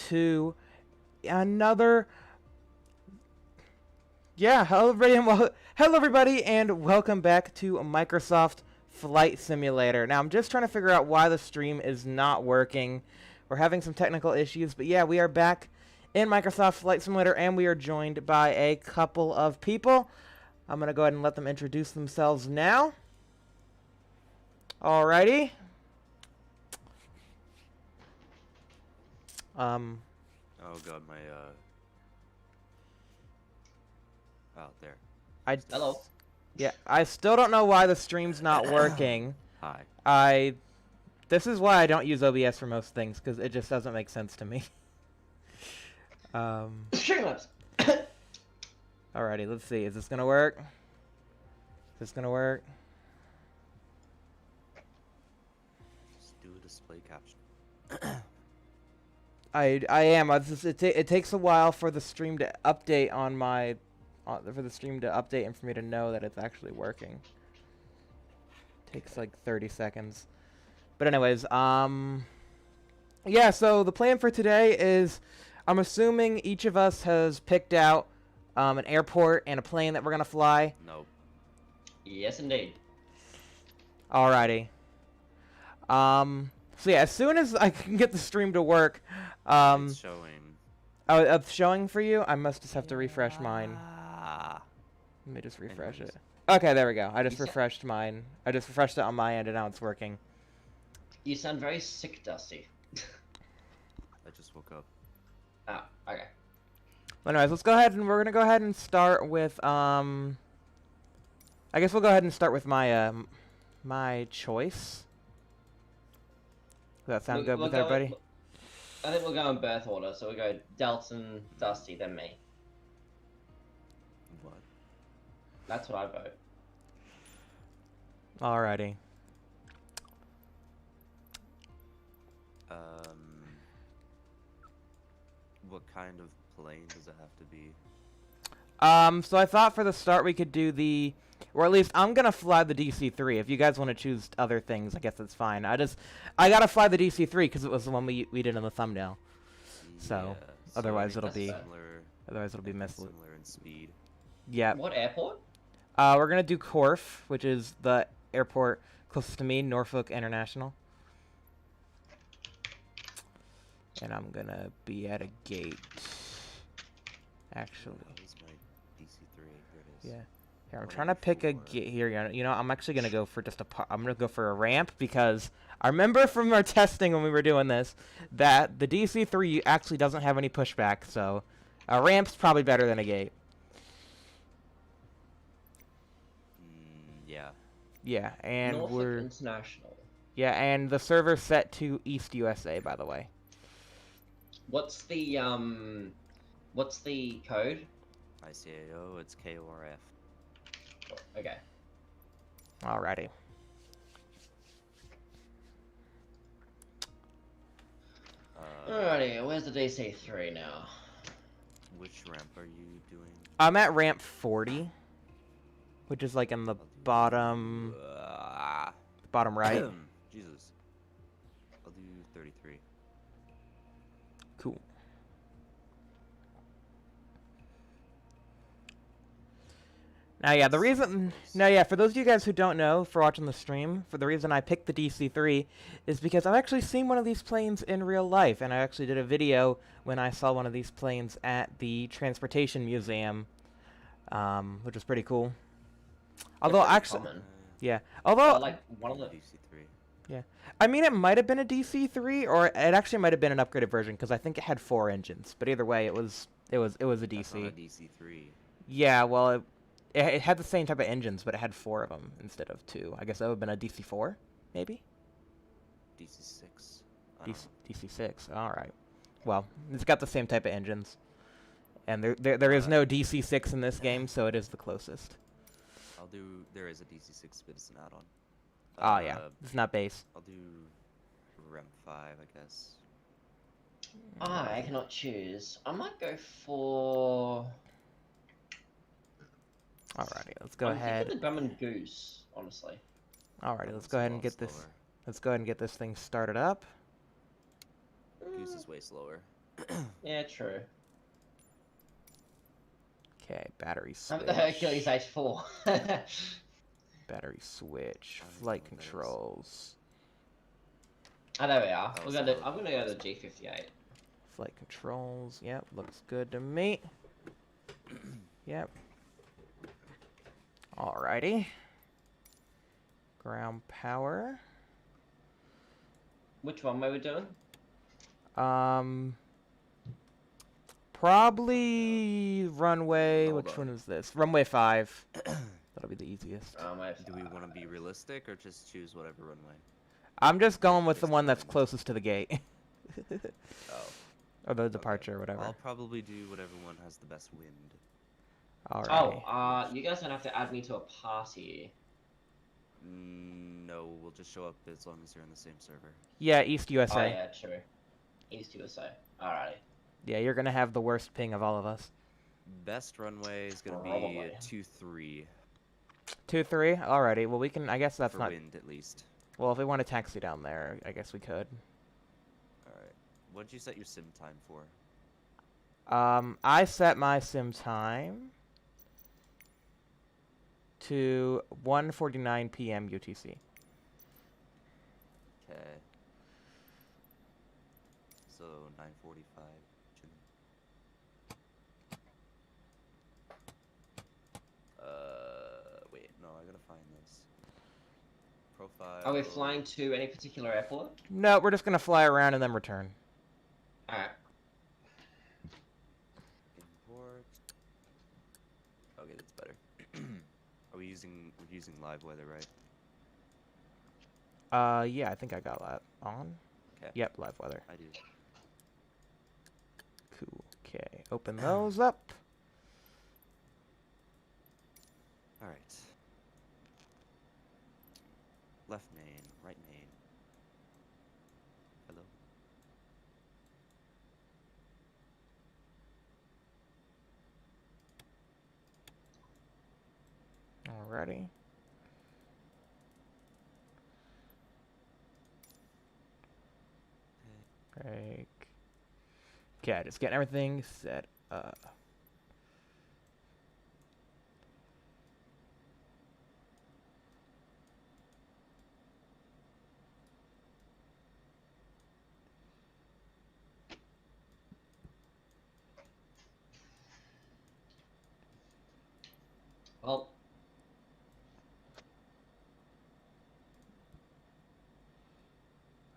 to another... Yeah, hello everybody, and welcome back to Microsoft Flight Simulator. Now, I'm just trying to figure out why the stream is not working. We're having some technical issues, but yeah, we are back in Microsoft Flight Simulator, and we are joined by a couple of people. I'm going to go ahead and let them introduce themselves now. Alrighty. Oh god, my out there. Hello. Yeah, I still don't know why the stream's not working. Hi. This is why I don't use OBS for most things, because it just doesn't make sense to me. Streamlabs. Alrighty, let's see. Is this gonna work? Is this gonna work? Just do a display caption. I am. It takes a while for the stream to update on my, and for me to know that it's actually working. Takes like 30 seconds. But anyways, yeah. So the plan for today is, I'm assuming each of us has picked out an airport and a plane that we're gonna fly. Nope. Yes, indeed. Alrighty. So yeah, as soon as I can get the stream to work, It's showing. oh, it's showing for you? I must just have to refresh mine. Ah. Let me just refresh Anyways. it. Okay, there we go. I just refreshed mine. I just refreshed it on my end, and now it's working. You sound very sick, Dusty. I just woke up. Ah, okay. Well, anyways, let's go ahead and we're gonna go ahead and start with I guess we'll go ahead and start with my my choice. Does that sound good with everybody? I think we'll go in birth order, so we'll go Delton, Dusty, then me. What? That's what I vote. Alrighty. What kind of plane does it have to be? So I thought for the start we could do the, or at least I'm gonna fly the DC-3. If you guys want to choose other things, I guess that's fine. I gotta fly the DC-3 because it was the one we did in the thumbnail. So, Yeah, otherwise I mean, it'll be similar. otherwise it'll be Similar in speed. Yeah. What airport? We're gonna do Corf, which is the airport closest to me, Norfolk International. And I'm gonna be at a gate. Actually. That was my DC-3. Here it is. Yeah. Here, I'm trying to pick a gate here. You know, I'm actually gonna go for I'm gonna go for a ramp because I remember from our testing when we were doing this that the DC-3 actually doesn't have any pushback, so a ramp's probably better than a gate. Yeah. Yeah, and Norfolk International. Yeah, and the server's set to East USA, by the way. What's the code? ICAO, it's KORF. Okay. Alrighty. Alrighty, where's the DC-3 now? Which ramp are you doing? I'm at ramp 40, which is like in the bottom right. Jesus. I'll do 33. Cool. Now, yeah, for those of you guys who don't know, for watching the stream, for the reason I picked the DC-3 is because I've actually seen one of these planes in real life, and I actually did a video when I saw one of these planes at the Transportation Museum, which was pretty cool. Although, actually, yeah, although, like one of the DC-3. yeah, I mean, it might have been a DC-3, or it actually might have been an upgraded version, because I think it had 4 engines, but either way, it was a DC. That's not a DC-3. Yeah, well, it had the same type of engines, but it had 4 of them instead of 2. I guess that would have been a DC-4, maybe? DC-6. DC-6, alright. Well, it's got the same type of engines. And there is no DC-6 in this game, so it is the closest. There is a DC-6, but it's an add-on. Oh, yeah. It's not base. I'll do Rem 5, I guess. I cannot choose. I might go for... Alrighty, let's go ahead. I'm thinking the Gum and Goose, honestly. Alrighty, let's go ahead and get this. Let's go ahead and get this thing started up. Goose is way slower. Yeah, true. Okay, battery I'm switch. the Hercules H4. Battery switch. I don't even Flight know what that is. controls. Oh, there we are. Oh, We're it's the gonna. I'm helicopter. gonna go to the G58. Flight controls. Yep, looks good to me. Yep. Alrighty. Ground power. Which one were we doing? Probably runway. Hold Which on. one is this? Runway 5. That'll be the easiest. Do we want to be realistic or just choose whatever runway? I'm just going with the Just one that's wind. closest to the gate. Oh. Or the Okay. departure, or whatever. I'll probably do whatever one has the best wind. Alrighty. Oh, you guys don't have to add me to a party. No, we'll just show up as long as you're in the same server. Yeah, East USA. Oh yeah, true. East USA. Alrighty. Yeah, you're gonna have the worst ping of all of us. Best runway is gonna Probably. be 2-3 2-3. Alrighty. Well, we can. I guess that's for not. wind at least. Well, if we want to taxi down there, I guess we could. All right. What'd you set your sim time for? I set my sim time to 1:49 p.m. UTC. Okay. So 9:45. Wait, no, I gotta find this. Profile. Are we flying to any particular airport? No, we're just gonna fly around and then return. Alright. Import. Okay, that's better. We're using live weather, right? Yeah, I think I got that on. Okay. Yep, live weather. I do. Cool. Okay, open those up. All right. Left main, right main. Hello. Alrighty. Break. Okay, just getting everything set up. Well,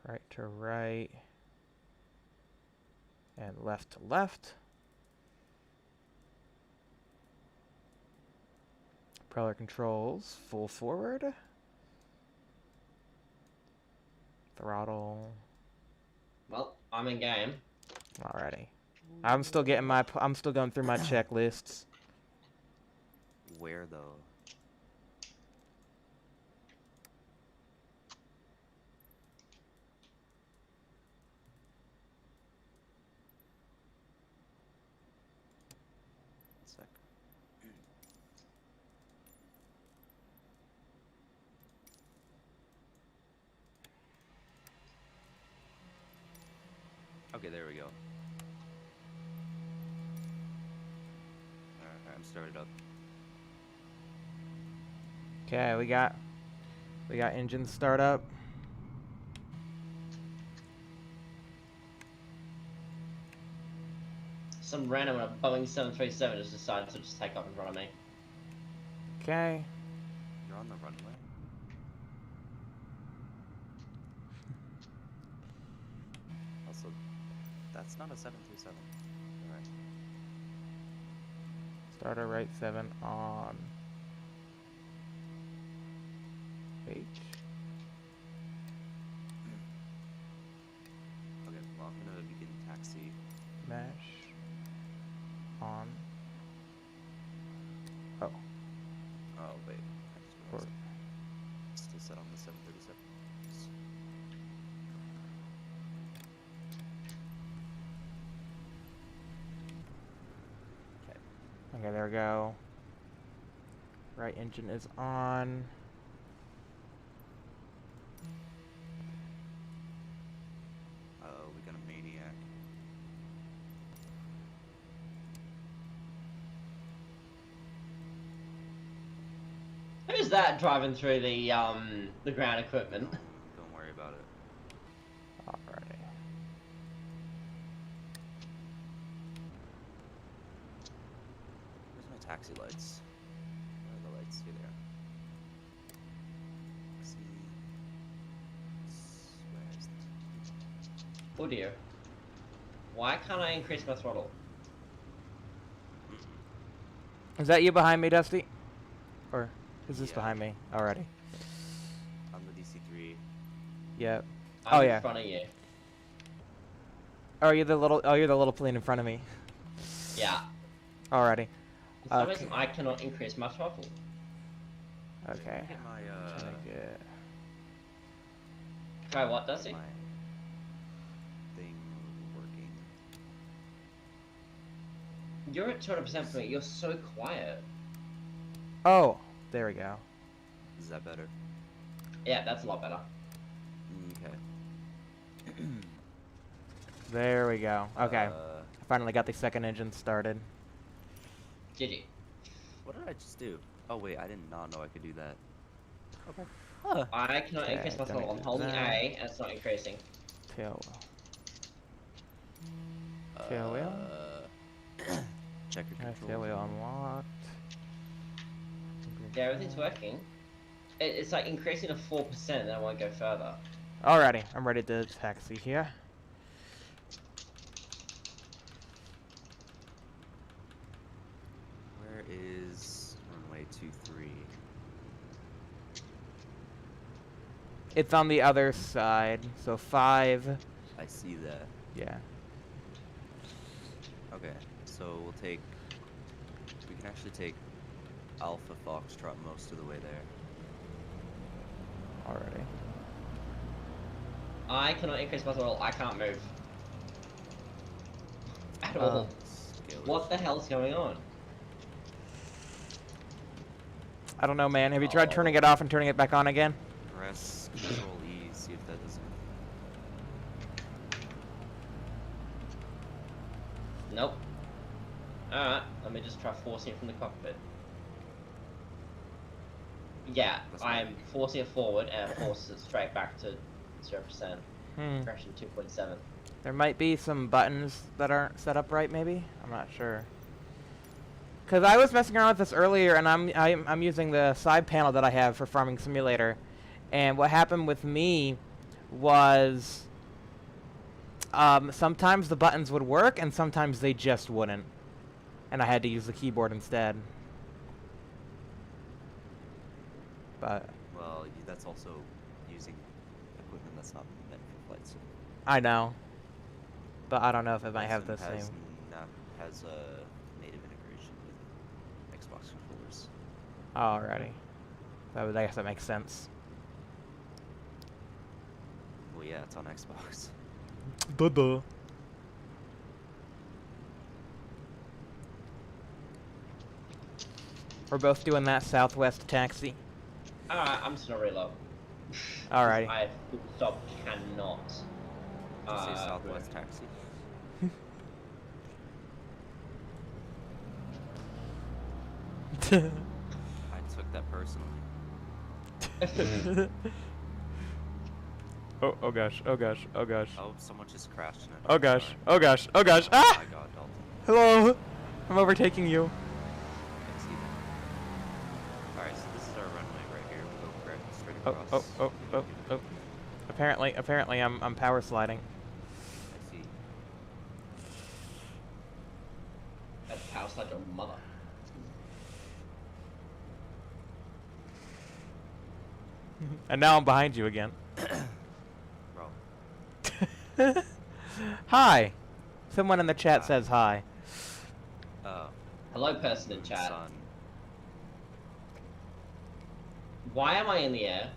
Right to right. And left to left. Propeller controls, full forward. Throttle. well, I'm in game. Alrighty. I'm still getting I'm still going through my checklists. Where though? One sec. Okay, there we go. Alright, I'm started up. Okay, we got engine startup. Some random Boeing 737 just decided to just take off in front of me. Okay. You're on the runway? Also, that's not a 737. Alright. Starter right 7 on H. Okay, well, I'm gonna begin taxi. Mesh on. Oh, Oh, wait. I just or realized. It's still set on the 737. okay, there we go. Right engine is on. We got a maniac. Who's that driving through the ground equipment? Don't worry about it. Alrighty. Where's my taxi lights? Where are the lights? Here they are. See. Where's the... Oh dear. Why can't I increase my throttle? Is that you behind me, Dusty? Or is this Yeah. behind me already? I'm the DC3. Yep. I'm Oh, in yeah. front of you. Oh, you're the little plane in front of me. Yeah. Alrighty. For some Okay. reason, I cannot increase my throttle. Okay. Get my Trying to get- Try what, does he? my thing working. You're at 200% for me. You're so quiet. Oh, there we go. Is that better? Yeah, that's a lot better. Okay. There we go. Okay. I Uh, finally got the second engine started. Did you? what did I just do? Oh wait, I did not know I could do that. Okay. Huh. I cannot Okay, increase my don't throttle. I'm do holding that. A, and it's not increasing. Tail wheel. Tail wheel. Check your Okay, controls. tail wheel unlocked. Yeah, everything's working. It's like increasing to 4%, and I won't go further. Alrighty, I'm ready to taxi here. Where is runway 23? It's on the other side, so 5. I see that. Yeah. Okay, so we'll take. We can actually take Alpha Foxtrot most of the way there. Alrighty. I cannot increase my throttle. I can't move. At all. Scalers. What the hell's going on? I don't know, man. Have you tried turning it off and turning it back on again? Press Control E, see if that doesn't. Nope. Alright, let me just try forcing it from the cockpit. Yeah, That's I'm fine. forcing it forward and it forces it straight back to 0%. Hmm. Correction 2.7. There might be some buttons that aren't set up right, maybe? I'm not sure. Because I was messing around with this earlier, and I'm using the side panel that I have for Farming Simulator. And what happened with me was sometimes the buttons would work, and sometimes they just wouldn't. And I had to use the keyboard instead. But Well, that's also using equipment that's not meant for flight sim. I know. But I don't know if it might have the Flight sim same. has a native integration with Xbox controllers. Alrighty. I guess that makes sense. Well, yeah, it's on Xbox. Duh. We're both doing that Southwest taxi. Alright, I'm just gonna reload. Alrighty. I full stop cannot. Did you say Southwest Taxi? I took that personally. oh gosh, oh gosh, oh gosh. Oh, someone just crashed in it. Oh gosh, Sorry. oh gosh, oh gosh. Oh Ah! my god, Dalton. Hello! I'm overtaking you. I see that. Alright, so this is our runway right here. We go straight Oh, across. oh. Apparently I'm power sliding. I see. That's power slide your mother. And now I'm behind you again. Bro. Hi! Someone in the chat Hi. says hi. Oh. Hello, person in chat. Son. Why am I in the air?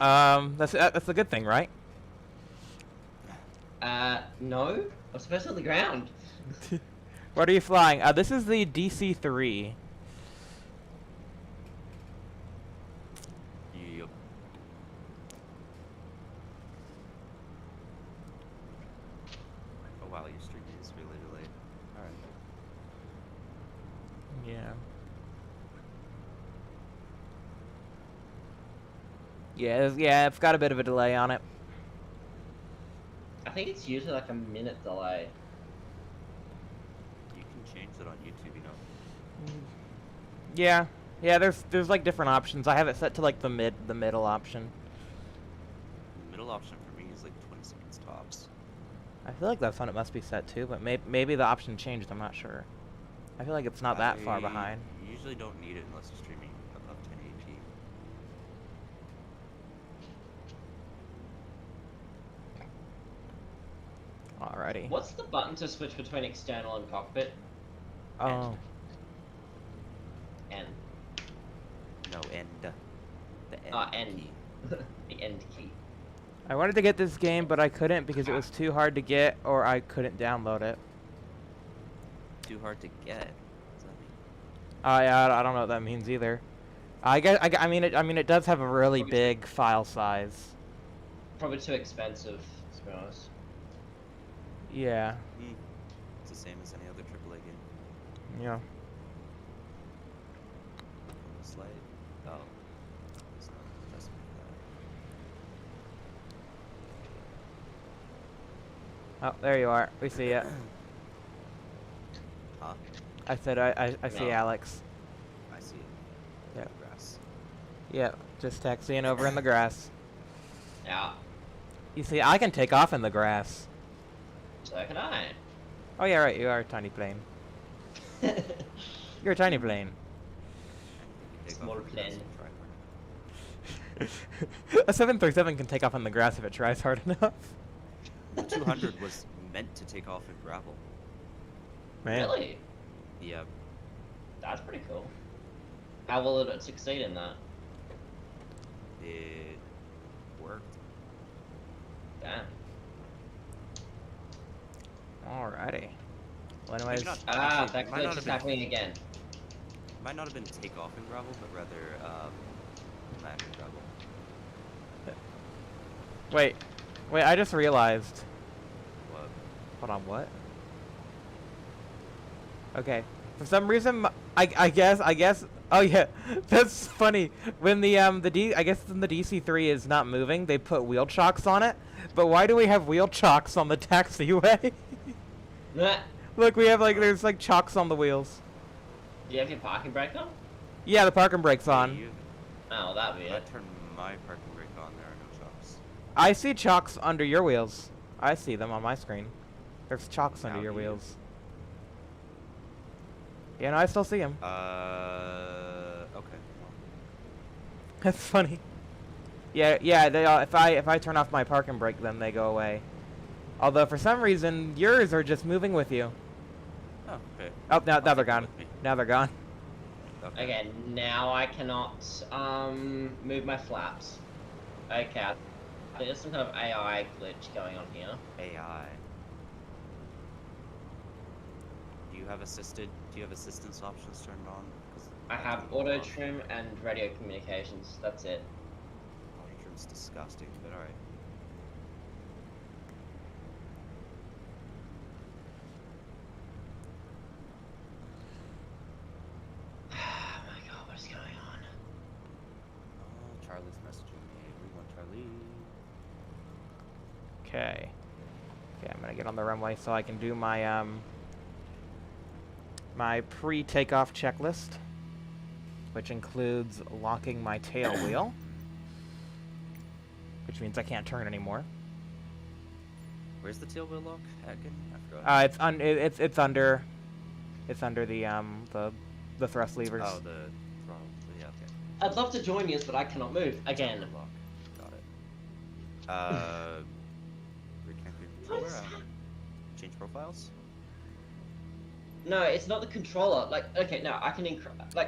That's a good thing, right? No. I'm supposed to be on the ground. What are you flying? This is the DC-3. Yup. Oh wow, your stream is really delayed. Alright. Yeah. Yeah, it's got a bit of a delay on it. I think it's usually like a minute delay. You can change it on YouTube, you know. Yeah, there's like different options. I have it set to like the middle option. The middle option for me is like 20 seconds tops. I feel like that's when it must be set to, but maybe the option changed. I'm not sure. I feel like it's not that far behind. You usually don't need it unless you're streaming above 1080p. Alrighty. What's the button to switch between external and cockpit? Oh. N. No, end. The end N. key. The end key. I wanted to get this game, but I couldn't because it was too hard to get, or I couldn't download it. Too hard to get. What does that mean? Yeah, I don't know what that means either. I mean, it does have a really big file size. Probably too expensive, to be honest. Yeah. It's the same as any other AAA game. Yeah. From the slide. Oh. It's not adjustment for Oh, there you are. We see it. that. Huh? I said I see No. Alex. I see it. Yeah. Grass. Yep, just taxiing over in the grass. Yeah. You see, I can take off in the grass. So can I. Oh yeah, right. You are a tiny plane. You're a tiny plane. Take off Small the grass plane. and try harder. A 737 can take off in the grass if it tries hard enough. The 200 was meant to take off in gravel. Man. Really? Yeah. That's pretty cool. How will it succeed in that? It worked. Damn. Alrighty. Well, anyways, not- Ah, Actually, that might glitch not is have been- happening again. Might not have been take off in gravel, but rather land in gravel. wait, I just realized. What? Hold on, what? Okay. For some reason, I guess. Oh yeah, that's funny. When I guess when the DC-3 is not moving, they put wheel chocks on it. But why do we have wheel chocks on the taxiway? Look, we have there's like chocks on the wheels. Do you have your parking brake on? Yeah, the parking brake's on. You, Oh, that'd be when I it. turn my parking brake on, there are no chocks. I see chocks under your wheels. I see them on my screen. There's chocks under Now your do you? wheels. Yeah, no, I still see them. Okay. Well, That's funny. Yeah, they all, if I turn off my parking brake, then they go away. Although for some reason yours are just moving with you. oh, okay. Oh, now I'll they're take it gone. with me. Now they're gone. Okay. Okay, now I cannot move my flaps. Okay, there's some kind of AI glitch going on here. AI. Do you have assistance options turned on? 'Cause I that have didn't go auto on. trim and radio communications. That's it. Auto trim's disgusting, but alright. Oh my god, what is going on? Oh, Charlie's messaging me. We want Charlie. Okay. Okay, I'm gonna get on the runway so I can do my my pre-takeoff checklist, which includes locking my tail wheel, which means I can't turn anymore. Where's the tail wheel lock at again? I forgot. It's under the thrust levers. Oh, the throttle. Yeah, okay. I'd love to join you, but I cannot move again. Tail wheel lock. Got it. Reconnect your What is controller. Change profiles. No, it's not the controller. Like, okay, no, I can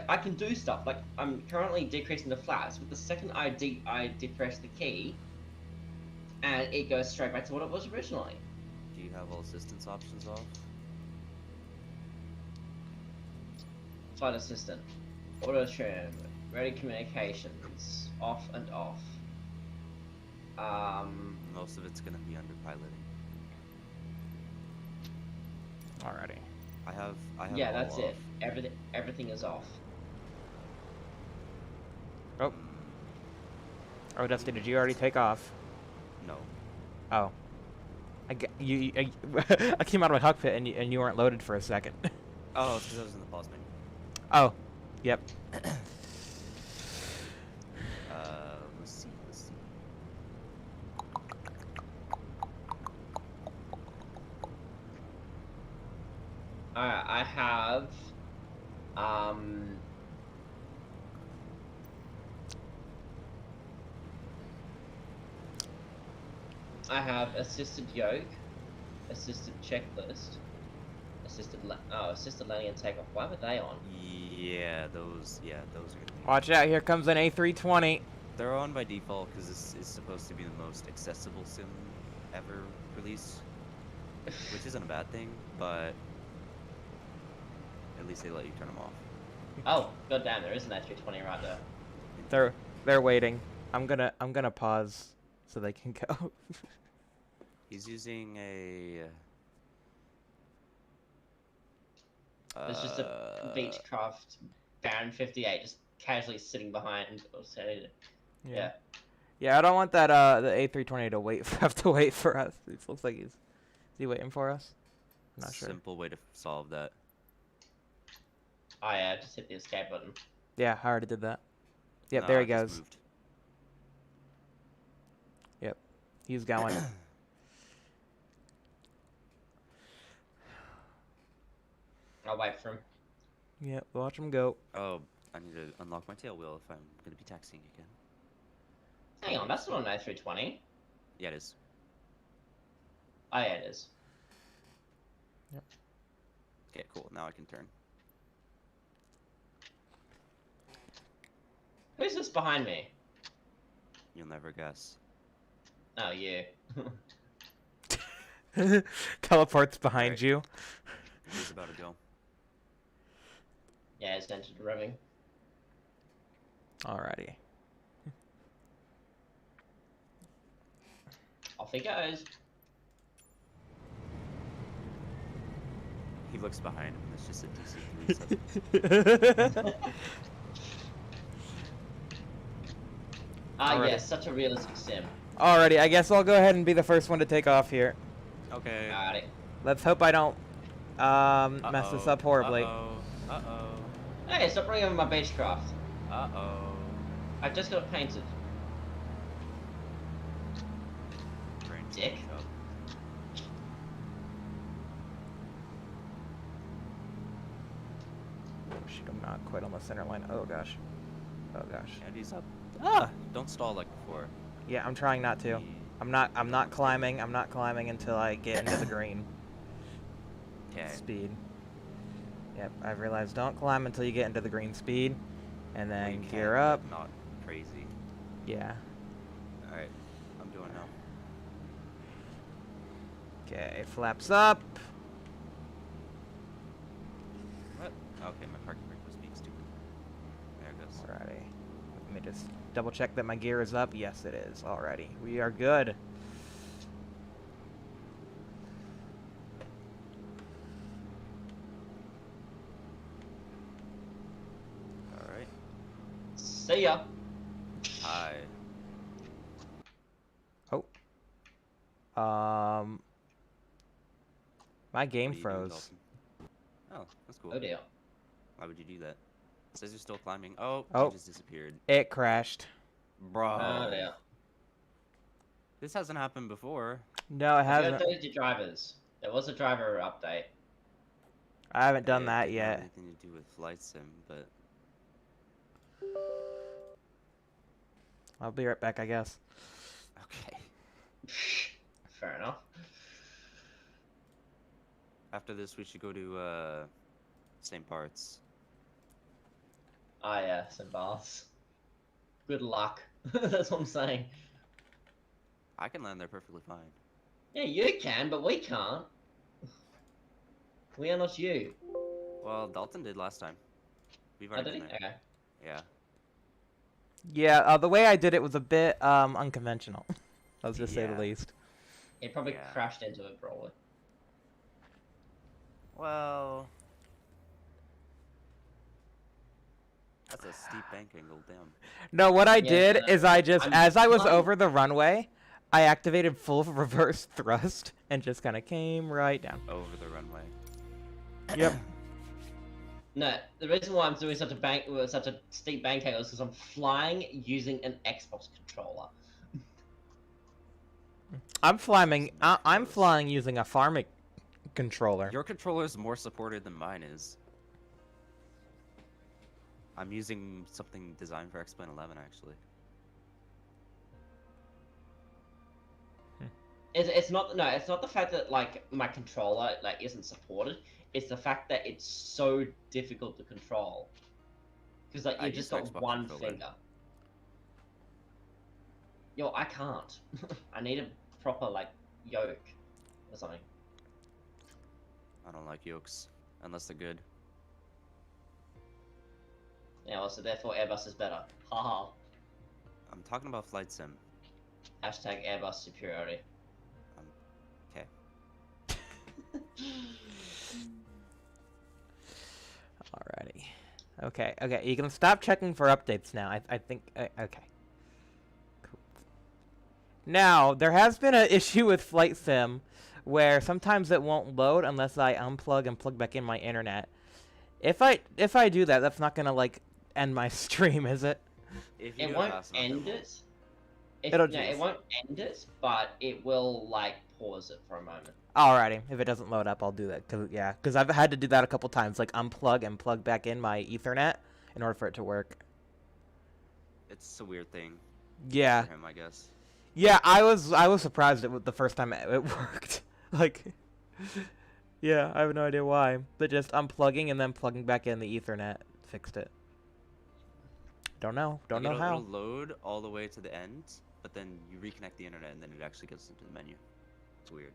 I can do stuff. Like, I'm currently decreasing the flaps, but the second I depress the key, and it goes straight back to what it was originally. Do you have all assistance options off? Flight assistant, auto trim, radio communications, off and off. Most of it's gonna be under piloting. Alrighty. I have Yeah, all that's it. off. Everything is off. Oh. Oh, Dusty, did you already take off? No. Oh. I came out of my cockpit and you weren't loaded for a second. Oh, it's because I was in the pause menu. Oh. Yep. Let's see. Alright, I have assisted yoke, assisted checklist, assisted landing and takeoff. Why were they on? Yeah, those are gonna be. Watch out, here comes an A320. They're on by default because this is supposed to be the most accessible sim ever released, which isn't a bad thing, but at least they let you turn them off. Oh, goddamn, there is an A320 right there. They're waiting. I'm gonna pause so they can go. He's using a. There's just a Beechcraft Baron 58 just casually sitting behind. Yeah. Yeah, I don't want that the A320 to have to wait for us. It looks like is he waiting for us? I'm not sure. Simple way to solve that. Oh yeah, just hit the escape button. Yeah, I already did that. Yep, No, there he it just goes. moved. Yep, he's going. I'll wait for him. Yep, watch him go. Oh, I need to unlock my tail wheel if I'm gonna be taxiing again. Hang on, that's not an A320. Yeah, it is. Oh yeah, it is. Yep. Okay, cool. Now I can turn. Who's this behind me? You'll never guess. Oh, you. Teleports behind Right. you. He's about to go. Yeah, it's entered revving. Alrighty. Off he goes. He looks behind him. It's just a DC-3. Ah, Alrighty. yes, such a realistic sim. Alrighty, I guess I'll go ahead and be the first one to take off here. Okay. Alrighty. Let's hope I don't mess this up horribly. Uh-oh. Hey, stop bringing over my Beechcraft. Uh-oh. I just got it painted. Dick. Shoot, I'm not quite on the center line. Oh gosh. Oh gosh. And he's up. Ah! Don't stall like before. Yeah, I'm trying not to. I'm not climbing. I'm not climbing until I get into the green. Okay. Speed. Yep, I've realized don't climb until you get into the green speed. And Well, then you can, gear up. but not crazy. Yeah. Alright. I'm doing now. Okay, flaps up. What? Okay, my parking brake was being stupid. There it goes. Alrighty. Let me just double check that my gear is up. Yes, it is. Alrighty. We are good. Alright. See ya. Hi. My game What are you doing, froze. Dalton? Oh, that's cool. Oh dear. Why would you do that? It says you're still climbing. Oh, Oh. you just disappeared. It crashed. Bro. Oh dear. This hasn't happened before. No, it Have you hasn't. updated your drivers? There was a driver update. I haven't done It that didn't have yet. anything to do with flight sim, but I'll be right back, I guess. okay. Fair enough. After this, we should go to same parts. Ah yeah, some bars. Good luck. That's what I'm saying. I can land there perfectly fine. Yeah, you can, but we can't. We are not you. Well, Dalton did last time. We've Oh, already did he? been there. Okay. Yeah. Yeah, the way I did it was a bit unconventional. Let's just say the Yeah. least. He probably Yeah. crashed into it, probably. Well, That's a steep bank angle, damn. No, what I Yeah, did no, is I just, I'm as I was flying. over the runway, I activated full reverse thrust and just kind of came right down. Over the runway. Yep. No, the reason why I'm doing such a steep bank angle is because I'm flying using an Xbox controller. I'm flying. Nice I'm close. flying using a farming controller. Your controller is more supported than mine is. I'm using something designed for X-Plane 11, actually. It's not the fact that like my controller like isn't supported. It's the fact that it's so difficult to control. Because like I you've just use got Xbox one controller. finger. Yo, I can't. I need a proper like yoke or something. I don't like yokes, unless they're good. Yeah, well, so therefore Airbus is better. Haha. I'm talking about flight sim. Hashtag Airbus superiority. Okay. Alrighty. Okay. Okay. You can stop checking for updates now. I think. Okay. Cool. Now there has been an issue with Flight Sim, where sometimes it won't load unless I unplug and plug back in my internet. If I do that, that's not gonna like end my stream, is it? If you It do won't fast enough, end won't. it. If, It'll no, it just- won't end it, but it will like pause it for a moment. Alrighty. If it doesn't load up, I'll do that. Cause I've had to do that a couple times, like unplug and plug back in my Ethernet in order for it to work. It's a weird thing Yeah. for him, I guess. Yeah, I was surprised the first time it worked. Like, yeah, I have no idea why. But just unplugging and then plugging back in the Ethernet fixed it. Don't know. Don't Like, know how. It'll load all the way to the end, but then you reconnect the internet and then it actually gets into the menu. It's weird.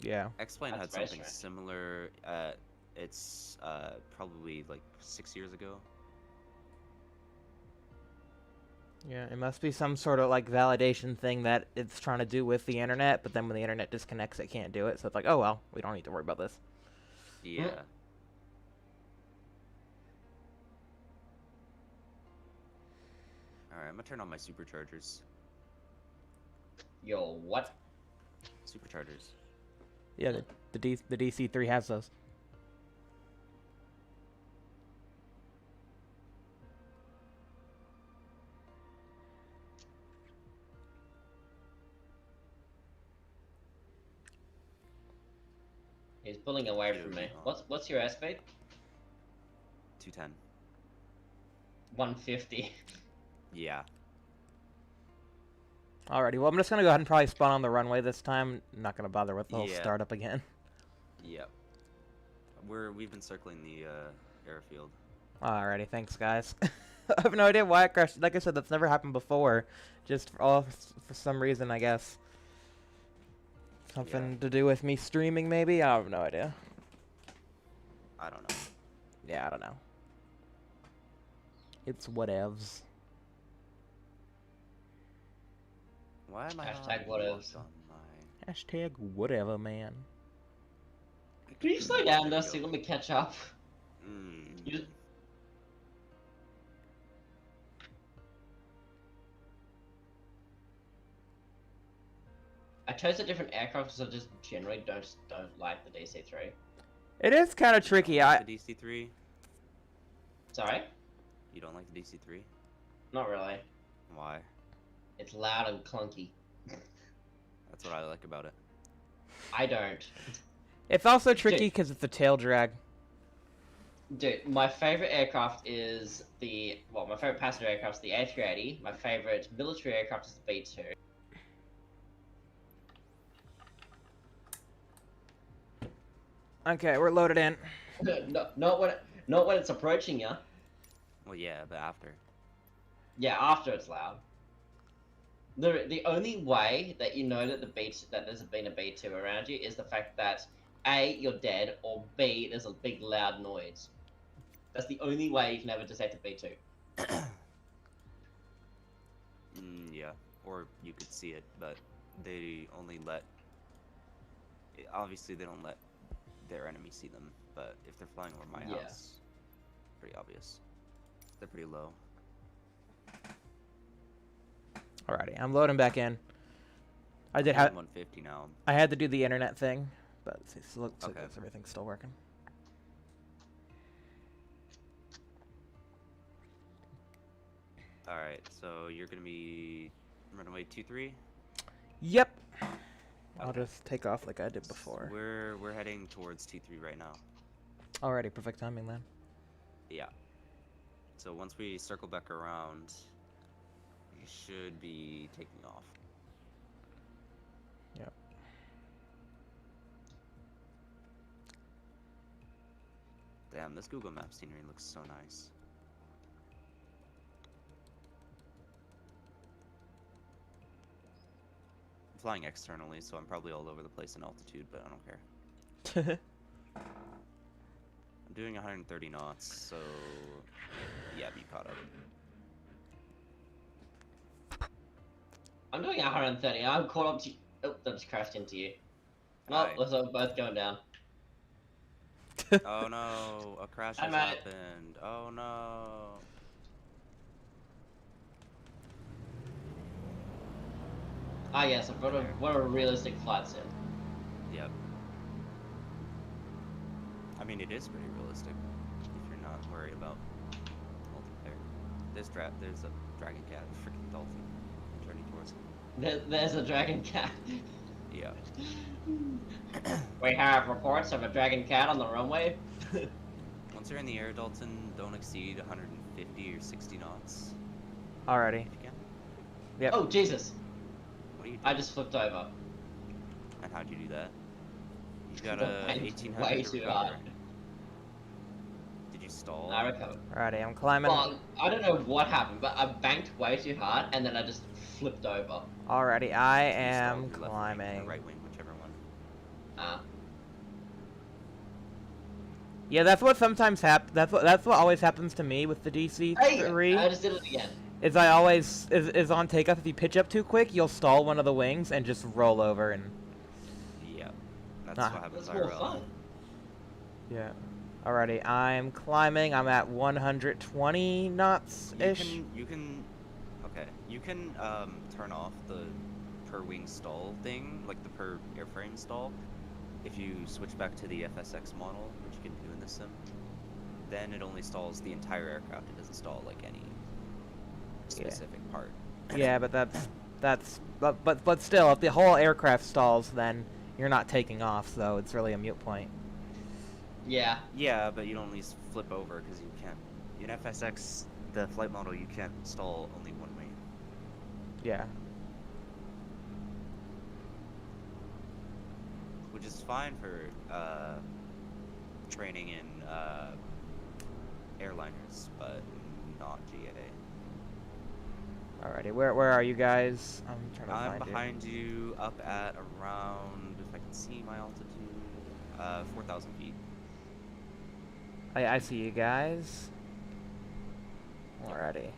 Yeah. X-Plane had That's very something strange. similar. It's probably like 6 years ago. Yeah, it must be some sort of like validation thing that it's trying to do with the internet, but then when the internet disconnects, it can't do it. So it's like, oh well, we don't need to worry about this. Yeah. Alright, I'm gonna turn on my superchargers. Yo, what? Superchargers. Yeah, the DC3 has those. He's pulling away from me. What's your airspeed? 210. 150. Yeah. Alrighty, well I'm just gonna go ahead and probably spawn on the runway this time. Not gonna bother with the whole Yeah. startup again. Yep. We've been circling the airfield. Alrighty, thanks guys. I have no idea why it crashed. Like I said, that's never happened before. Just for some reason, I guess. Something to do with me streaming, maybe? I have no idea. I don't know. Yeah, I don't know. It's whatevs. Why am I Hashtag not whatevs. logged on my... Hashtag whatever, man. Can you slow down, There we Dusty? go. Let me catch up. Mm. You- I chose a different aircraft because I just generally don't like the DC-3. It is kind of You don't tricky. like the DC-3? Sorry? You don't like the DC-3? Not really. Why? It's loud and clunky. That's what I like about it. I don't. It's also tricky Dude. because it's a tail drag. Dude, my favorite aircraft is my favorite passenger aircraft is the A380. My favorite military aircraft is the B-2. Okay, we're loaded in. No, not when it's approaching you. Well, yeah, but after. Yeah, after it's loud. The only way that you know that that there's been a B2 around you is the fact that A, you're dead, or B, there's a big loud noise. That's the only way you can ever detect a B2. Yeah, or you could see it, but they only let... Obviously, they don't let their enemies see them, but if they're flying over my Yeah. house, pretty obvious. They're pretty low. Alrighty, I'm loading back in. I did I'm have 150 now. I had to do the internet thing, but it looks like Okay. everything's still working. All right, so you're gonna be runaway 2-3. Yep. I'll Okay. just take off like I did before. We're heading towards 2-3 right now. Alrighty, perfect timing then. Yeah. So once we circle back around, we should be taking off. Yep. Damn, this Google Maps scenery looks so nice. I'm flying externally, so I'm probably all over the place in altitude, but I don't care. I'm doing 130 knots, so yeah, be caught up. I'm doing 130. I'm caught up to. Oh, that just crashed into you. No, Alright. let's all both going down. Oh no, a crash Hi, has mate. happened. Oh no. Ah, yes, I've got what a realistic flight sim. Yep. I mean, it is pretty realistic if you're not worried about multiplayer. There's a dragon cat, freaking dolphin, turning towards him. There's a dragon cat. Yeah. We have reports of a dragon cat on the runway. Once you're in the air, Dalton, don't exceed 150 or 60 knots. Alrighty. If you can. Yep. Oh, Jesus. What are you doing? I just flipped over. And how'd you do that? You got I a went 1800 way to too recover. hard. Did you stall? I recovered. Alrighty, I'm climbing. Well, I don't know what happened, but I banked way too hard and then I just flipped over. Alrighty, I You stalled am your left wing or climbing. right wing, whichever one. Yeah, that's what sometimes happens. That's what always happens to me with the DC Hey, 3. I just did it again. Is I always is on takeoff. If you pitch up too quick, you'll stall one of the wings and just roll over and. Yeah. That's Ah. what happens That's more IRL. fun. Yeah. Alrighty, I'm climbing. I'm at 120 knots ish. You can okay. You can turn off the per wing stall thing, like the per airframe stall. If you switch back to the FSX model, which you can do in this sim, then it only stalls the entire aircraft. It doesn't stall like any specific part. Yeah, but but still, if the whole aircraft stalls, then you're not taking off, so it's really a moot point. Yeah. Yeah, but you don't at least flip over because you can't. In FSX, the flight model, you can't stall only one way. Yeah. Which is fine for training in airliners, but not GA. Alrighty, where are you guys? I'm trying to I'm find behind you, up at around, if I can see my altitude, 4,000 feet. you. I see you guys. Alrighty.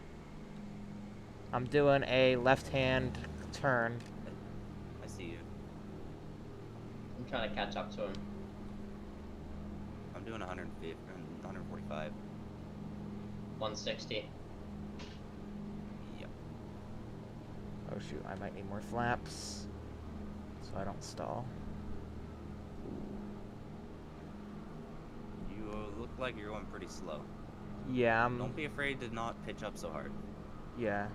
I'm doing a left-hand turn. I see you. I'm trying to catch up to him. I'm doing 150, 145. 160. Yep. Oh shoot, I might need more flaps, so I don't stall. You look like you're going pretty slow. Yeah, I'm. Don't be afraid to not pitch up so hard. Yeah.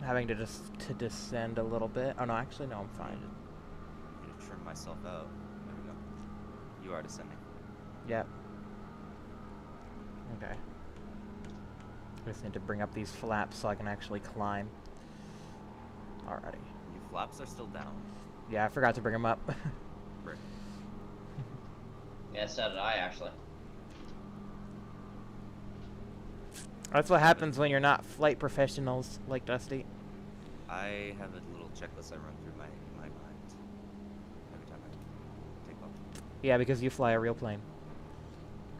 Having to just descend a little bit. Oh no, actually no, I'm fine. I need to trim myself out. There we go. You are descending. Yep. Okay. I just need to bring up these flaps so I can actually climb. Alrighty. Your flaps are still down. Yeah, I forgot to bring them up. Brick. Yeah, so did I actually. That's what happens when you're not flight professionals like Dusty. I have a little checklist I run through my mind every time I take off. Yeah, because you fly a real plane.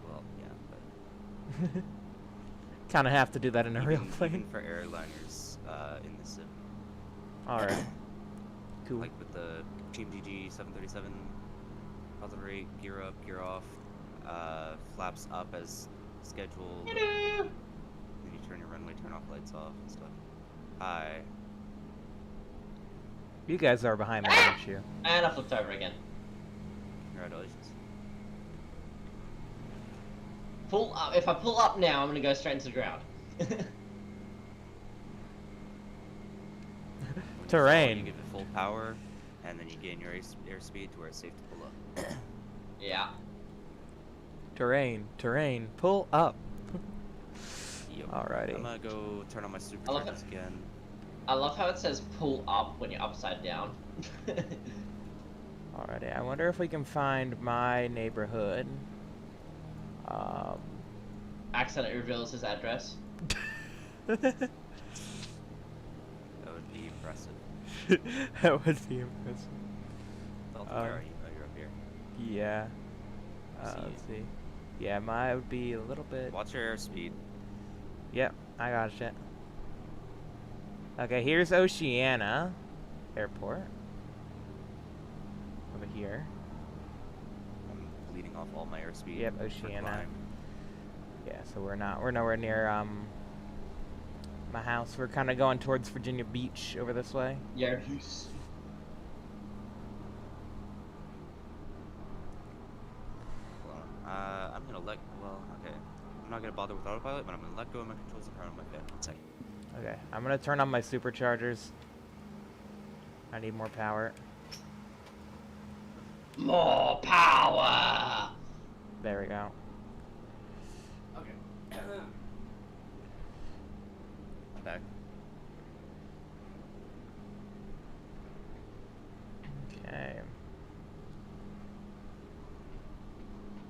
Well, yeah, but Kind of have to do that in a real even plane. for airliners in this sim, Alright. Cool. like with the Team GG 737, positive rate, gear up, gear off, flaps up as schedule. Hello. Then you turn your runway, turn off lights off and stuff. Hi. You guys are behind me, aren't you? And I flipped over again. Congratulations. Pull up. If I pull up now, I'm gonna go straight into the ground. When you Terrain. fall, you give it full power, and then you gain your airspeed to where it's safe to pull up. Yeah. Terrain, terrain, pull up. Yep. Alrighty. I'm gonna go turn on my I love superchargers again. I love how it says pull up when you're upside down. Alrighty, I wonder if we can find my neighborhood. Accidentally reveals his address. That would be impressive. That would be impressive. Dalton, where are you? Oh, you're up here. Yeah. See Let's see. Yeah, mine would be a little bit. Watch your airspeed. Yep, I got shit. Okay, here's Oceana Airport. Over here. I'm bleeding off all my airspeed. Yep, for Oceana. climb. Yeah, so we're nowhere near my house. We're kind of going towards Virginia Beach over this way. Yeah. Hold on. I'm gonna okay. I'm not gonna bother with autopilot, but I'm gonna let go of my controls and turn on my fan. 1 second. Okay, I'm gonna turn on my superchargers. I need more power. More power. There we go. Okay. I'm back. Okay.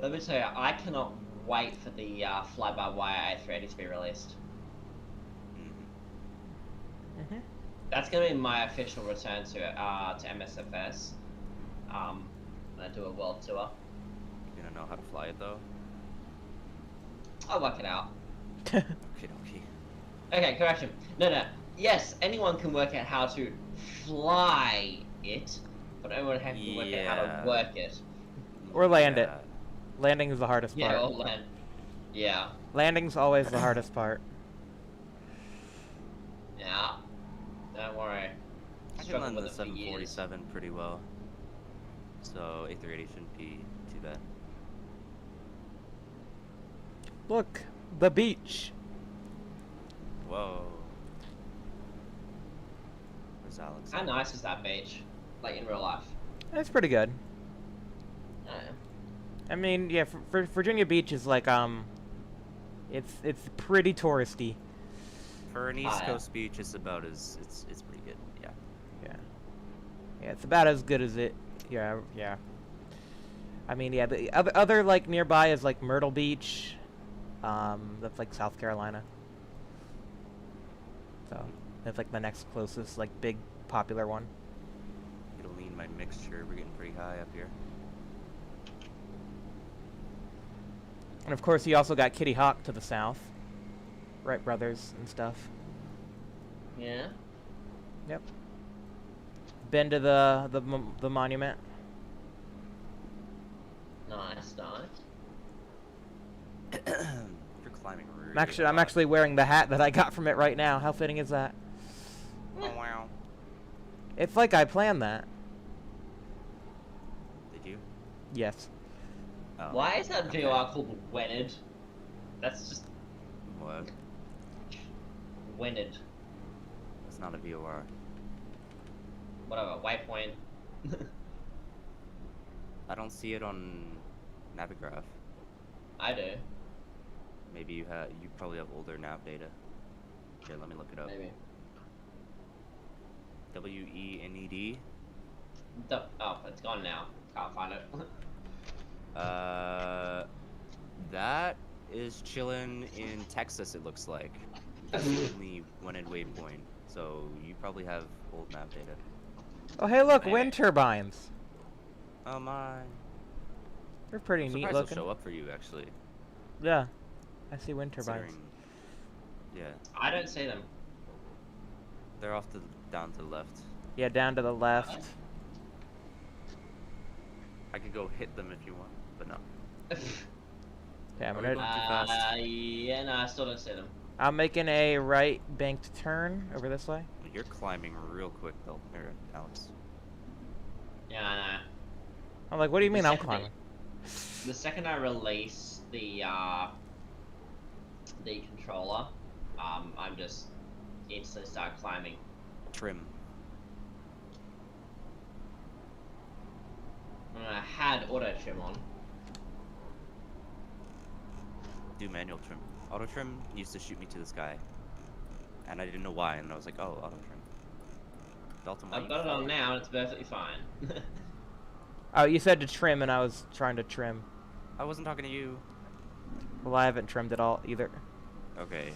Let me tell you, I cannot wait for the fly-by-wire A380 to be released. Mhm. That's gonna be my official return to MSFS. When I do a world tour. You gonna know how to fly it though? I'll work it out. Okay, okay. Okay, correction. No. Yes, anyone can work out how to fly it, but everyone has to work out how Yeah. to work it. Or land it. Yeah. Landing is the hardest Yeah, part. or land. Yeah. Landing's always the hardest part. Yeah. Don't worry. I can Struggled land with the it for years. 747 pretty well. So A380 shouldn't be too bad. Look, the beach. Whoa. Where's Alex? How nice is that beach? Like in real life? It's pretty good. I don't know. I mean, yeah, for Virginia Beach is like it's pretty touristy. For an East yeah. Coast beach, it's about as it's pretty good. Yeah. Yeah, it's about as good as it. Yeah. I mean, yeah, the other like nearby is like Myrtle Beach. That's like South Carolina. So that's like the next closest like big popular one. It'll lean my mixture. We're getting pretty high up here. And of course, you also got Kitty Hawk to the south. Wright Brothers and stuff. Yeah. Yep. Been to the monument. Nice. You're climbing really I'm high. actually wearing the hat that I got from it right now. How fitting is that? Oh wow. It's like I planned that. Did you? Yes. Oh, Why is that okay. VOR called Wedded? That's just What? Wedded. It's not a VOR. Whatever, waypoint. I don't see it on Navigraph. I do. Maybe you probably have older nav data. Here, let me look it up. Maybe. WENED. Oh, it's gone now. Can't find it. That is chillin' in Texas. It looks like that's the only one-end waypoint. So you probably have old nav data. Oh, hey, look, Maybe. wind turbines. Oh my! They're pretty I'm neat surprised they'll looking. show up for you actually. Yeah, I see wind turbines. Considering, yeah, I don't see them. they're off down to the left. Yeah, down to the left. I could go hit them if you want, but no. Okay, I'm Are we gonna. going too fast? Yeah, no, I still don't see them. I'm making a right banked turn over this way. You're climbing real quick, though. There, Alex. Yeah, I know. I'm like, what do you The mean I'm second climbing? The second I release the controller, I'm just instantly start climbing. Trim. And I had auto trim on. Do manual trim. Auto trim used to shoot me to the sky. And I didn't know why, and I was like, oh, auto trim. Delta, why I've got it on now, and it's perfectly fine. Oh, you said to trim, and I was trying to trim. I wasn't talking to you. Well, I haven't trimmed at all either. Okay.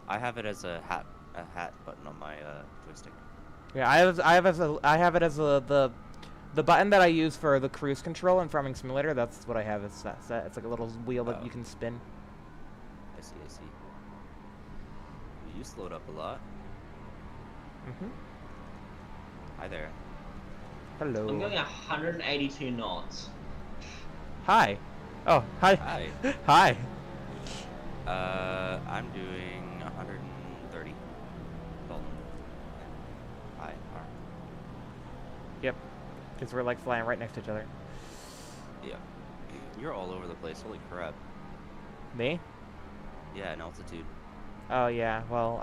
I have it as a hat button on my joystick. Yeah, I have it as the button that I use for the cruise control in Farming Simulator. That's what I have as that set. It's like a little wheel that you can spin. I see, I see. You slowed up a lot. Mhm. Hi there. Hello. I'm going 182 knots. Hi. Oh, hi. Hi. Hi. I'm doing 130. Dalton. Hi. Alright. Yep. Because we're like flying right next to each other. Yeah. You're all over the place. Holy crap. Me? Yeah, in altitude. Oh yeah. Well,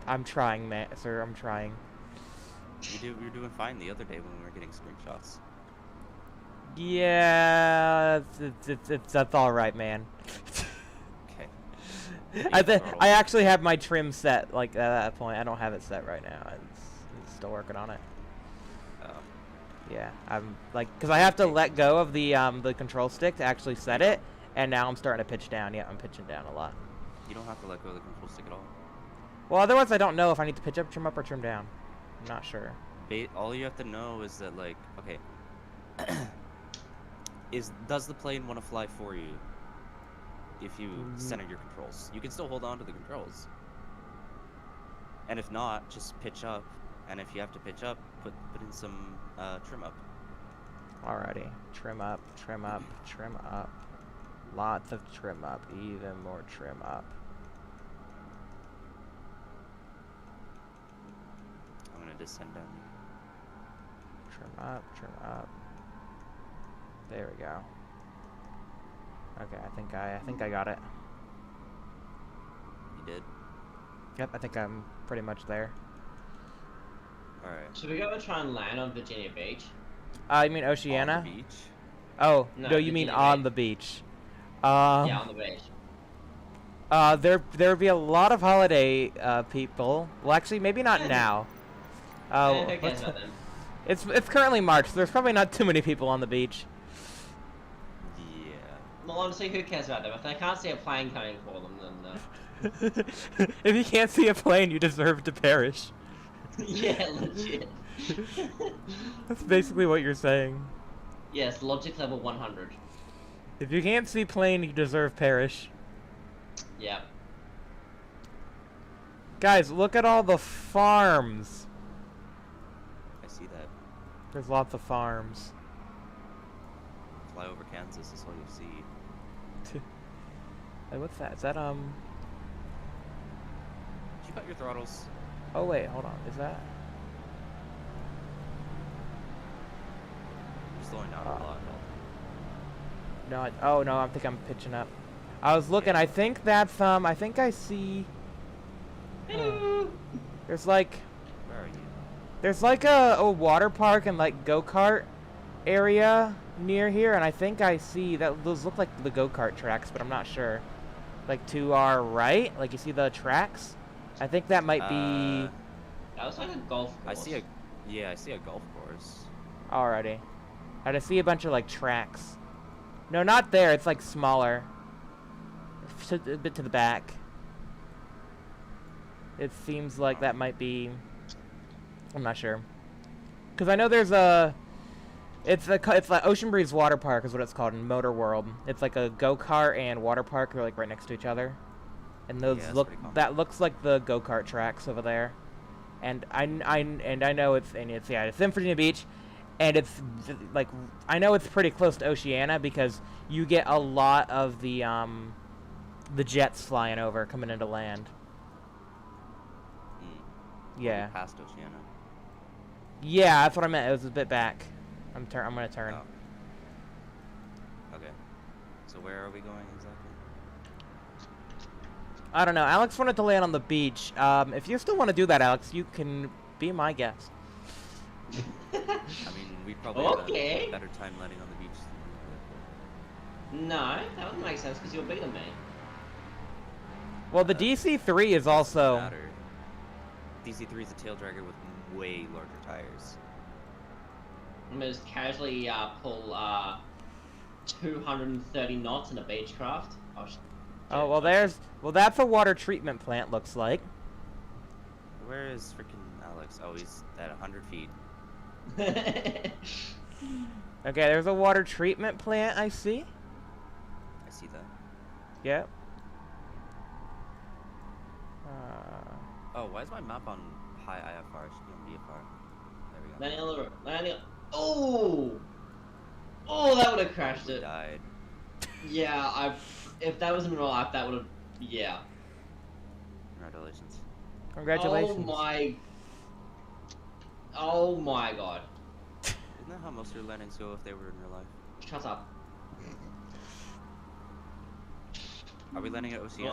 I'm trying, man, sir. I'm trying. You were doing fine the other day when we were getting screenshots. Yeah, that's all right, man. Okay. I actually have my trim set like at that point. I don't have it set right now. I'm still working on it. Yeah, I'm like, cause I have to let go of the control stick to actually set it, and now I'm starting to pitch down. Yeah, I'm pitching down a lot. You don't have to let go of the control stick at all. Well, otherwise I don't know if I need to pitch up, trim up, or trim down. I'm not sure. All you have to know is that, like, okay, does the plane want to fly for you? If you center your controls, you can still hold on to the controls. And if not, just pitch up. And if you have to pitch up, put in some trim up. Alrighty, trim up, trim up, trim up. Lots of trim up, even more trim up. I'm gonna descend down. Trim up, trim up. There we go. Okay, I think I got it. You did? Yep, I think I'm pretty much there. Alright. Should we go and try and land on Virginia Beach? You mean Oceana? On the beach? Oh, No, no, you mean Virginia on Beach. the beach. Yeah, on the beach. There would be a lot of holiday people. Well, actually, maybe not now. Who cares about them? It's currently March. So there's probably not too many people on the beach. Yeah. Well, honestly, who cares about them? If they can't see a plane coming for them, then If you can't see a plane, you deserve to perish. yeah, legit. That's basically what you're saying. Yes, logic level 100. If you can't see plane, you deserve perish. Yeah. Guys, look at all the farms. I see that. There's lots of farms. Fly over Kansas is all you'll see. Hey, what's that? Is that Did you cut your throttles? Oh wait, hold on. Is that? You're slowing down a lot. No. Oh no, I think I'm pitching up. I was looking. I think that's I think I see. There's like. Where are you? There's like a water park and like go-kart area near here, and I think I see that those look like the go-kart tracks, but I'm not sure. Like to our right, like you see the tracks. I think that might be. That was like a golf course. I see a golf course. Alrighty. I see a bunch of like tracks. No, not there. It's like smaller. A bit to the back. It seems like that might be. I'm not sure. Cause I know there's a. It's like Ocean Breeze Water Park is what it's called in Motor World. It's like a go-kart and water park. They're like right next to each other. And those Yeah, look. pretty common. That looks like the go-kart tracks over there. And I know it's yeah, it's in Virginia Beach. and it's like I know it's pretty close to Oceania because you get a lot of the jets flying over coming into land. Yeah. Past Oceania. Yeah, that's what I meant. It was a bit back. I'm gonna turn. Oh. Okay. So where are we going exactly? I don't know. Alex wanted to land on the beach. If you still want to do that, Alex, you can be my guest. I mean, we'd probably have a better time landing on the beach. No, that wouldn't make sense because you're bigger than me. Well, the DC-3 is also... Matter. DC-3 is a tail dragger with way larger tires. I'm gonna just casually pull 230 knots in a Beechcraft. Oh, well, that's a water treatment plant, looks like. Where is freaking Alex? Oh, he's at 100 feet. Okay, there's a water treatment plant, I see. I see that. Yep. Oh, why is my map on high IFR? It should be on VFR. There we go. Landing. Oh! Oh, that would have crashed it. Died. Yeah, if that was in real life, that would have. Yeah. Congratulations. Congratulations. Oh my god. Isn't that how most of your landings go if they were in real life? Shut up. Are we landing at Oceania?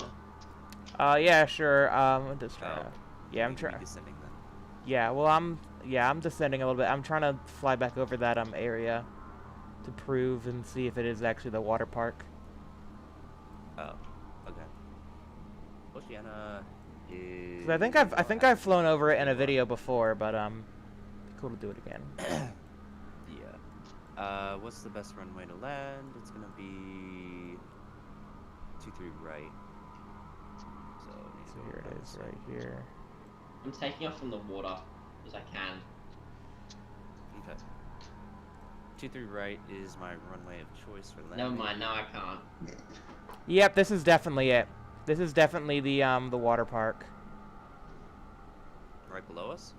Yeah, sure. I'm just trying to... Yeah, I'm trying... descending then. Yeah, well, I'm descending a little bit. I'm trying to fly back over that area to prove and see if it is actually the water park. Oh, okay. Oceania is... 'Cause I think I've flown over it in a video before, but cool to do it again. Yeah. What's the best runway to land? It's gonna be 2-3 right. So here it is, right here. I'm taking off from the water as I can. Okay. 2-3 right is my runway of choice for landing. Never mind, now I can't. Yep, this is definitely it. This is definitely the water park. Right below us?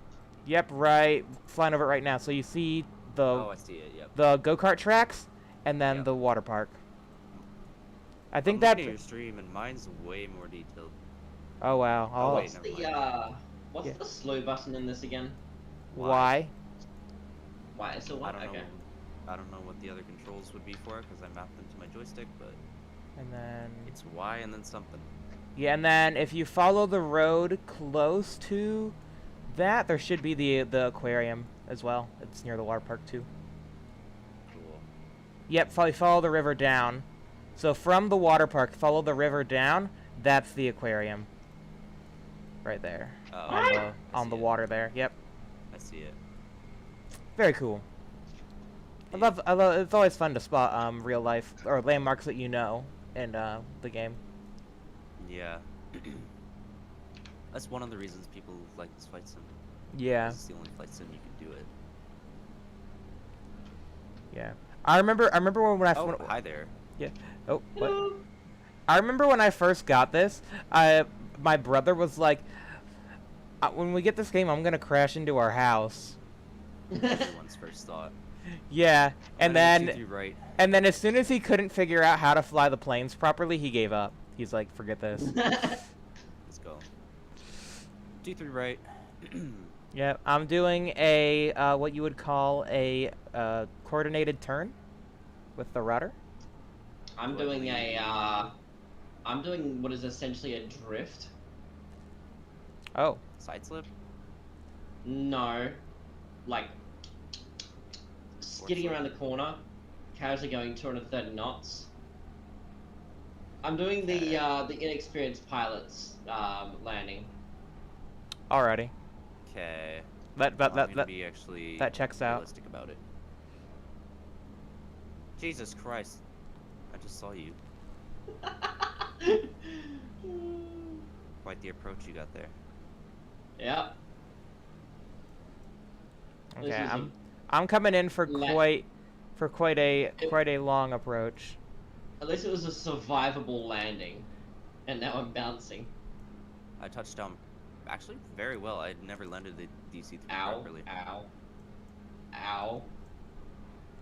Yep, right. Flying over it right now. So you see the Oh, I see it. Yep. the go-kart tracks and then the water park. I think I'm that. looking at your stream and mine's way more detailed. Oh wow. Oh, What's wait, never mind. what's the slow button in this again? Why? Why? It's a I what? don't Okay. know. I don't know what the other controls would be for it because I mapped them to my joystick, but And then. it's Y and then something. Yeah, and then if you follow the road close to that, there should be the aquarium as well. It's near the water park too. Cool. Yep, follow the river down. So from the water park, follow the river down. That's the aquarium. Right there. Oh, On the water there. Yep. I see it. Very cool. I love. It's always fun to spot real life or landmarks that you know in the game. Yeah. That's one of the reasons people like this flight sim. Yeah. It's the only flight sim you can do it. Yeah. I remember when I. Oh, hi there. Yeah. Oh, what? I remember when I first got this, my brother was like, when we get this game, I'm going to crash into our house. Everyone's first thought. Yeah, and then Right. and then as soon as he couldn't figure out how to fly the planes properly, he gave up. He's like, forget this. Let's go. 2-3 right. Yeah, I'm doing a what you would call a coordinated turn with the rudder. I'm doing what is essentially a drift. Oh. Side slip? No, like skidding around the corner, casually going 230 knots. I'm doing the inexperienced pilot's landing. Alrighty. Okay. That checks out. Realistic about it. Jesus Christ! I just saw you. Quite the approach you got there. Yep. Okay, I'm coming in for quite a long approach. At least it was a survivable landing, and now I'm bouncing. I touched down actually very well. I'd never landed the DC-3 Ow! properly. Ow! Ow!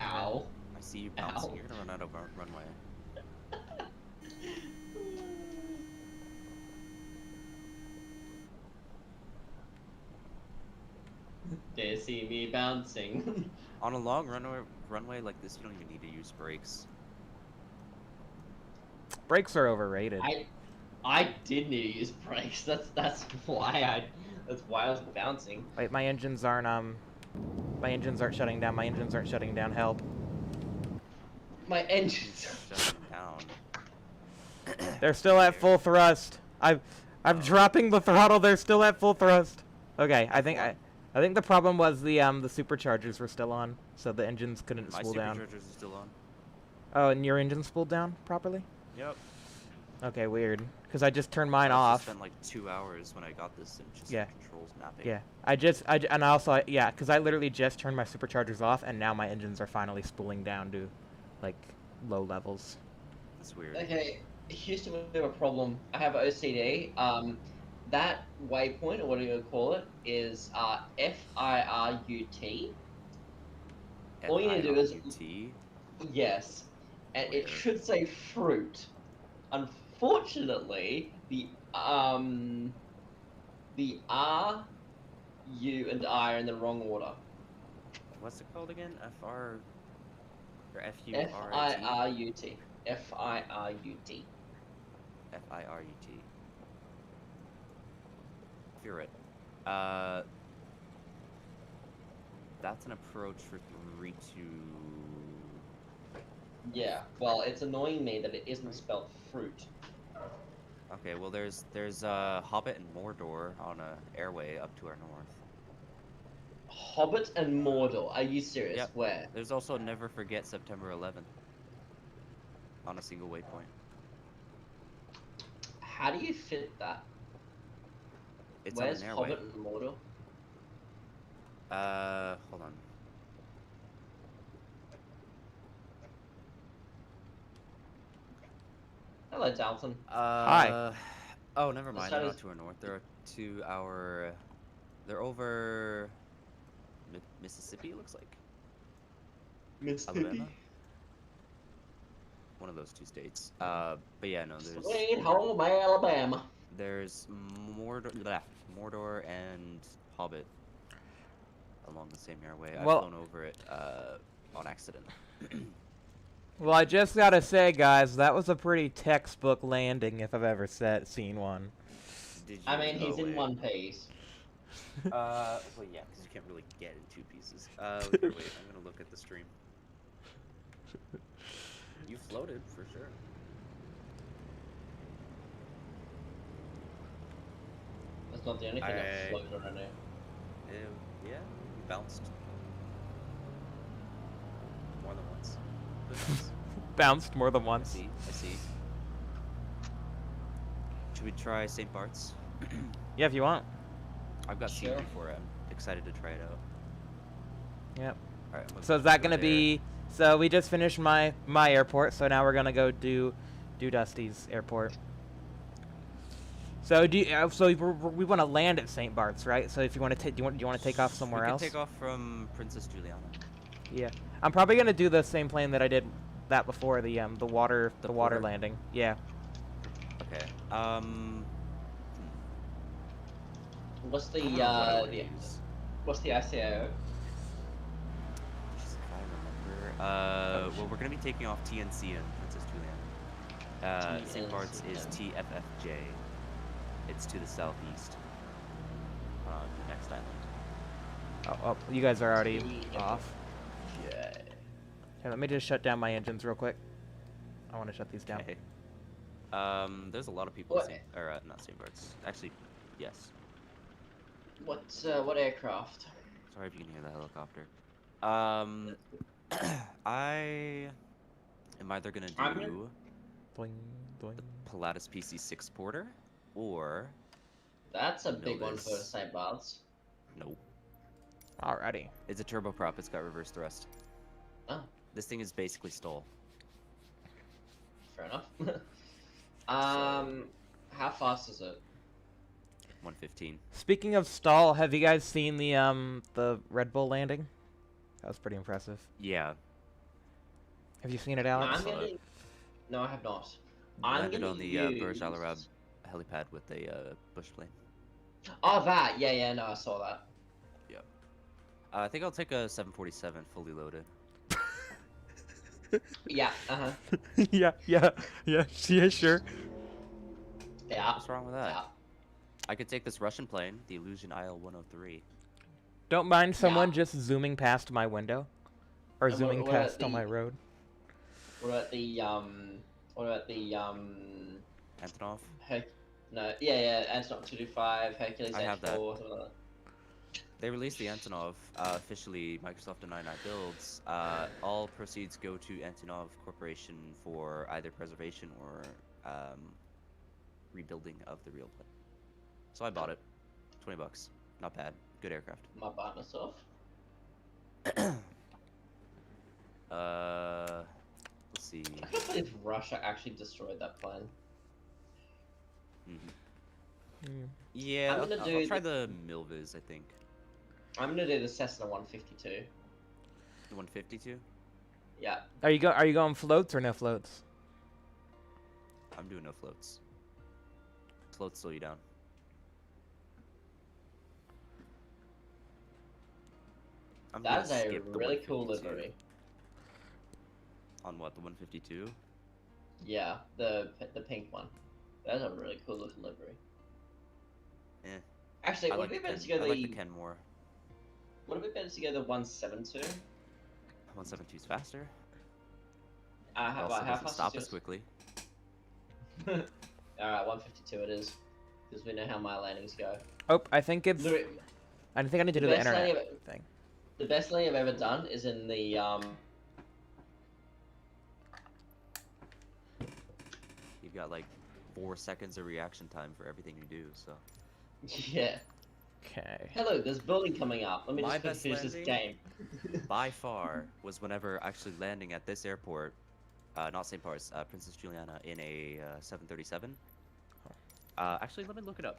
Ow. I see you bouncing. Ow. You're gonna run out of runway. They see me bouncing. On a long runway like this, you don't even need to use brakes. Brakes are overrated. I did need to use brakes. That's why I was bouncing. Wait, my engines aren't shutting down. My engines aren't shutting down. Help. My engines. Shut them down. They're still at full thrust. I'm dropping the throttle. They're still at full thrust. Okay, I think the problem was the superchargers were still on, so the engines couldn't My spool down. superchargers are still on. Oh, and your engine spooled down properly? Yep. Okay, weird. Because I just turned mine I off. spent like 2 hours when I got this and just Yeah. controls mapping. Yeah, yeah, because I literally just turned my superchargers off, and now my engines are finally spooling down to, like, low levels. That's weird. Okay, Houston, we have a problem. I have OCD. That waypoint, or what do you call it, is FIRUT. All you need to do is FIRUT? yes, and it Weird. should say fruit. Unfortunately, the R, U, and I are in the wrong order. What's it called again? FR or FURT? FIRUT. FIRUT. FIRUT. Furet. That's an approach for 3-2. Yeah, well, it's annoying me that it isn't spelled fruit. Okay, well there's Hobbit and Mordor on a airway up to our north. Hobbit and Mordor. Are you serious? Yep. Where? There's also Never Forget September 11th on a single waypoint. How do you fit that? It's Where's on an airway. Hobbit and Mordor? Hold on. Hello, Dalton. Hi. Oh, never mind. They're side not is- to our north. They're to our. They're over. Mississippi, it looks like. Alabama. One of those two states. But yeah, no. Sweet home Alabama. There's Mordor and Hobbit along the same airway. I've Well- flown over it on accident. Well, I just gotta say, guys, that was a pretty textbook landing if I've ever seen one. Did you? I mean, he's No in way. one piece. Well, yeah, because you can't really get in 2 pieces. Here, wait, I'm gonna look at the stream. You floated for sure. That's not the only thing I've floated around here. Yeah, you bounced more than once. Who knows? Bounced more than I once. see. I see. Should we try St. Bart's? Yeah, if you want. I've got seen Sure. it before. I'm excited to try it out. Yep. All right. So is that gonna be? So we just finished my airport, so now we're gonna go do Dusty's airport. So we want to land at St. Bart's, right? So if you want to take, do you want to take off somewhere else? We can take off from Princess Juliana. Yeah, I'm probably gonna do the same plane that I did that before, the water porter? landing. Yeah. Okay. What's I the don't know what I wanna use. what's the ICAO? Just if I remember. Well, we're gonna be taking off TNC in Princess Juliana. St. Bart's is TFFJ. It's to the southeast. Next island. Oh, you guys are already TFFJ. off. Hey, let me just shut down my engines real quick. I want to shut these down. Okay. There's a lot of people. What? Not St. Bart's. Actually, yes. What aircraft? Sorry if you can hear the helicopter. I am either gonna I'm do Doing, doing. Pilatus PC6 Porter or That's a big one for this. St. Bart's. nope. Alrighty. It's a turboprop. It's got reverse thrust. Oh, This thing is basically stall. fair enough. How fast is it? 115. Speaking of stall, have you guys seen the Red Bull landing? That was pretty impressive. Yeah. Have you seen it, Alex? I'm gonna. No, I have not. Landed on the Burj use... Al Arab helipad with a bush plane. Oh, that. Yeah, yeah. No, I saw that. Yep. I think I'll take a 747 fully loaded. Yeah. yeah, yeah, sure. Yeah. What's wrong with that? Yeah. I could take this Russian plane, the Illusion IL-103. Don't mind someone Yeah. just zooming past my window, or And zooming what about past on my road. What about the Antonov? No, yeah, Antonov 225, Hercules I have that. H4, something like They released the Antonov, officially Microsoft and 99 builds. All proceeds go to Antonov Corporation for either preservation or rebuilding of the real plane. So I bought it. 20 bucks. Not bad. Good aircraft. my partner off. Let's see. I can't believe Russia actually destroyed that plane. Yeah, I'm gonna I'll try the Milviz, I think. I'm gonna do the Cessna 152. The 152? Yeah. Are you going floats or no floats? I'm doing no floats. Floats slow you down. I'm That's gonna a skip the really cool 152. livery. On what, the 152? Yeah, the pink one. That's a really cool looking livery. Eh. Actually, I would like it be better to the Ken, go I the... like the Ken more. Would it be better to go the 172? 172 is faster. How Also about how doesn't fast stop is as quickly. yours? Alright, 152 it is. Because we know how my landings go. Oh, I think it's. Louis, I think I need to do the internet thing. the best landing I've ever done is in the You've got like 4 seconds of reaction time for everything you do, so. yeah. Okay. Hello, there's building coming up. Let me My just best finish this landing? game. By far was whenever actually landing at this airport, not St. Paul's, Princess Juliana in a 737. Actually, let me look it up.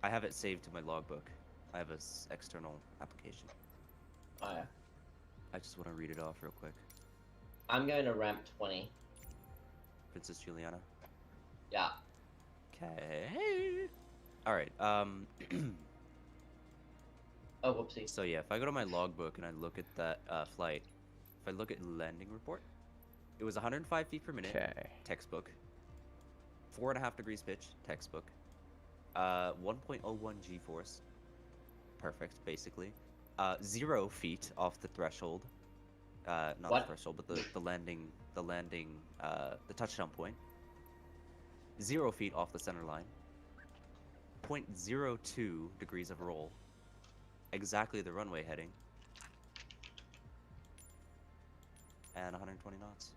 I have it saved to my logbook. I have an external application. Oh yeah. I just want to read it off real quick. I'm going to ramp 20. Princess Juliana. Yeah. Okay. All right. Oh, whoopsie. So yeah, if I go to my logbook and I look at that flight, if I look at landing report, it was 105 feet per minute. Okay. Textbook. 4.5 degrees pitch. Textbook. 1.01 G-force. Perfect, basically. 0 feet off the threshold. Not What? the threshold, but the landing, the touchdown point. 0 feet off the center line. 0.02 degrees of roll. Exactly the runway heading. And 120 knots.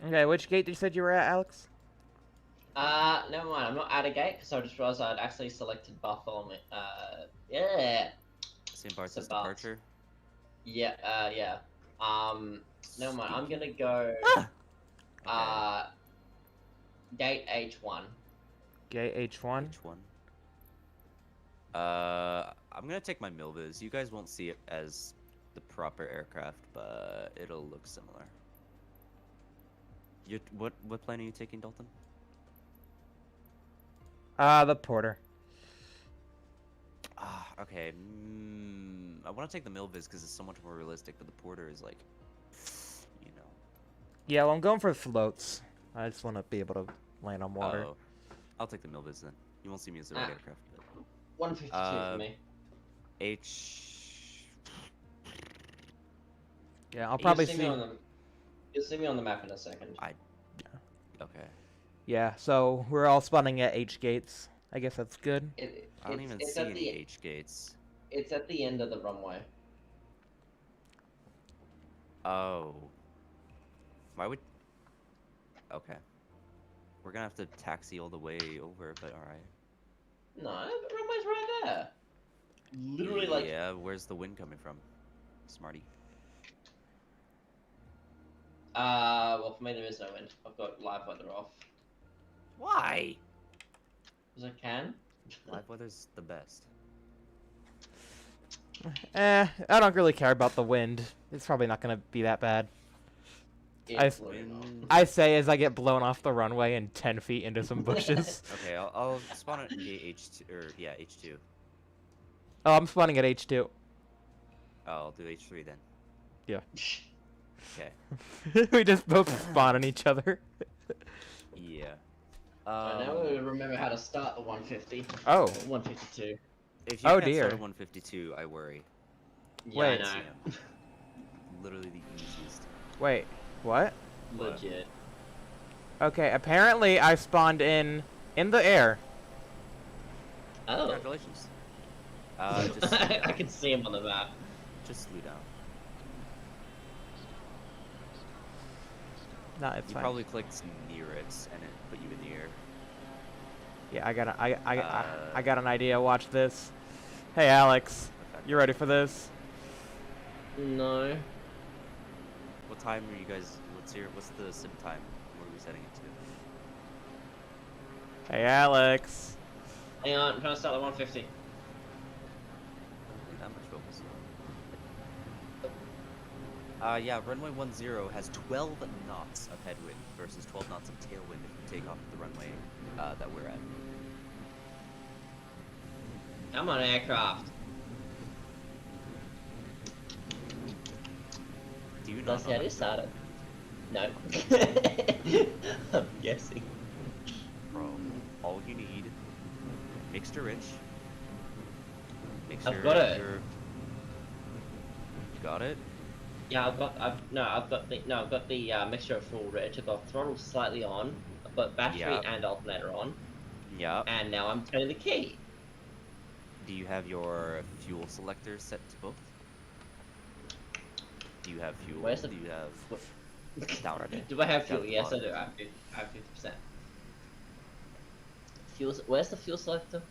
Okay, which gate did you said you were at, Alex? Never mind. I'm not at a gate because I just realized I'd actually selected Bartholomew. Yeah. St. Bart's So Bart. departure. Yeah. Yeah. Never mind. I'm gonna go. Gate H1. Gate H1. H1. I'm gonna take my Milviz. You guys won't see it as the proper aircraft, but it'll look similar. What plane are you taking, Dalton? The Porter. Okay. I want to take the Milviz because it's so much more realistic, but the Porter is like, you know. Yeah, well, I'm going for floats. I just want to be able to land on water. Oh, I'll take the Milviz then. You won't see me as the right aircraft. But... 152 for me. Yeah, I'll probably see. You'll see me on the map in a second. Okay. Yeah, so we're all spawning at H gates. I guess that's good. I don't even see any H gates. It's at the end of the runway. Oh. Why would... Okay. We're gonna have to taxi all the way over, but alright. No, the runway's right there. Literally, like... Yeah, where's the wind coming from? Smarty. Well, for me there is no wind. I've got live weather off. Why? Because I can. Live weather's the best. I don't really care about the wind. It's probably not gonna be that bad. It's I say as I get blown off the runway and 10 feet into some bushes. Okay, I'll spawn it in gate H2, or yeah, H2. Oh, I'm spawning at H2. Oh, I'll do H3 then. Yeah. Okay. We just both spawn on each other. Yeah. So now we remember how to start the 150. Oh. 152. If you Oh, can't dear. start a 152, I worry. Yeah, Wait. I know. Yeah. Literally the easiest. Wait, what? Legit. Okay, apparently I spawned in the air. Oh. Congratulations. Just I can see him on the map. just slew down. No, it's You fine. probably clicked near it, and it put you in the air. Yeah, I got an idea. Watch this. Hey, Alex, you ready for this? No. What time are you guys? What's the sim time? What are we setting it to? Hey, Alex. Hang on, I'm trying to start the 150. That much focus. Yeah, runway 10 has 12 knots of headwind versus 12 knots of tailwind if you take off the runway that we're at. I'm on aircraft. Do you not That's know how how it to started. No. I'm guessing. Bro, all you need, mixture rich. Make I've sure got it. You got it? Yeah, I've got the mixture of full rich. I've got throttle slightly on. I've got battery Yeah. and alternator on. Yeah. And now I'm turning the key. Do you have your fuel selector set to both? Do you have fuel? Where's the- Do you have What? down right? Do I have Down fuel? at the Yes, I bottom. do. I have 50%. Fuel. Where's the fuel selector?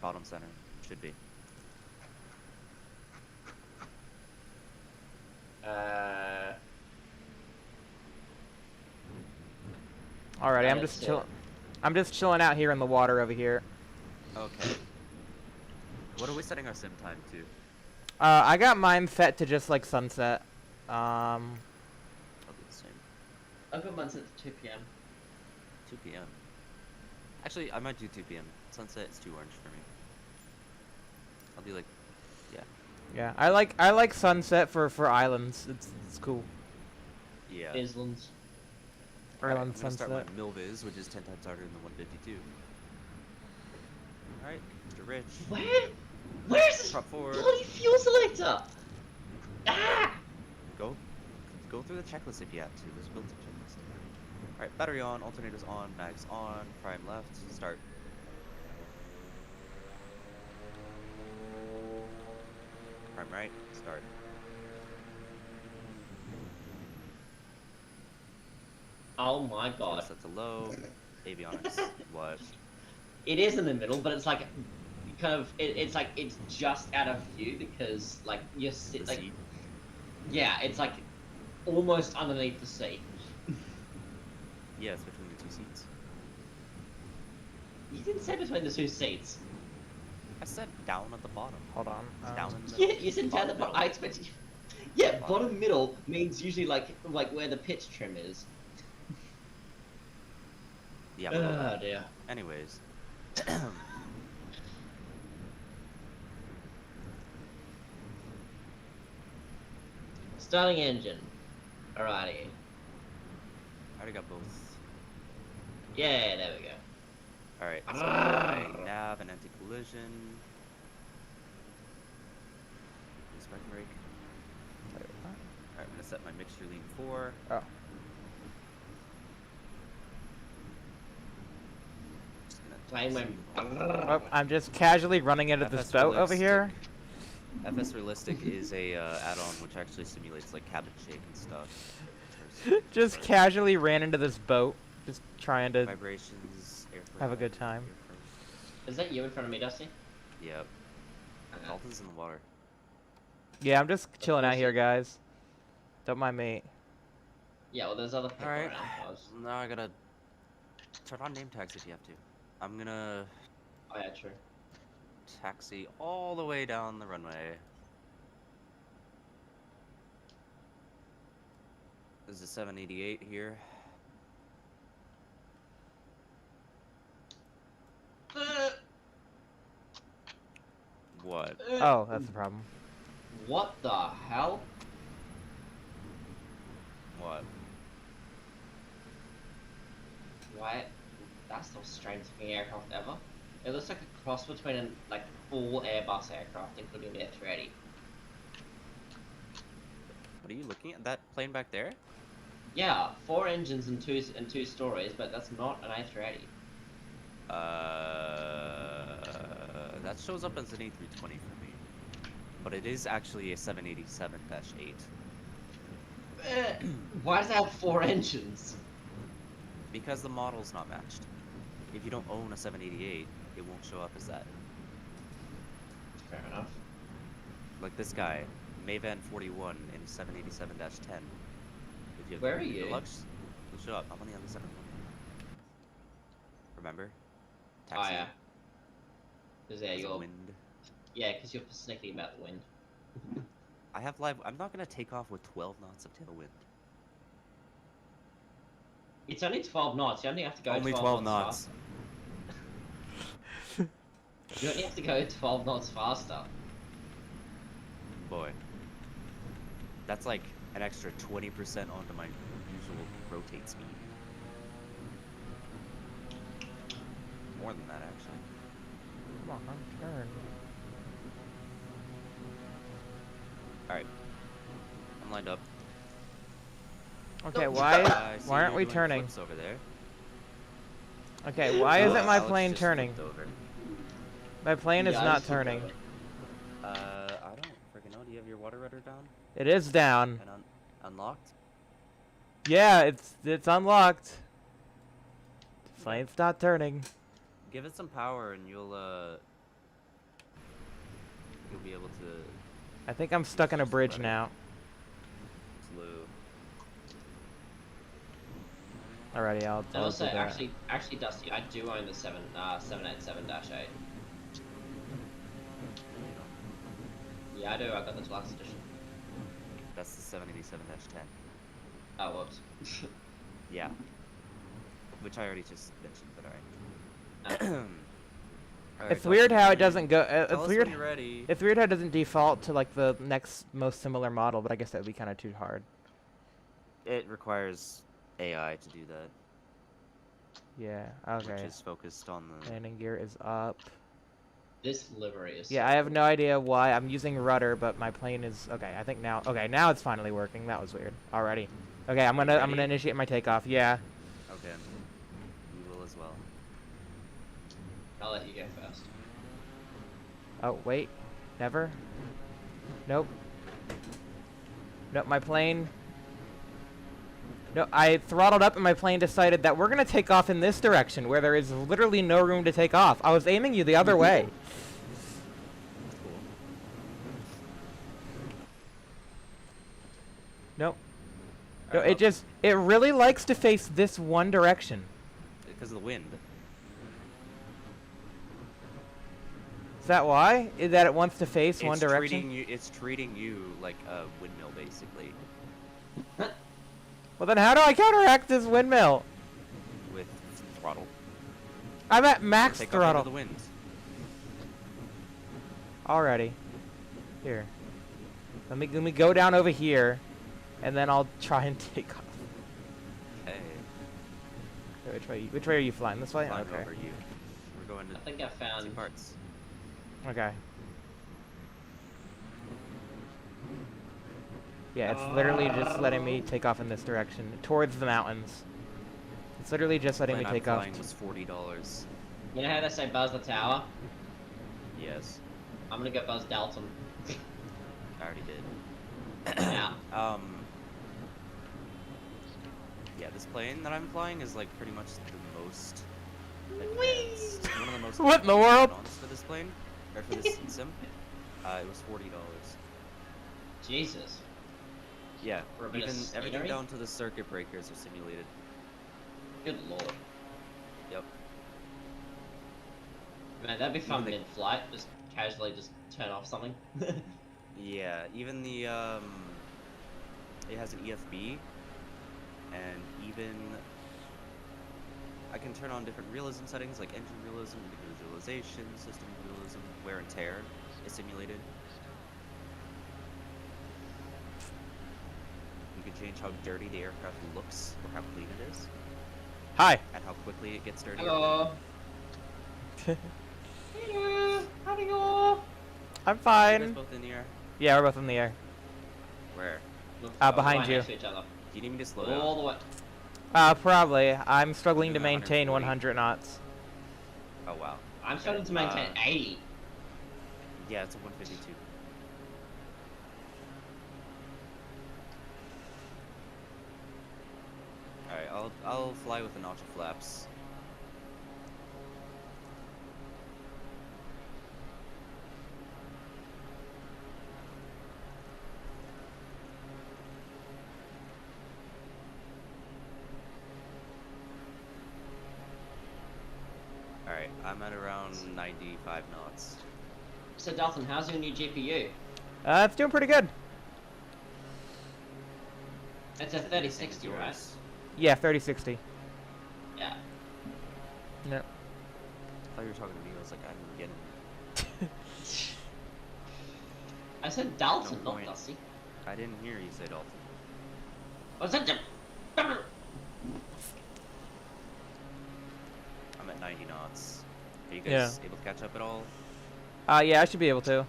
Bottom center should be. Alrighty, I'm I just see. chilling. I'm just chilling out here in the water over here. Okay. What are we setting our sim time to? I got mine set to just like sunset. I'll do the same. I've got mine set to 2 p.m. 2 p.m. Actually, I might do 2 p.m. Sunset is too orange for me. I'll do like, yeah. Yeah, I like sunset for islands. It's cool. Yeah. Islands. Alright, Island I'm gonna sunset. start my Milviz, which is 10 times harder than the 152. Alright, Mr. Rich. Where's this Prop forward. bloody fuel selector? Ah! Go through the checklist if you have to. There's a built-in checklist. Alright, battery on, alternators on, mags on, prime left, start. Prime right, start. Oh my god. Set to low. Avionics. What? It is in the middle, but it's like kind of it's like it's just out of view because like you're The like seat. yeah, it's like almost underneath the seat. Yeah, it's between the two seats. You didn't say between the two seats. I said down at the bottom. Hold on. It's down in the Yeah, you said down the bottom bottom. I middle. expected you. Yeah, Bottom. bottom middle means usually like where the pitch trim is. Yeah, below that. Oh dear. Anyways. Starting engine. Alrighty. I already got both. Yeah, there we go. Alright, so my nav and anti-collision. Spark brake. Alright, I'm gonna set my mixture lean 4. Oh. Just gonna Playing my. Oh, I'm just casually running into this FS boat over here. FS Realistic is a add-on which actually simulates like cabin shake and stuff. Just casually ran into this boat, just trying to Vibrations, airframe. have a good time. Is that you in front of me, Dusty? Yep. Dalton's in the water. Yeah, I'm just chilling out here, guys. Don't mind me. Yeah, well, there's other people Alright. around. I was- Now I gotta turn on name tags if you have to. I'm gonna Oh yeah, true. taxi all the way down the runway. There's a 788 here. What? Oh, that's the problem. What the hell? What? Why? That's the strangest looking aircraft ever. It looks like a cross between a full Airbus aircraft, including the F-30. What are you looking at? That plane back there? Yeah, 4 engines and two stories, but that's not an A380. That shows up as an A320 for me. But it is actually a 787-8. Why does it have 4 engines? Because the model's not matched. If you don't own a 788, it won't show up as that. Fair enough. Like this guy, Mavan 41 in 787-10. If you have Where the are you? Deluxe, it'll show up. I'm on the other side of the one. Remember? Oh yeah. Cause yeah, There's a you're wind. yeah, cause you're snicky about the wind. I have live. I'm not gonna take off with 12 knots of tailwind. It's only 12 knots. You only have to go Only 12 knots. faster. You only have to go 12 knots faster. Boy. That's like an extra 20% onto my usual rotate speed. More than that, actually. Come on, turn. Alright. I'm lined up. Okay, No. why See aren't you're we doing turning? flips over there. Okay, why isn't my Alex plane just turning? flipped over. My plane is Yeah, I not just looked turning. over. I don't freaking know. Do you have your water rudder down It is down. and unlocked? Yeah, it's unlocked. The plane's not turning. Give it some power and you'll be able to I think I'm stuck in a Just bridge rudder. now. slew. Alrighty, I'll And do also, that. actually, Dusty, I do own the 787-8. Yeah, I do. I got the deluxe edition. That's the 787-10. Oh, whoops. Yeah. Which I already just mentioned, but alright. No. Alright, It's weird Dustin, how it ready? doesn't go. Tell It's us weird. when you're ready. It's weird how it doesn't default to like the next most similar model, but I guess that would be kind of too hard. It requires AI to do that, Yeah. which Okay. is focused on the. Landing gear is up. This livery is. Yeah, I have no idea why I'm using rudder, but my plane is okay. I think now. Okay, now it's finally working. That was weird. Alrighty. Okay, I'm gonna Ready? initiate my takeoff. Yeah. Okay. We will as well. I'll let you go first. Oh wait, never. Nope. Nope. My plane. No, I throttled up and my plane decided that we're gonna take off in this direction where there is literally no room to take off. I was aiming you the other way. That's cool. Nope. No, Alright, it really likes to face this one direction. because of the wind. Is that why? Is that it wants to face one direction? It's treating you like a windmill, basically, Well then how do I counteract this windmill? with throttle. I'm at max Take off throttle. into the wind. Already. Here. Let me go down over here, and then I'll try and take off. Okay. Which way are you flying? This way? Flying Okay. over you. We're going to I think I two found. parts. Okay. Yeah, it's literally just letting me take off in this direction, towards the mountains. It's literally just letting me Plane take I'm off. flying was $40. You know how they say buzz the tower? Yes, I'm gonna go buzz Dalton. I already did. Yeah. Yeah, this plane that I'm flying is like pretty much the most advanced. One of the most What in the advanced world? add-ons for this plane, or for this sim. It was $40. Jesus. Yeah, For a bit of even everything scenery? down to the circuit breakers are simulated. Good lord. Yep. Man, that'd be fun Even the- mid-flight. Just casually just turn off something. Yeah, even the it has an EFB, and even I can turn on different realism settings like engine realism, visualization, system realism, wear and tear is simulated. You can change how dirty the aircraft looks or how clean it is, Hi. and how quickly it gets dirty. Hello. Hello. How do you go? I'm You guys fine. both in the air? Yeah, we're both in the air. Where? Behind right you. next to each other. Do you need me to slow down? All the way. Probably. I'm struggling to Doing maintain 140. 100 knots. Oh wow. I'm starting to maintain 80. Yeah, it's a 152. Alright, I'll fly with a notch of flaps. Alright, I'm at around 95 knots. So Dalton, how's your new GPU? It's doing pretty good. It's a 3060, right? Yours. Yeah, 3060. Yeah. No. I thought you were talking to me, I was like, I'm getting... I said Dalton, No not point. Dusty. I didn't hear you say Dalton. I said I'm at 90 knots. Are you guys able to catch up at all? Yeah, I should be able to.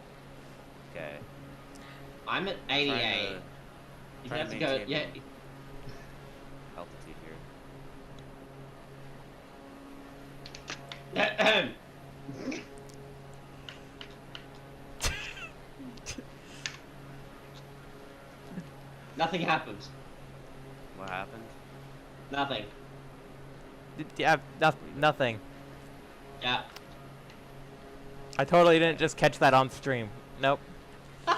Okay. I'm at Trying 88. You trying have to to go, maintain yeah. altitude here. Nothing happened. What happened? Nothing. Yeah, nothing. Yeah. I totally didn't just catch that on stream. Nope. Am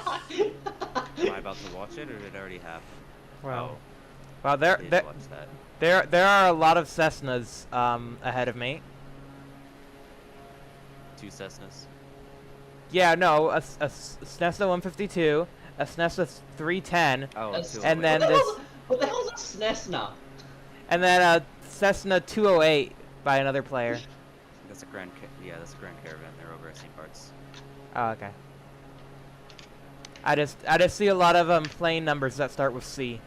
I about to watch it, or did it already happen? Wow. Oh, Wow, I did watch that. there are a lot of Cessnas ahead of me. 2 Cessnas. Yeah, no, a Cessna 152, a Cessna 310, Oh, That's- 2 and then what the this, hell's- What the hell's a SNESna? and then a Cessna 208 by another player. That's a that's a Grand Caravan. They're over at St. Bart's. Oh, okay. I just see a lot of plane numbers that start with C.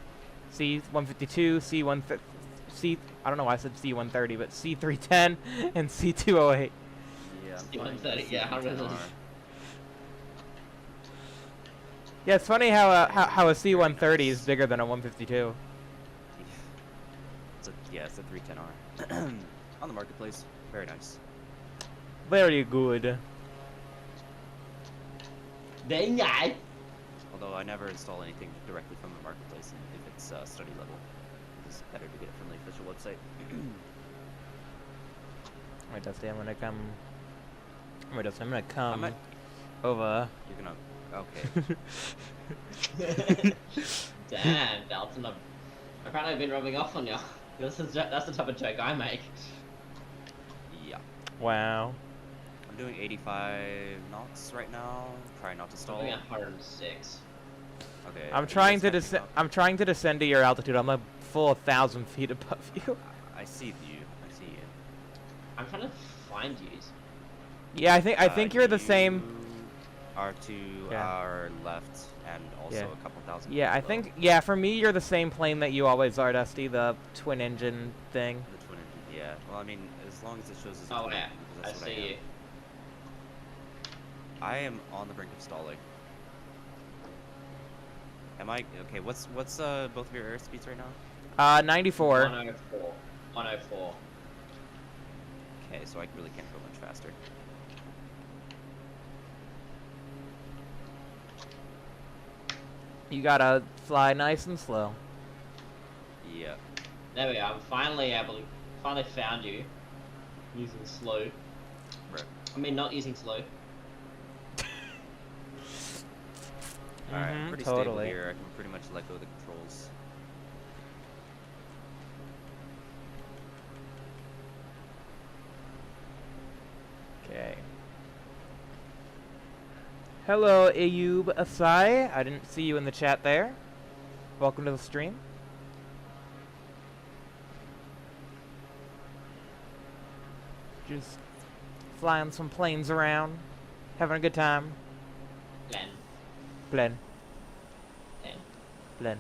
C152, C I don't know why I said C130, but C310 and C208. Yeah, I'm C-130, flying the yeah, how C-310R. does it- Yeah, it's funny how a C130 is bigger than a 152. It's a 310R. On the marketplace. Very nice. Very good. Very nice. Although I never install anything directly from the marketplace if it's study level. It's better to get it from the official website. Wait, Dusty, I'm gonna come. Wait, Dusty, I'm gonna come at- over. You're gonna... Okay. Damn, Dalton, I've apparently been rubbing off on you. That's the type of joke I make. Yeah. Wow. I'm doing 85 knots right now. Trying not to I'm stall. doing 106. Okay. I'm are you trying guys to catching descend. up? I'm trying to descend to your altitude. I'm a full 1,000 feet above you. I see you. I see you. I'm trying to find you. Yeah, I think you're the same. You are to Yeah. our left and also Yeah. a couple thousand. Yeah, feet I below. think. Yeah, for me, you're the same plane that you always are, Dusty. The twin engine thing. The twin engine. Yeah. Well, I mean, as long as it shows as a Oh twin yeah, engine, because I that's what see you. I am on the brink of stalling. Am I okay? What's both of your airspeeds right now? 94. 104. 104. Okay, so I really can't go much faster. You gotta fly nice and slow. Yeah. There we go. I'm finally found you. Using slow. Right. I mean, not using slow. Alright, Mhm, pretty stable totally. here. I can pretty much let go of the controls. Okay. Hello, Ayub Asai. I didn't see you in the chat there. Welcome to the stream. Just flying some planes around, having a good time. Plan. Plen. Plan. Plen.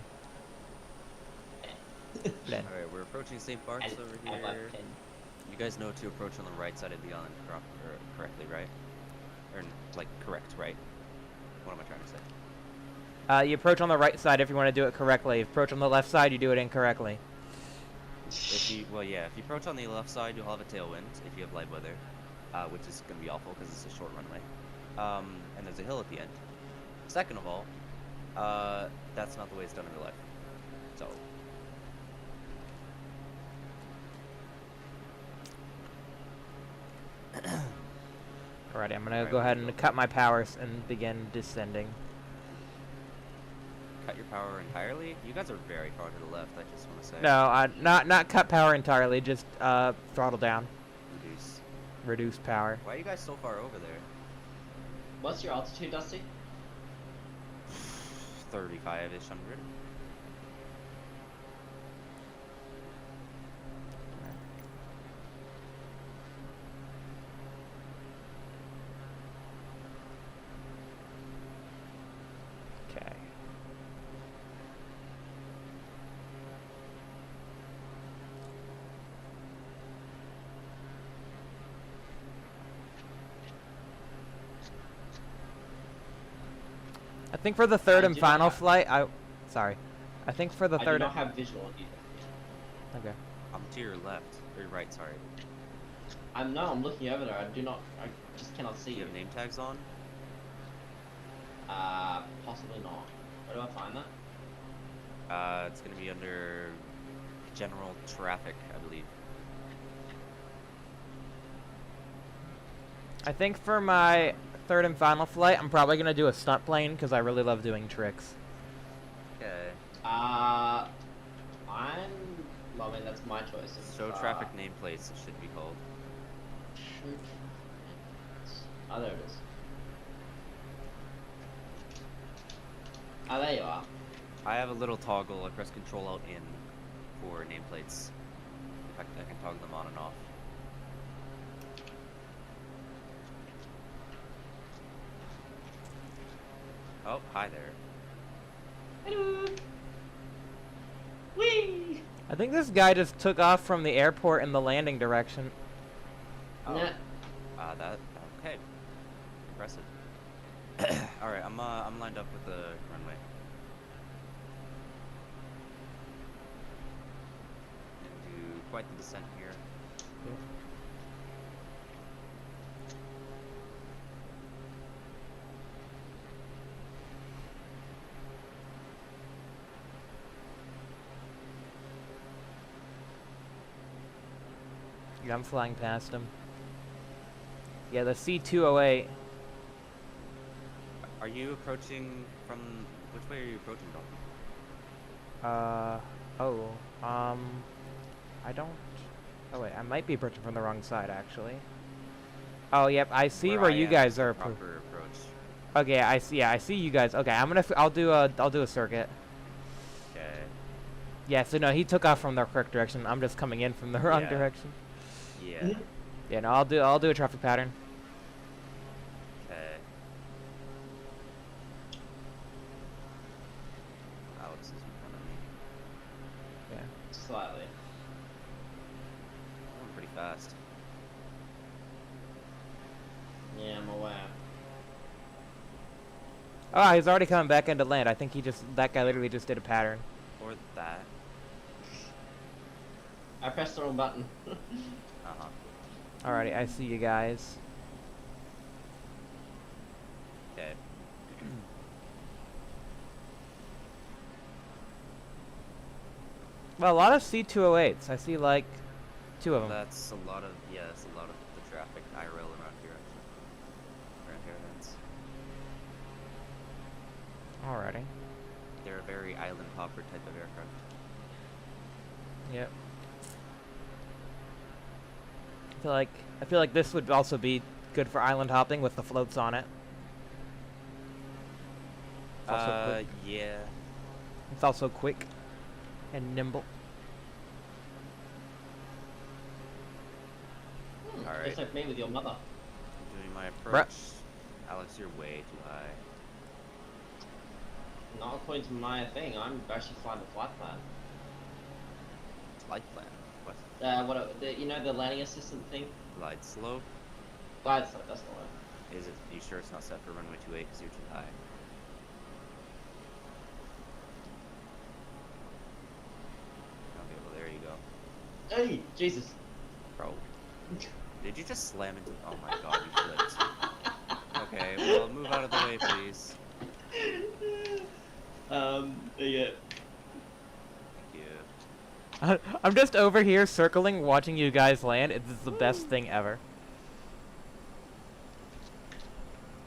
Plen. Alright, we're approaching St. Bart's over I here. like plan. You guys know to approach on the right side of the island correctly, right? Or, like, correct, right? What am I trying to say? You approach on the right side if you want to do it correctly. If you approach on the left side, you do it incorrectly. Well, yeah, if you approach on the left side, you'll have a tailwind if you have light weather, which is going to be awful because it's a short runway. And there's a hill at the end. Second of all, that's not the way it's done in real life. So, Alrighty, I'm gonna Alright, go we'll ahead go and for cut it. my powers and begin descending. cut your power entirely. You guys are very far to the left, I just want to say. No, not cut power entirely, just throttle down, Reduce. reduce power. Why are you guys so far over there? What's your altitude, Dusty? 35-ish hundred. Okay. I think for the third I and do not final have- flight, I think for the I do third. not have visual on either. Okay. I'm to your left. Or your right, sorry. I'm looking over there. I just cannot see Do you you. have name tags on? Possibly not. Where do I find that? It's gonna be under general traffic, I believe. I think for my third and final flight, I'm probably gonna do a stunt plane because I really love doing tricks. Okay. Well, I mean, that's my choice. Show traffic nameplates, it should be called. Oh, there it is. Oh, there you are. I have a little toggle. I press Control Alt in for nameplates. In fact, I can toggle them on and off. Oh, hi there. Hello. Whee! I think this guy just took off from the airport in the landing direction. Oh. Nah. That okay. Impressive. All right, I'm lined up with the runway. Gonna do quite the descent here. Yeah, I'm flying past him. Yeah, the C208. Are you approaching from which way are you approaching from? I don't. Oh wait, I might be approaching from the wrong side actually. Oh, yep, I see where I you am guys is the are. proper approach. Okay, I see. Yeah, I see you guys. Okay, I'll do a circuit. Okay. Yeah, so no, he took off from the correct direction. I'm just coming in from the wrong Yeah. direction. Yeah. Yeah, no, I'll do a traffic pattern. Okay. Alex is in front of me. Yeah. Slightly. I'm pretty fast. Yeah, I'm aware. Oh, he's already coming back into land. I think that guy literally just did a pattern. Or that. I pressed the wrong button. Uh-huh. Alrighty, I see you guys. Okay. Well, a lot of C208s. I see like 2 of them. That's a lot of that's a lot of the traffic IRL around here actually. Around here that's Alrighty. they're a very island hopper type of aircraft. Yep. I feel like this would also be good for island hopping with the floats on it. also quick. Yeah. It's also quick and nimble. Alright. Just like me with your mother. Doing my approach. Alex, you're way too high. Not according to my thing. I'm actually flying the flight plan. Flight plan. What? You know the landing assistant thing? Glide slope? Glide slope. That's the one. Is it? You sure it's not set for runway 28 because you're too high? Okay, well there you go. Hey, Jesus. Bro. Did you just slam into? Oh my god, you flipped. Okay, well move out of the way, please. Yeah. Thank you. I'm just over here circling, watching you guys land. It's the best thing ever.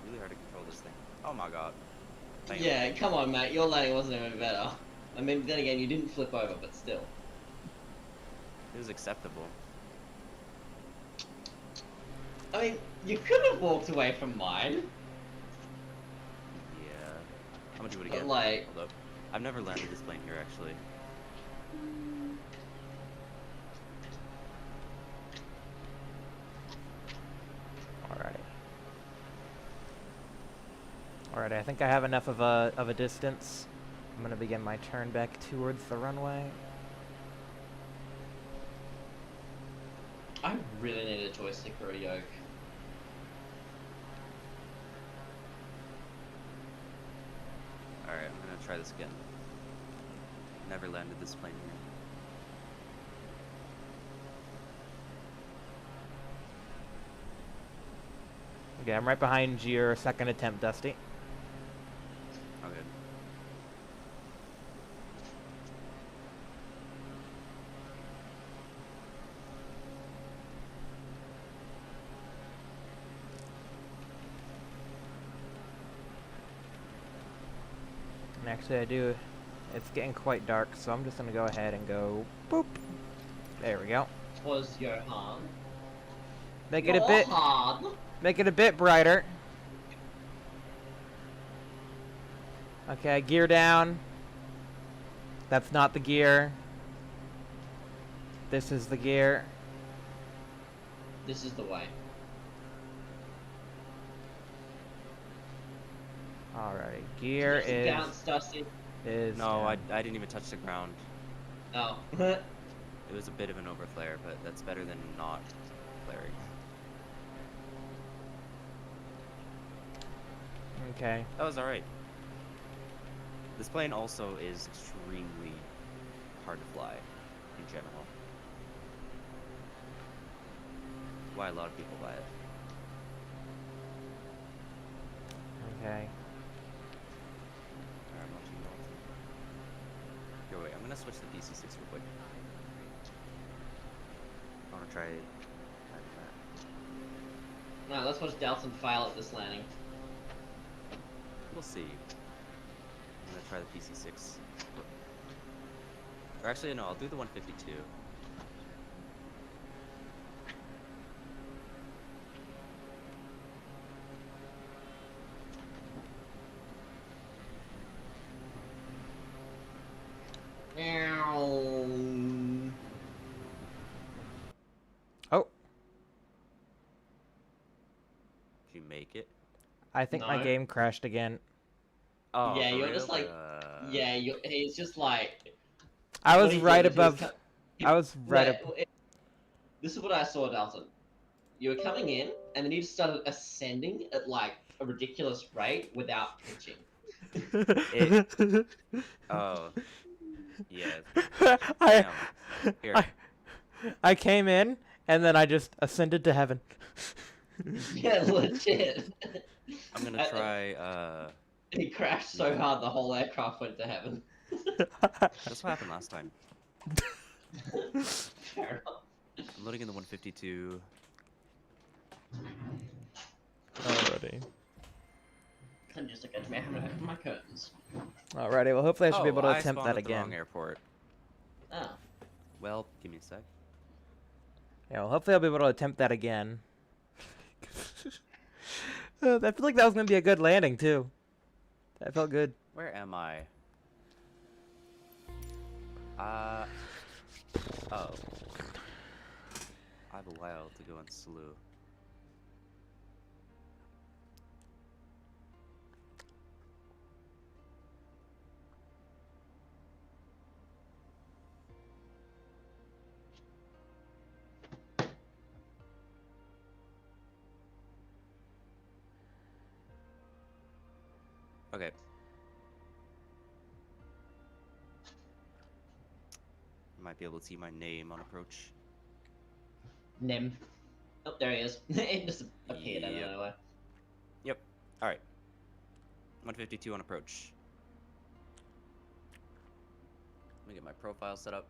Really hard to control this thing. Oh my god. Bam. Yeah, come on, mate. Your landing wasn't even better. I mean, then again, you didn't flip over, but still. It was acceptable. I mean, you could have walked away from mine. Yeah. I'm gonna do it But, again. like- Hold up. I've never landed this plane here actually. Alrighty, I think I have enough of a distance. I'm gonna begin my turn back towards the runway. I really need a joystick or a yoke. Alright, I'm gonna try this again. Never landed this plane here. Okay, I'm right behind your second attempt, Dusty. Okay. And actually I do, it's getting quite dark, so I'm just gonna go ahead and go boop. There we go. Was Johan. Make it a bit, Johan! make it a bit brighter. Okay, gear down. That's not the gear. This is the gear. This is the way. Alrighty, gear Just is bounce, Dusty. No, down. I didn't even touch the ground. Oh. It was a bit of an overflare, but that's better than not flaring. Okay. That was alright. This plane also is extremely hard to fly in general. Why a lot of people buy it. Okay. Alright, I'm watching Dalton. Here, wait, I'm gonna switch to PC6 real quick. I wanna try that. No, let's watch Dalton fail at this landing. We'll see. I'm gonna try the PC6. Or actually, no, I'll do the 152. Oh, Did you make it? I think my No. game crashed again. Oh, Yeah, for you're real? just like, yeah, he's just like. I what was he did right was he was above. co- I was right up. This is what I saw, Dalton. You were coming in, and then you just started ascending at like a ridiculous rate without pitching. Oh. Yeah. I, Damn. Here. I came in and then I just ascended to heaven. Yeah, legit. I'm gonna try, He crashed so hard the whole aircraft went to heaven. that's what happened last time. Fair enough. I'm loading in the 152. Alrighty. I'm just like, may I have my curtains? Alrighty. Well, hopefully I should be able to I attempt spawned that at the wrong again. airport. Oh. Well, give me a sec. Yeah. Well, hopefully I'll be able to attempt that again. I feel like that was gonna be a good landing too. That felt good. Where am I? Oh. I have a while to go on slew. Okay. Might be able to see my name on approach. Nem. Oh, there he is. It just appeared out of Yep. nowhere. Yep. Alright. 152 on approach. Let me get my profile set up.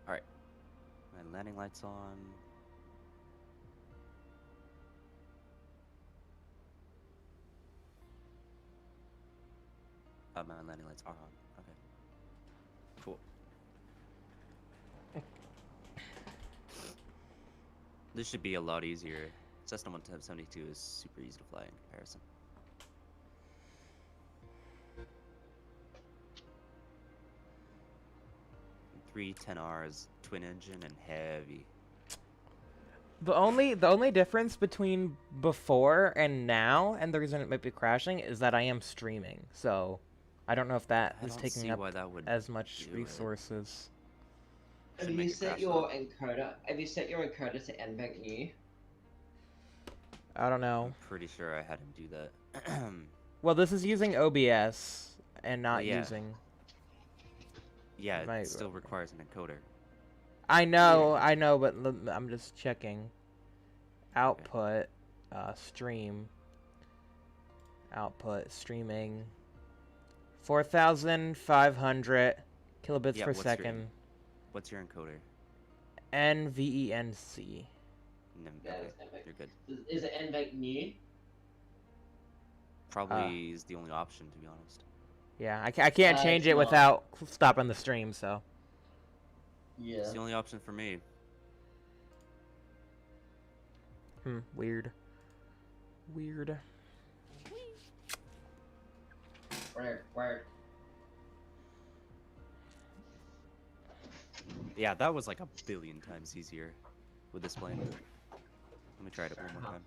Alright. My landing lights on. My landing lights are on. Okay. Cool. This should be a lot easier. Cessna 172 is super easy to fly in comparison. Three 10Rs, twin engine and heavy. The only difference between before and now, and the reason it might be crashing, is that I am streaming. So, I don't know if that I is don't taking see up why that would as much do it. resources. Have Should you make it set crash, your though. encoder? Have you set your encoder to NVENC new? I don't know. I'm pretty sure I had him do that. Well, this is using OBS and not yeah. using. Yeah, My- it still requires an encoder. I know, Yeah. I know, but I'm just checking. Output, stream. Output, streaming. 4,500 kilobits Yeah, per what's your- second. What's your encoder? NVENC. Yeah, Okay, it's NVENC. you're good. Is it NVENC new? Probably is the only option, to be honest. Yeah, I can't change it's it not. without stopping the stream, so. Yeah. It's the only option for me. Weird. Weird. Word. Yeah, that was like a billion times easier with this plane. Let me try it one more time.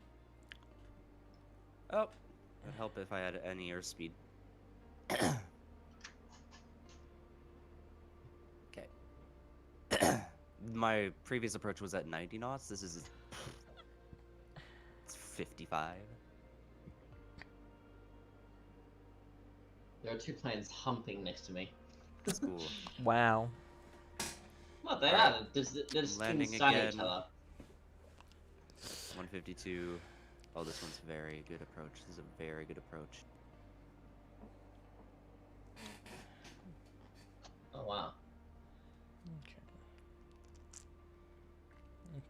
Oh, it would help if I had any airspeed. Okay. My previous approach was at 90 knots. This is it's 55. There are two planes humping next to me. That's cool. Wow. What they Alright. are? They're just Landing inside each again. other. 152. Oh, this one's very good approach. This is a very good approach. Oh wow.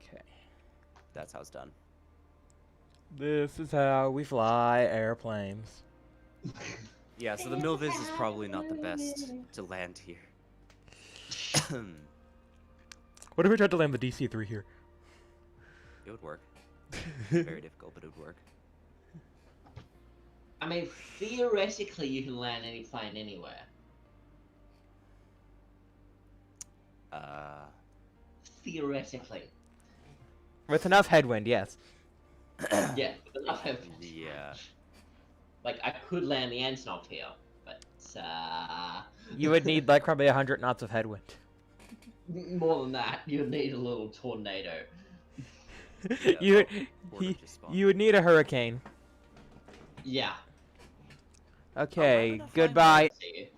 Okay. That's how it's done. This is how we fly airplanes. Yeah, so the Milviz is probably not the best to land here. What if we tried to land the DC-3 here? It would work. Very difficult, but it would work. I mean, theoretically, you can land any plane anywhere. Theoretically. With enough headwind, yes. Yeah, with enough of- Yeah. Like, I could land the Antonov here, but, You would need like probably 100 knots of headwind. more than that, you'd need a little tornado. Yeah, you would, Border just spawned. you would need a hurricane. Yeah. Okay, enough goodbye. See.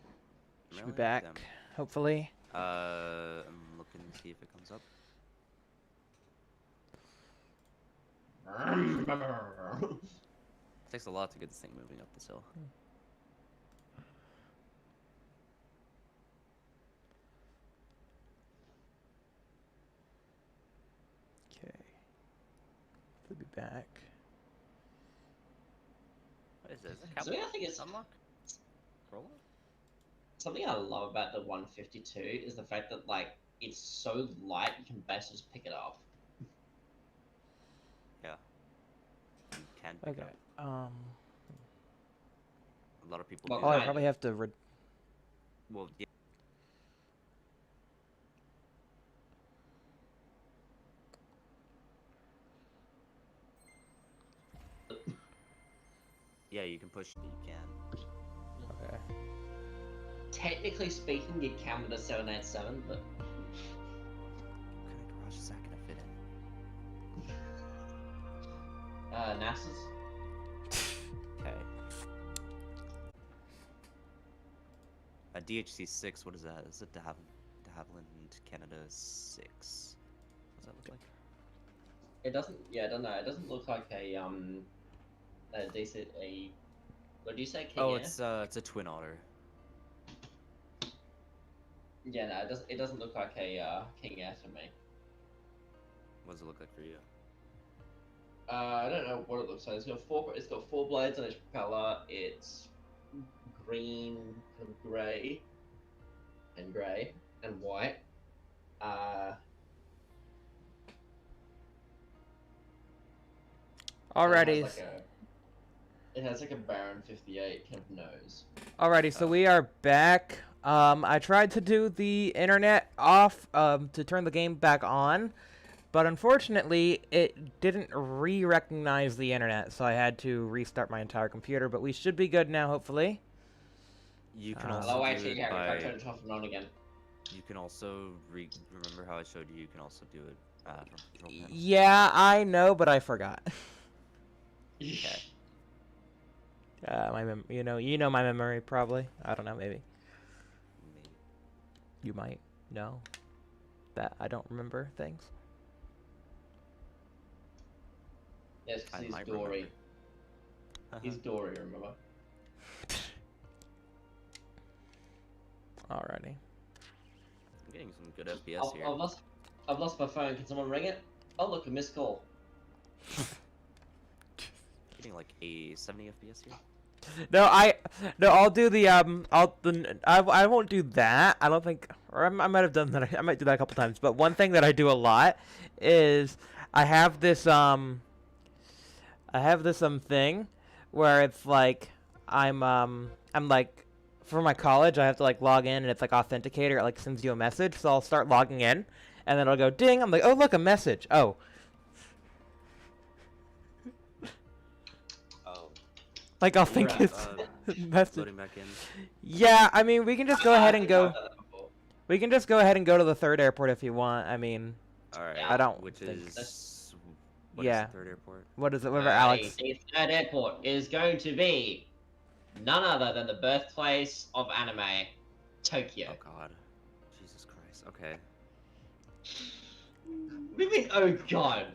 Should be Really? back, Damn. hopefully. I'm looking to see if it comes up. Takes a lot to get this thing moving up this hill. Okay. Should be back. What is this? So yeah, I think it's Unlock? Corolla? Something I love about the 152 is the fact that like it's so light you can basically just pick it up. Yeah. You can pick Okay. it up. A lot of people Well, do Oh, I that. probably have to. Well, yeah. Yeah, you can push. You can. Okay. Technically speaking, you can with a 787, but What kind of garage is that gonna fit in? NASA's. Okay. A DHC 6. What is that? Is it de Havilland Canada 6? What does that look like? It doesn't. Yeah, I don't know. It doesn't look like a decent a. What do you say, King Oh, Air? it's a Twin Otter. Yeah, no, it doesn't. It doesn't look like a King Air to me. What does it look like for you? I don't know what it looks like. It's got four. It's got four blades on each propeller. It's green, kind of grey, and white. Alrighty. It has like a Baron 58 kind of nose. Alrighty, so we are back. I tried to do the internet off to turn the game back on, but unfortunately it didn't re-recognize the internet, so I had to restart my entire computer, but we should be good now, hopefully. You can Oh, also actually, do it yeah, by. I turned it off and on again. You can also remember how I showed you. You can also do it from control panel. Yeah, I know, but I forgot. Okay. You know my memory probably. I don't know, maybe. Maybe. You might know that I don't remember things. Yes, I because he's might Dory. remember. He's Dory, remember? Alrighty. I'm getting some good FPS here. I've lost my phone. Can someone ring it? Oh, look, a missed call. Getting like a 70 FPS here. No, I'll do the I won't do that. I don't think, or I might have done that. I might do that a couple times. But one thing that I do a lot is I have this thing where it's like I'm like, for my college I have to like log in, and it's like authenticator. It like sends you a message, so I'll start logging in, and then it'll go ding. I'm like, oh look, a message. Oh. Oh. Like I'll think Right, it's message. Loading back in. Yeah, I mean we can just go ahead and I've go. done that before. We can just go ahead and go to the third airport if you want. I mean, All right. I don't Which think- is what is Yeah. the third airport? what is it? Whatever, Alex. The third airport is going to be none other than the birthplace of anime, Tokyo. Oh God. Jesus Christ. Okay. What do you mean, oh god?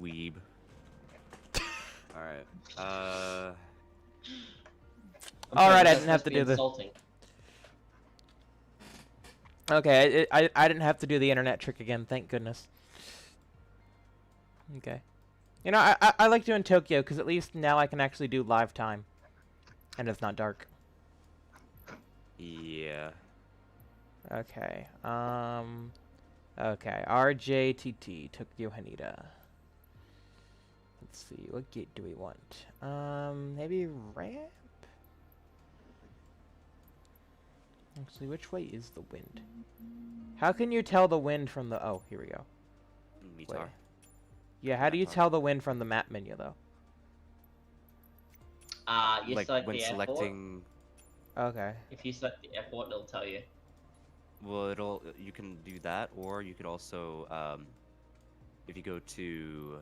Weeb. All right. All right, I That's didn't have supposed to be do the. insulting. Okay, I didn't have to do the internet trick again. Thank goodness. Okay. You know, I like doing Tokyo because at least now I can actually do live time, and it's not dark. Yeah. Okay. Okay. RJTT Tokyo Haneda. Let's see. What gate do we want? Maybe ramp. Actually, which way is the wind? How can you tell the wind from the? Oh, here we go. Wait. Mitar. Yeah. How do you Mitar. tell the wind from the map menu though? You Like select when the airport. selecting. Okay. If you select the airport, it'll tell you. Well, you can do that, or you could also, if you go to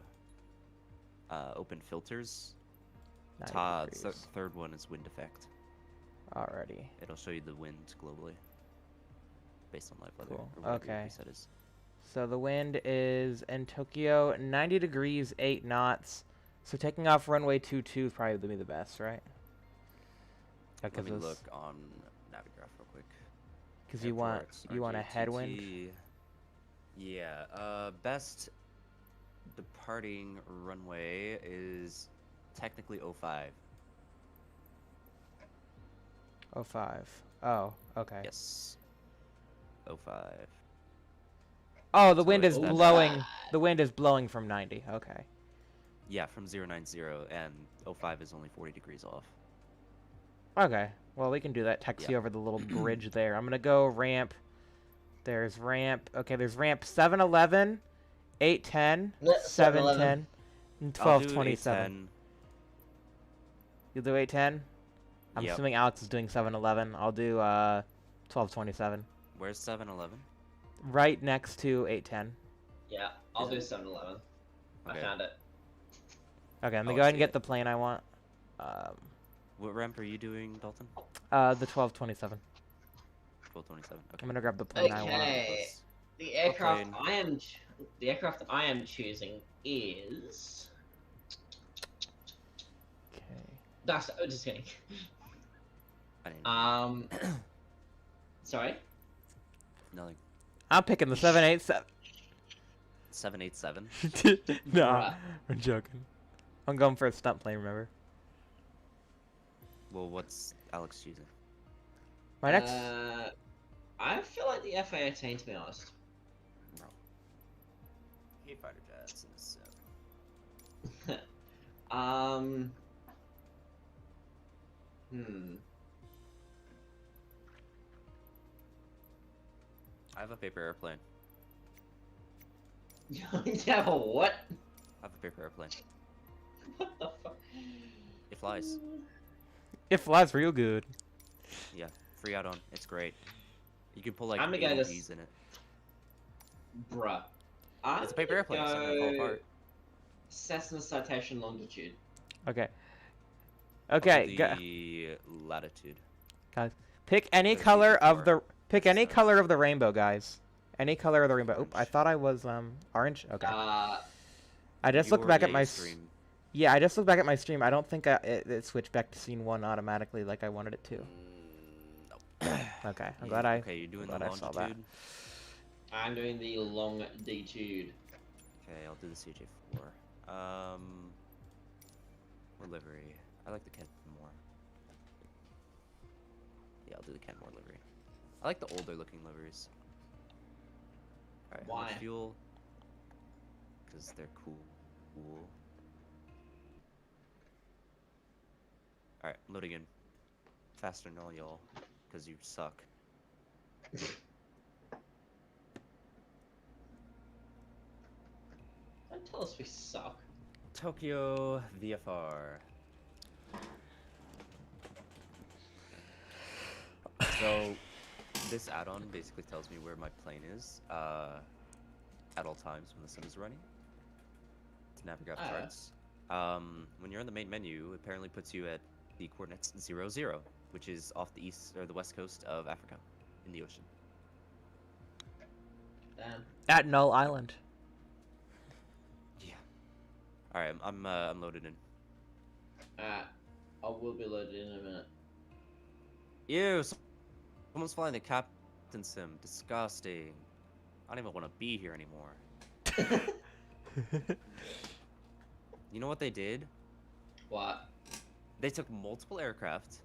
open filters, 90 the degrees. third one is wind effect. Alrighty. It'll show you the wind globally, based on live weather. Cool. Or whatever your Okay. preset is. So the wind is in Tokyo 90 degrees, 8 knots. So taking off runway 22 is probably be the best, right? Let me look on Navigraph real quick. Because you want a RJTT. headwind. Yeah. Best departing runway is technically 05. 05. Oh, okay. Yes. 05. Oh, the So wind it- is that's- blowing. The wind is blowing from 90. Okay. Yeah, from 090, and 05 is only 40 degrees off. Okay. Well, we can do that. Taxi Yeah. over the little bridge there. I'm gonna go ramp. There's ramp. Okay, there's ramp 711, 810, Yeah, 710, and I'll do 1227. 810. You'll do 810? I'm Yep. assuming Alex is doing 711. I'll do 1227. Where's 711? Right next to 810. Yeah, I'll Is do it? 7-Eleven. I Okay. found it. Okay, I'm Oh, gonna I go ahead and see get it. the plane I want. What ramp are you doing, Dalton? The 1227. 1227. Okay. I'm gonna grab the plane I want. Okay. Close. The aircraft plane? the aircraft I am choosing is. Okay. That's just kidding. I didn't know. Sorry. Nothing. I'm picking the 787. 787. No, Bruh. I'm joking. I'm going for a stunt plane, remember? Well, what's Alex choosing? My next... I feel like the FA-18 to be honest. No. Hate fighter jets in this sim. I have a paper airplane. You have a what? I have a paper airplane. What the fuck? It flies. It flies real good. Yeah, free add-on. It's great. You can pull like I'm gonna go 80 this- Gs in it. Bruh. It's a paper airplane, it's not gonna fall apart. Cessna Citation Longitude. Okay. I'll do Okay, the latitude. guys. Pick any Or color of CP4. the... Pick any Sorry. color of the rainbow, guys. Any color of the rainbow. Oop, I thought I was, orange? Okay. I just You looked back at already my... stream. Yeah, I just looked back at my stream. I don't think it switched back to scene 1 automatically like I wanted it to. Nope. Okay, I'm glad I... Okay, you're doing the glad I saw that. longitude. I'm doing the longitude. Okay, I'll do the CJ4. What livery? I like the Kenmore. Yeah, I'll do the Kenmore livery. I like the older looking liveries. Alright, how much Why? fuel? Because they're cool. Alright, loading in. Faster than all y'all. Because you suck. Don't tell us we suck. Tokyo VFR. So, this add-on basically tells me where my plane is at all times when the sim is running. To navigate Ah. charts. When you're in the main menu, it apparently puts you at the coordinates 00, which is off the east or the west coast of Africa, in the ocean. Damn. At Null Island. Yeah. All right, I'm loaded in. I will be loaded in a minute. Ew, someone's flying the captain sim. Disgusting. I don't even want to be here anymore. You know what they did? What? They took multiple aircraft.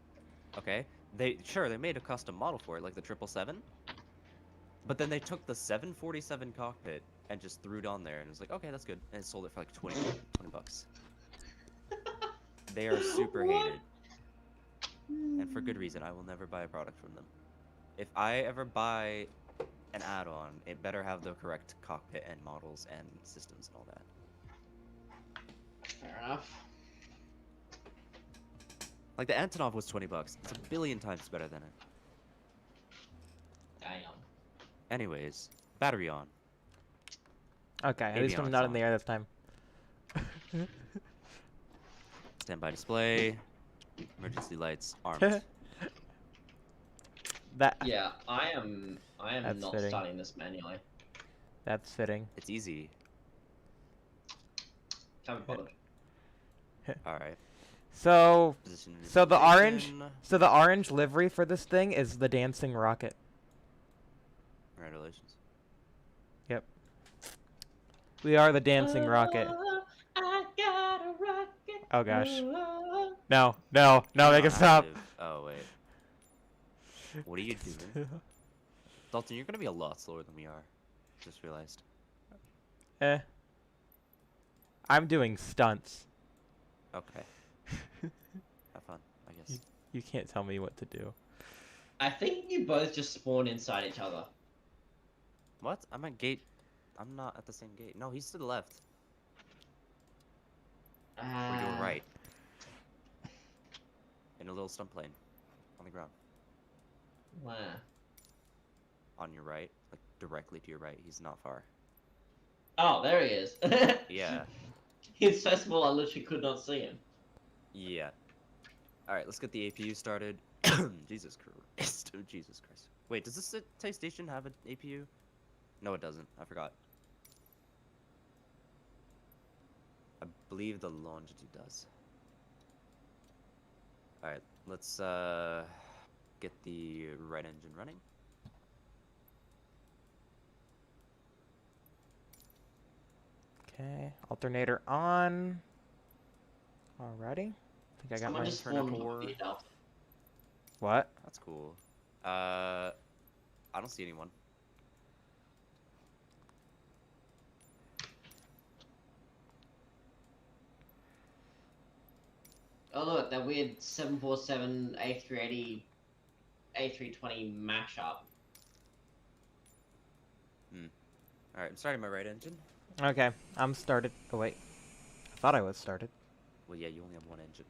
Okay, they made a custom model for it, like the 777. But then they took the 747 cockpit and just threw it on there, and it was like, okay, that's good, and it sold it for like 20 bucks. They are super What? hated, and for good reason. I will never buy a product from them. If I ever buy an add-on, it better have the correct cockpit and models and systems and all that. Fair enough. Like the Antonov was 20 bucks. It's a billion times better than it. Damn. Anyways, battery on. Okay, at least I'm Avionics not in on. the air this time. Standby display. Emergency lights. Armed. That Yeah, I am That's not fitting. starting this manually. That's fitting. It's easy. Haven't bothered. Alright. So Position and So the orange- information. so the orange livery for this thing is the dancing rocket. Congratulations. We are the dancing rocket. I got a rocket. Oh gosh. No, make it stop. Active. Oh, What are you doing? Dalton, you're gonna be a lot slower than we are. Just realized. Eh. I'm doing stunts. Okay. Have fun, I guess. You can't tell me what to do. I think you both just spawned inside each other. What? I'm at gate. I'm not at the same gate. No, he's to the left. Or your right. In a little stump plane. On the ground. Where? On your right. Like, directly to your right. He's not far. Oh, there he is. Yeah. He's so small I literally could not see him. Yeah. Alright, let's get the APU started. Jesus Christ. Oh, Jesus Christ. Wait, does this station have an APU? No, it doesn't. I forgot. I believe the longitude does. Alright, let's get the right engine running. Okay, alternator on. Alrighty. I think I got Someone my just turn up spawned or- on me, Dalton. What? That's cool. I don't see anyone. Oh look, that weird 747 A380 A320 mashup. Alright, I'm starting my right engine. Okay, I'm started. Oh wait, I thought I was started. Well, yeah, you only have one engine.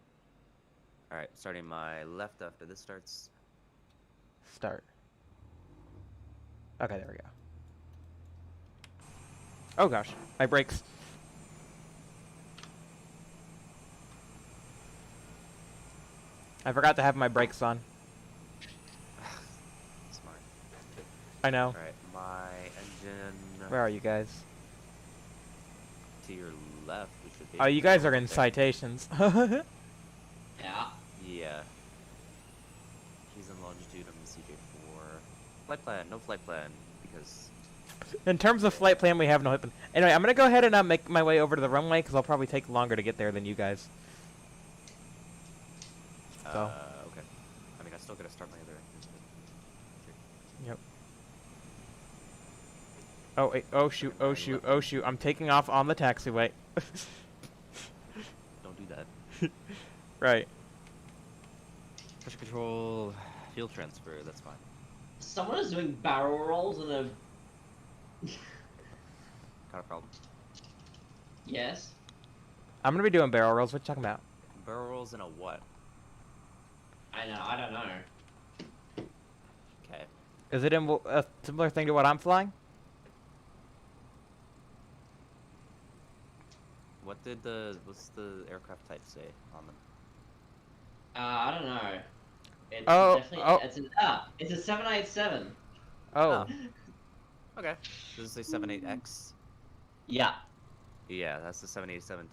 Alright, starting my left after this starts. Start. Okay, there we go. Oh gosh, my brakes. I forgot to have my brakes on. Smart. I know. Alright, my engine Where are you guys? to your left. We should be. Oh, you guys Oh, are in okay. citations. Yeah. Yeah. He's in longitude. I'm in CJ4. Flight plan. No flight plan. Because. In terms of flight plan, we have no plan. Anyway, I'm gonna go ahead and make my way over to the runway because I'll probably take longer to get there than you guys. So. Okay. I mean, I still gotta start my other engine. But... Yep. Oh wait! Oh shoot! Oh shoot! Oh shoot! I'm taking off on the taxiway. Don't do that. Right. Pressure control. Fuel transfer. That's fine. Someone is doing barrel rolls in a... Got a problem. Yes. I'm gonna be doing barrel rolls. What you talking about? Barrel rolls in a what? I know, I don't know. Okay. Is it in a similar thing to what I'm flying? What's the aircraft type say on them? I don't know. It's Oh, definitely... oh. It's a 787. Oh. Okay. Does it say 78X? Yeah. Yeah, that's the 787-10.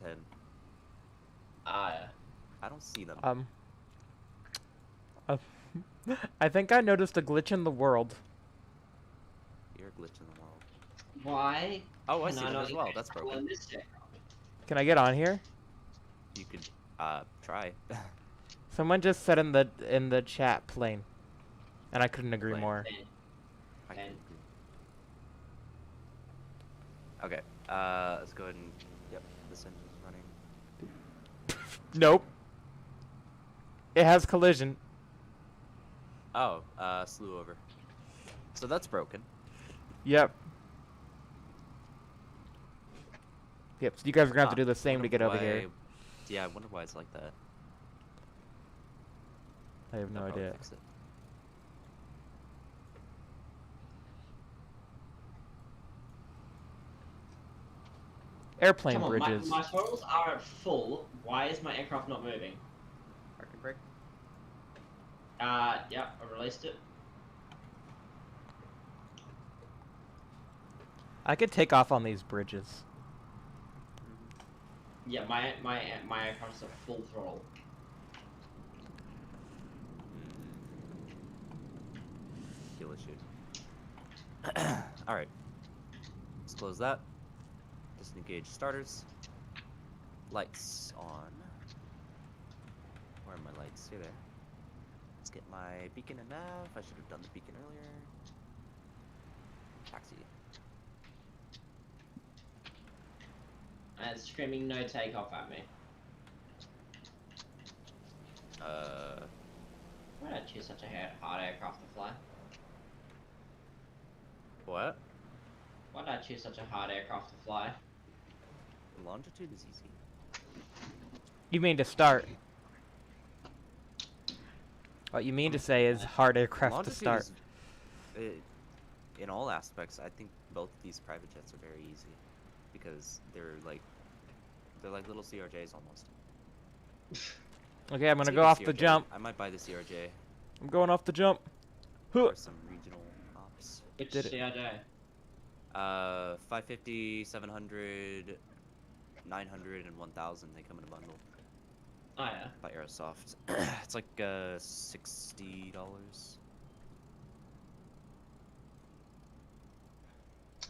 Yeah. I don't see them. I think I noticed a glitch in the world. You're a glitch in the world. Why? Oh, I can see them not as well. get That's control broken. in this aircraft? Can I get on here? You could, try. Someone just said in the chat plane, and I couldn't agree Plane. more. Then- I can And- agree. Okay, let's go ahead and... Yep, this engine's running. Nope. It has collision. Oh, slew over. So that's broken. Yep. Yep. So you guys are gonna have to do the same Wonder to get over here. why- Yeah, I wonder why it's like that. I have no They'll probably idea. fix it. Airplane Come on, bridges. my throttles are at full. Why is my aircraft not moving? Parking brake? Yeah, I released it. I could take off on these bridges. Yeah, my aircraft's at full throttle. Fuel issue. Alright. Let's close that. Disengage starters. Lights on. Where are my lights? Here they are. Let's get my beacon and nav. I should have done the beacon earlier. Taxi. And it's screaming no takeoff at me. Why did I choose such a hard aircraft to fly? What? Why did I choose such a hard aircraft to fly? Longitude is easy. You mean to start? What you mean to say is hard aircraft to Longitude start. is, in all aspects, I think both of these private jets are very easy because they're like little CRJs almost. Okay, I'm gonna Speaking go of off the CRJ, jump. I might buy the CRJ I'm going off the jump. Huh. for some regional ops. Which Did it. CRJ? 550, 700, 900, and 1000. They come in a bundle Oh yeah. by Aerosoft. It's like $60.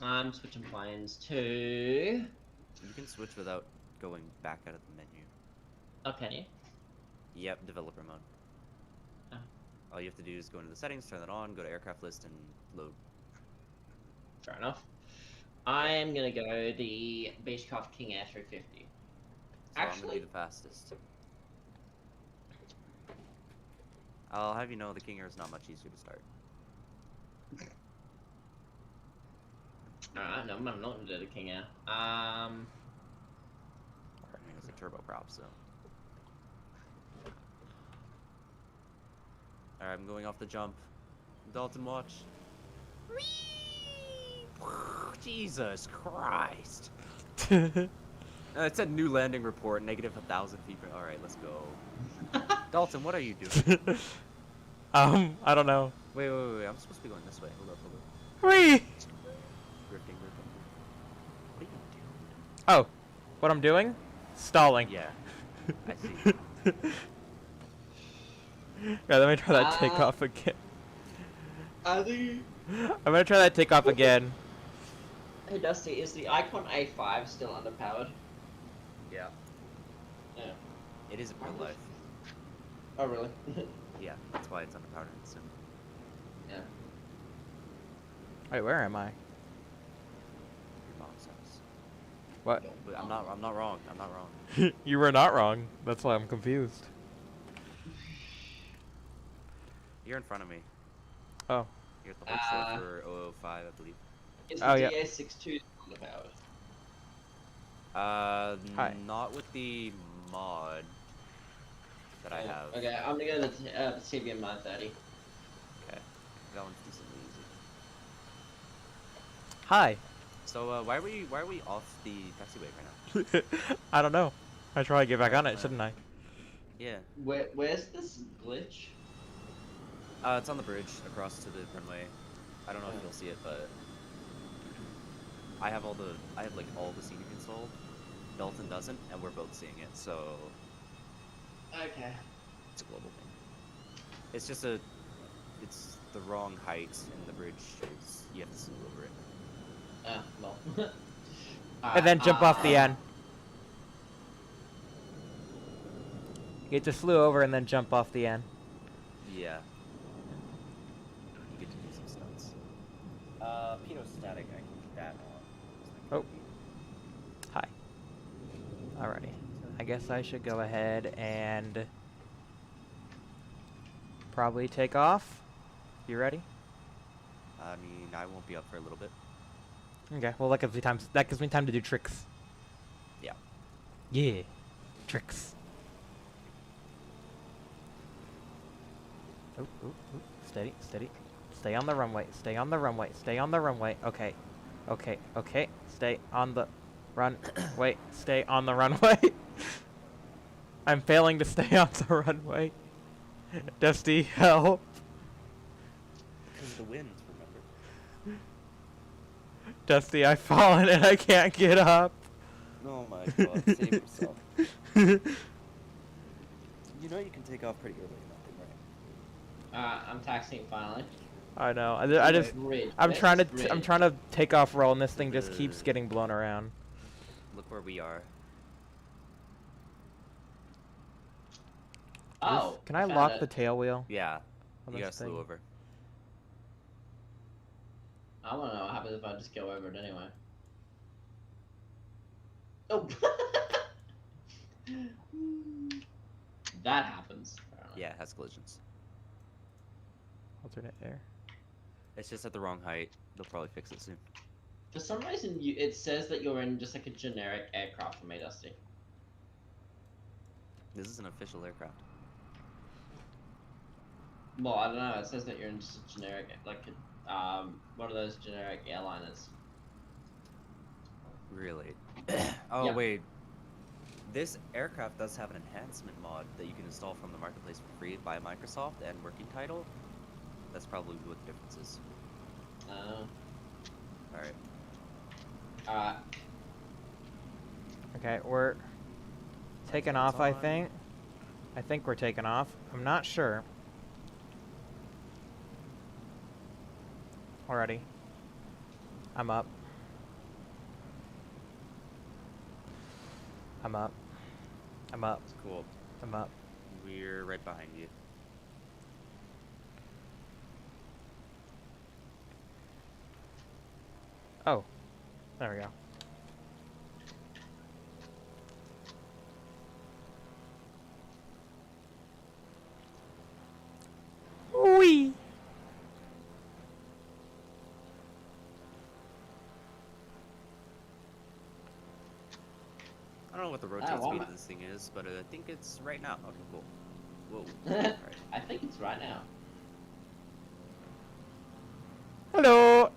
I'm switching planes to. You can switch without going back out of the menu. Oh, can you? Yep, developer mode. Oh. All you have to do is go into the settings, turn that on, go to aircraft list, and load. Fair enough. I am gonna go the Beechcraft King Air 350. So I'm gonna Actually, be the fastest. I'll have you know the King Air is not much easier to start. alright, no, I'm not gonna do the King Air. I mean, it's a turboprop, so. Alright, I'm going off the jump. Dalton, watch. Jesus Christ. It said new landing report, negative 1,000 feet. Alright, let's go. Dalton, what are you doing? I don't know. Wait, I'm supposed to be going this way. Hold up. Whee! Drifting. What are you doing? Oh, what I'm doing? Stalling. Yeah, I see. Yeah, let me try that takeoff again. I think. I'm gonna try that takeoff again. Hey Dusty, is the Icon A5 still underpowered? Yeah. Yeah. It is in real life. Oh really? Yeah, that's why it's underpowered in the sim. Yeah. Wait, where am I? Your mom's house. What? But I'm not wrong. I'm not wrong. You were not wrong. That's why I'm confused. You're in front of me. Oh. You're at the hold short for 005, I believe. Is Oh, the yeah. DS62 underpowered? Hi. Not with the mod that I have. Okay, I'm gonna go to the CBM 930. Okay. That one's decently easy. Hi. So, why are we off the taxiway right now? I don't know. I should probably get back on it, shouldn't I? Yeah. Where's this glitch? It's on the bridge across to the runway. I don't know if you'll see it, but I have like all the scenic installed. Dalton doesn't, and we're both seeing it, so Okay. it's a global thing. It's just it's the wrong height, and the bridge is, you have to zoom over it. Well. And then jump off the end. You get to slew over and then jump off the end. Yeah. You get to do some stunts. Pitot static, I can keep that on. Oh. Hi. Alrighty. I guess I should go ahead and probably take off. You ready? I mean, I won't be up for a little bit. Okay. Well, that gives me time to do tricks. Yeah. Yeah. Tricks. Oh, oh, oh. Steady, steady. Stay on the runway. Stay on the runway. Stay on the runway. Okay. Okay, okay. Stay on the runway. Stay on the runway. I'm failing to stay on the runway. Dusty, help. Because of the wind, remember? Dusty, I've fallen and I can't get up. Oh my god, save yourself. You know you can take off pretty early in that thing, right? I'm taxiing finally. I know. I just Ridge. I'm Where's trying to this I'm ridge? trying to take off roll and this thing just keeps getting blown around. Look where we are. Oh, Can I found lock it. the tail wheel? Yeah, on you this guys flew thing? over. I want to know what happens if I just go over it anyway. Oh. That happens. Apparently. Yeah, it has collisions. Alternate air. It's just at the wrong height. They'll probably fix it soon. For some reason, it says that you're in just like a generic aircraft for me, Dusty. This is an official aircraft. Well, I don't know. It says that you're in just a generic, like, one of those generic airliners. Really? Oh, Yeah. wait. This aircraft does have an enhancement mod that you can install from the marketplace for free by Microsoft and working title. That's probably what the difference is. Alright. Alright. Okay, we're taking It's off, I on. think. I think we're taking off. I'm not sure. Already. I'm up. I'm up. I'm up. It's cool. I'm up. We're right behind you. Oh. There we go. Wee. I don't know what the rotate wow. speed of this thing is, but I think it's right now. Okay, cool. Whoa. Alright. I think it's right now. Hello.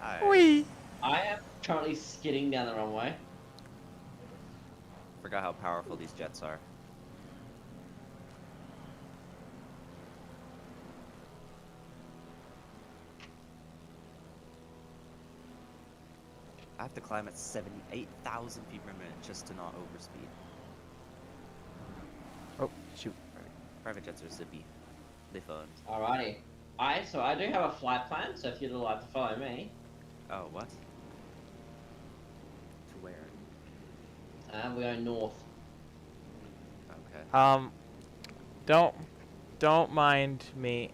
Hi. Wee. I am currently skidding down the runway. Forgot how powerful these jets are. I have to climb at 78,000 feet per minute just to not overspeed. Oh, shoot. Private jets are zippy. They fun. Alrighty. So I do have a flight plan, so if you'd like to follow me. Oh, what? To where? We're going north. Okay. Don't mind me.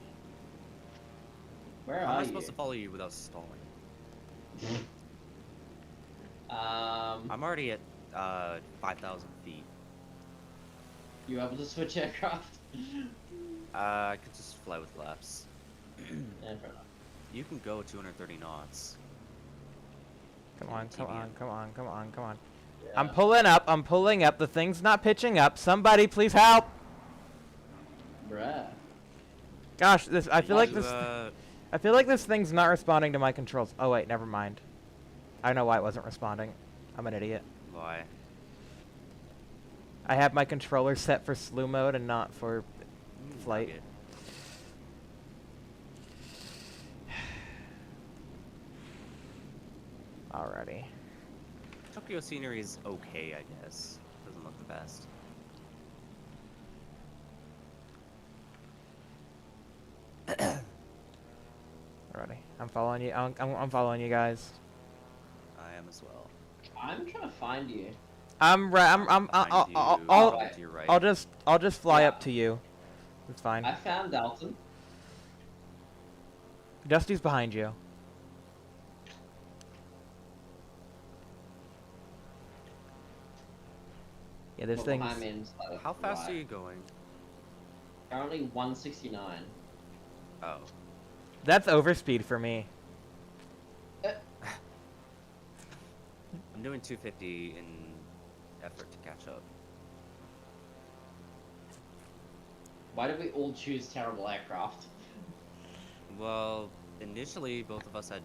Where How am are I you? supposed to follow you without stalling? I'm I'm already at 5,000 feet. you able to switch aircraft? I could just fly with lapse. Yeah, fair enough. You can go 230 knots. Come on, come on, come on, come on, come on. Yeah. I'm pulling up. I'm pulling up. The thing's not pitching up. Somebody please help. Bruh. Gosh, I feel like You, this I feel like this thing's not responding to my controls. Oh wait, never mind. I know why it wasn't responding. I'm an idiot. Why? I have my controller set for slew mode and not for flight. Nugget. Alrighty. Tokyo scenery is okay, I guess. Doesn't look the best. Alrighty. I'm following you. I'm following you guys. I am as well. I'm trying to find you. I'm right. Behind you, Alright. to your right. I'll just fly Yeah. up to you. It's fine. I found Dalton. Dusty's behind you. Yeah, this But thing's behind me and slightly How to the fast right. are you going? Currently 169. Oh. that's overspeed for me. I'm doing 250 in effort to catch up. Why did we all choose terrible aircraft? Well, initially both of us had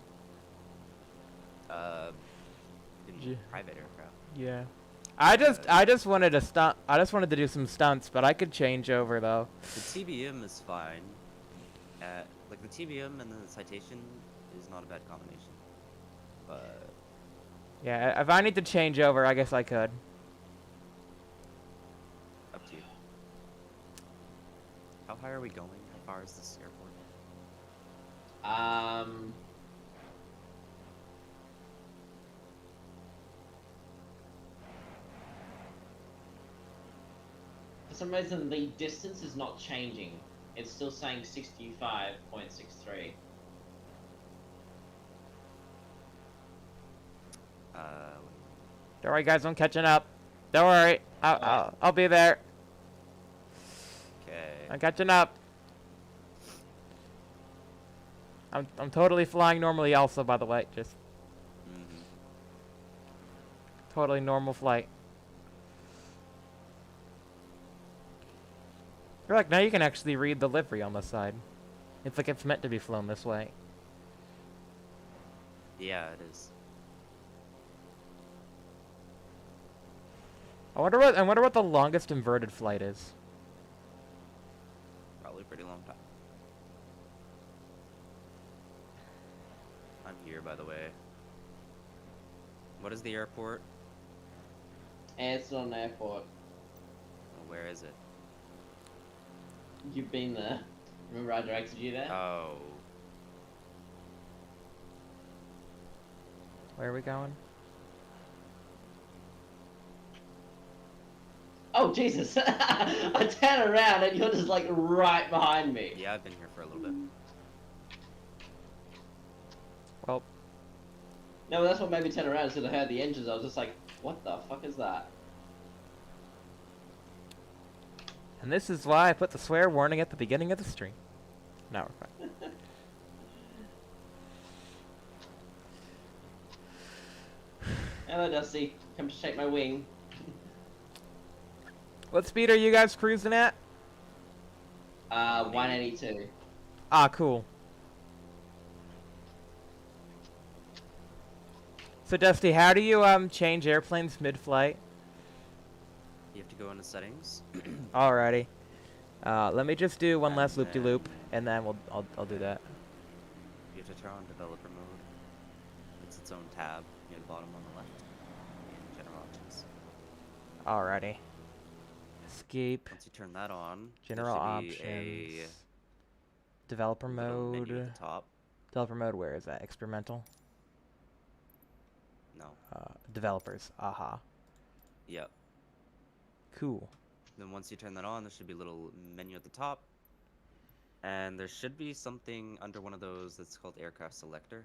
in private aircraft. Yeah. I just wanted to stunt. I just wanted to do some stunts, but I could change over though. The TBM is fine. Like the TBM and the citation is not a bad combination. But Yeah, if I need to change over, I guess I could. up to you. How high are we going? How far is this airport? For For some reason, the distance is not changing. It's still saying 65.63. Don't worry, guys. I'm catching up. Don't worry. I'll be there. Okay. I'm catching up. I'm totally flying normally also, by the way. Just totally normal flight. You're like, now you can actually read the livery on the side. It's like it's meant to be flown this way. Yeah, it is. I wonder what the longest inverted flight is. Probably a pretty long time. I'm here, by the way. What is the airport? It's not an airport. Well, where is it? You've been there. Remember I directed you there? Oh. Where are we going? Oh, Jesus! I turn around and you're just like right behind me. Yeah, I've been here for a little bit. Well, No, that's what made me turn around because I heard the engines. I was just like, what the fuck is that? and this is why I put the swear warning at the beginning of the stream. Now we're fine. Hello, Dusty. Come to shake my wing. What speed are you guys cruising at? 182. Ah, cool. So Dusty, how do you change airplanes mid-flight? You have to go into settings. Alrighty. Let me just do one last And loop-de-loop, then and then I'll do that. You have to turn on developer mode. It's its own tab near the bottom on the left in general options. Alrighty. Escape. Once you turn that on, General there should be options. Developer a little menu mode. at the top. Developer mode. Where is that? Experimental. No. Developers. Aha. Yep. Cool. Then once you turn that on, there should be a little menu at the top. And there should be something under one of those that's called aircraft selector.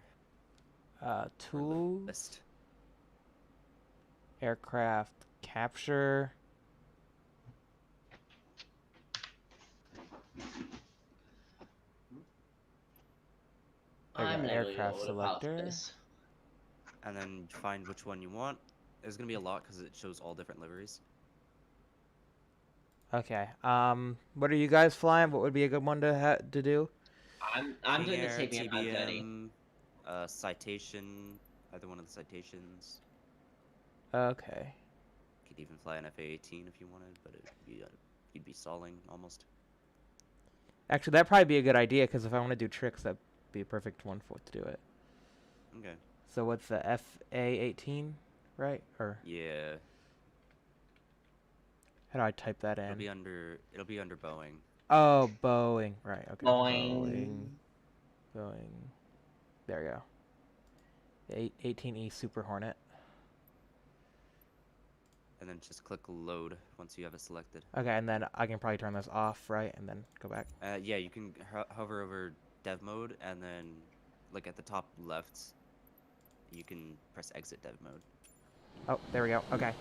or the Tools. list. Aircraft capture. There you I'm go, never aircraft gonna pass selector. this. And then find which one you want. There's gonna be a lot because it shows all different liveries. Okay. What are you guys flying? What would be a good one to do? I'm doing the King TBM Air, 30. TBM, citation, either one of the citations. Okay. Could even fly an FA-18 if you wanted, but you'd be stalling almost. Actually, that'd probably be a good idea because if I want to do tricks, that'd be a perfect one to do it. Okay. So what's the FA-18, right? Or Yeah. how do I type that It'll in? be under Boeing. Oh, Boeing. Right. Okay. Boeing. Boeing. There you go. 18E Super Hornet. And then just click load once you have it selected. Okay, and then I can probably turn this off, right? And then go back. Yeah, you can hover over dev mode and then like at the top left, you can press exit dev mode. Oh, there we go. Okay.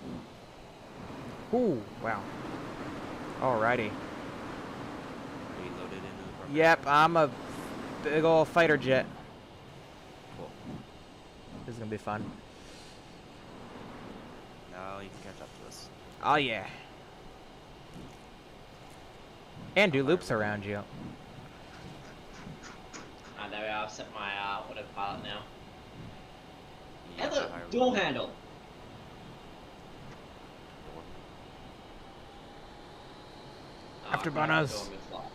Ooh, wow. Alrighty. Are you loaded into the program? Yep, I'm a big ol' fighter jet. Cool. This is gonna be fun. Now you can catch up to us. Oh yeah. And do loops around you. There we are. I've set my autopilot now. Yeah, And look, higher door level. handle. Door. After I can't remember bananas. doing this lot.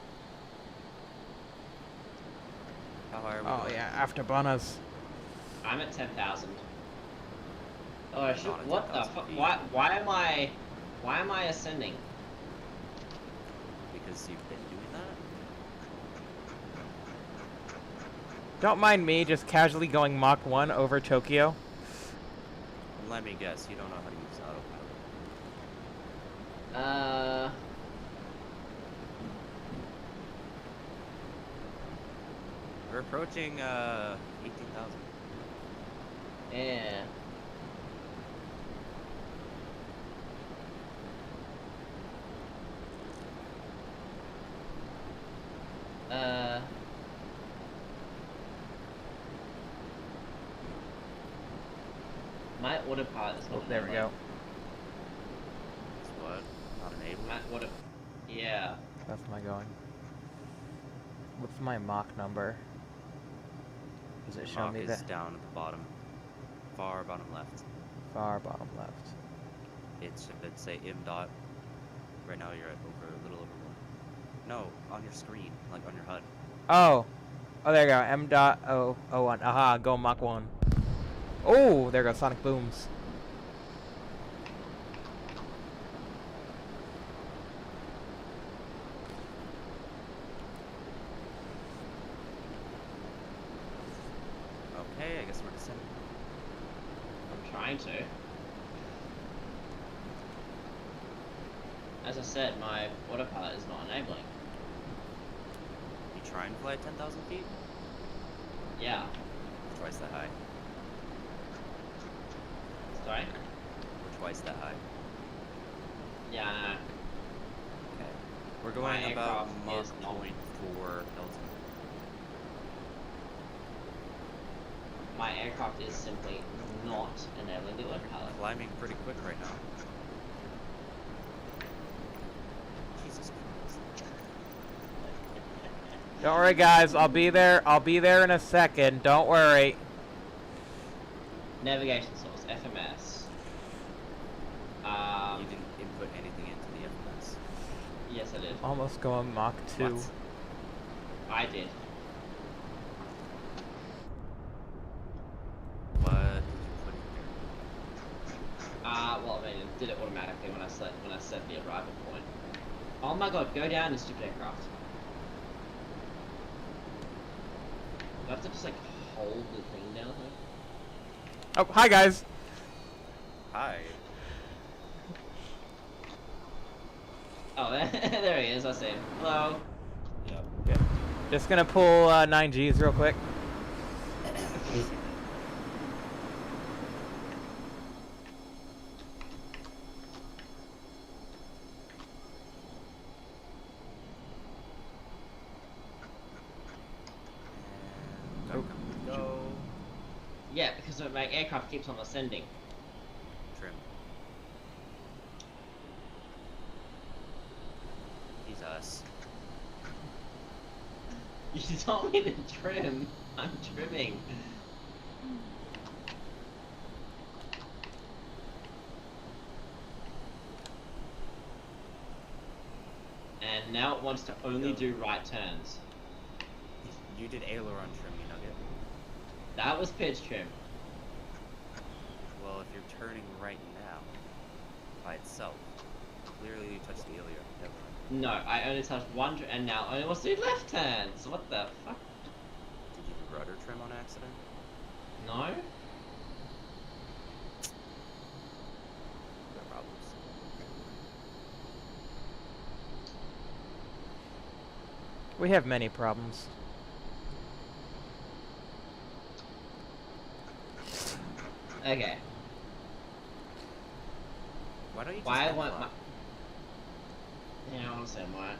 How high are we Oh going? yeah, after bananas. I'm at 10,000. Oh shit! Not at What the 10,000 fuck? feet. Why am I ascending? Because you've been doing that? Don't mind me just casually going Mach 1 over Tokyo. Let me guess, you don't know how to use autopilot. approaching 18,000. Yeah. My autopilot is not. Oh, there we go. It's what? Not enabled? My auto. Yeah. That's my going. What's my Mach number? Does it show Mach me is that? down at the bottom. Far bottom left. Far bottom left. It should say m dot. Right now you're at a little over 1. No, on your screen, like on your HUD. Oh. Oh, there you go. M.001. Aha, go Mach 1. Oh, there goes Sonic Booms. Okay, I guess we're descending. I'm trying to. As I said, my autopilot is not enabling. You try and fly 10,000 feet? Yeah. Twice that high. Sorry? Or twice that high. Yeah, I know. Okay. We're My going about aircraft Mach is not- 0.4 Delta. My aircraft is simply not enabling the autopilot. Climbing pretty quick right now. Jesus Christ. Don't worry, guys. I'll be there. I'll be there in a second. Don't worry. Navigation source, FMS. You didn't input anything into the FMS. Yes, I did. Almost going Mach 2. What? I did. What did you put in there? Well, I mean, it did it automatically when I set the arrival point. Oh my god, go down, you stupid aircraft. Do I have to just like hold the thing down here? Oh, hi, guys. Hi. Oh, there he is. I see him. Hello. Yep. Good. Just gonna pull 9Gs real quick. And go. Yeah, because my aircraft keeps on ascending. Trim. He's us. You told me to trim. I'm trimming. And now it wants to only do right turns. You did aileron trim, you nugget. That was pitch trim. Well, if you're turning right now, by itself, clearly you touched the aileron. No, I only touched one, and now I only wants to do left turns. What the fuck? Did you do rudder trim on accident? No? No problems. We have many problems. Okay. Why don't you just Why head won't flat? my... Yeah, I understand why.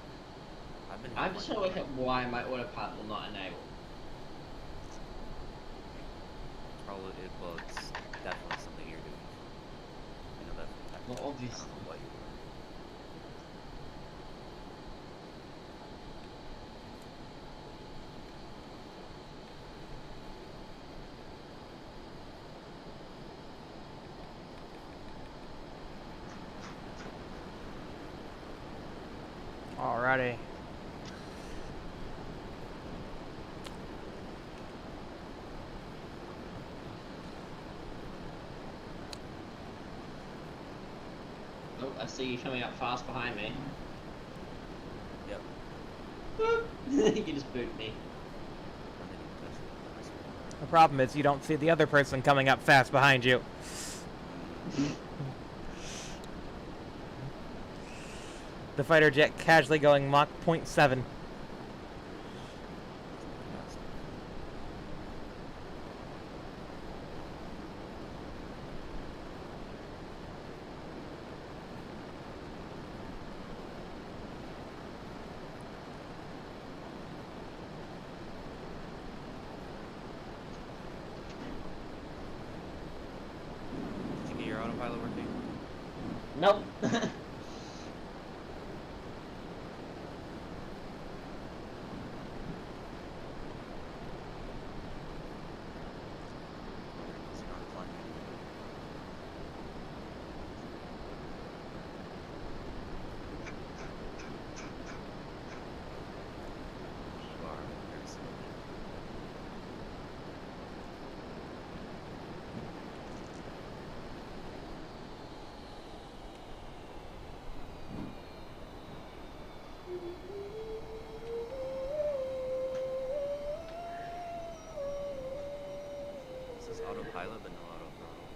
I've been I'm just trying to work out why my autopilot will not enable. Probably well, it's definitely something you're doing. You know that. Well, obviously. I don't know what you Alrighty. Oh, I see you coming up fast behind me. Yep. You just booped me. I didn't touch it. The problem is you don't see the other person coming up fast behind you. The fighter jet casually going Mach 0.7. Nope. This is autopilot, but no auto throttle.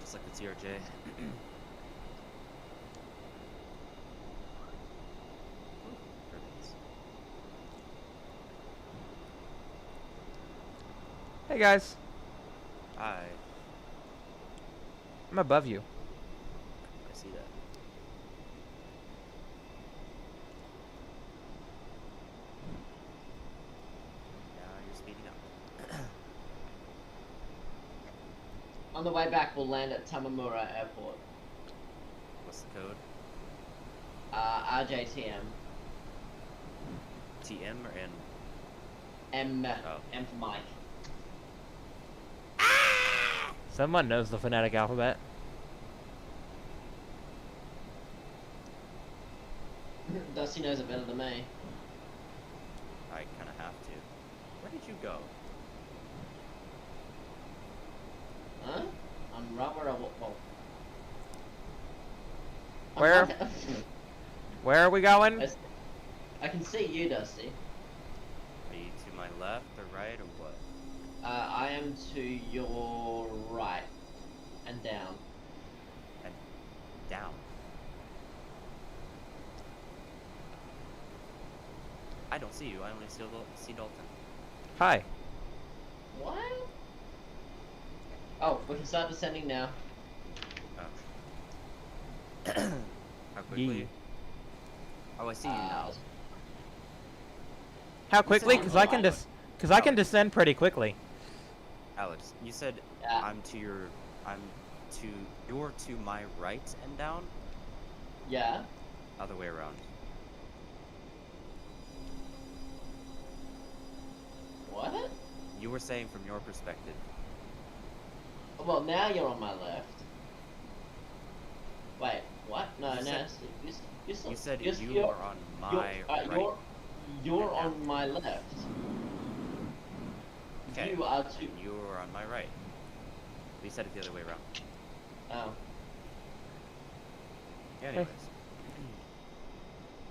Just like the TRJ. Hey guys, Hi. I'm above you. I see that. Now you're speeding up. On the way back, we'll land at Tamamura Airport. What's the code? RJTM. TM or N? M. Oh. M for Mike. Someone knows the phonetic alphabet. Dusty knows it better than me. I kind of have to. Where did you go? Huh? On rubber or what? Well, Where? Where are we going? I can see you, Dusty. Are you to my left or right or what? I am to your right and down. And down. I don't see you. I only see Dalton. Hi. What? Oh, we can start descending now. Oh. How quickly? Yee. Oh, I see you now. How quickly? said Because on I the can right. I can descend pretty quickly. Alex, you said Yeah. you're to my right and down? Yeah. Other way around. What? You were saying from your perspective. Well, now you're on my left. Wait, what? No, You no. said- You're still, You said you're, you you're, are on my right. You're and on my left. Okay. You are to. You are on my right. We said it the other way around. Oh. Anyways.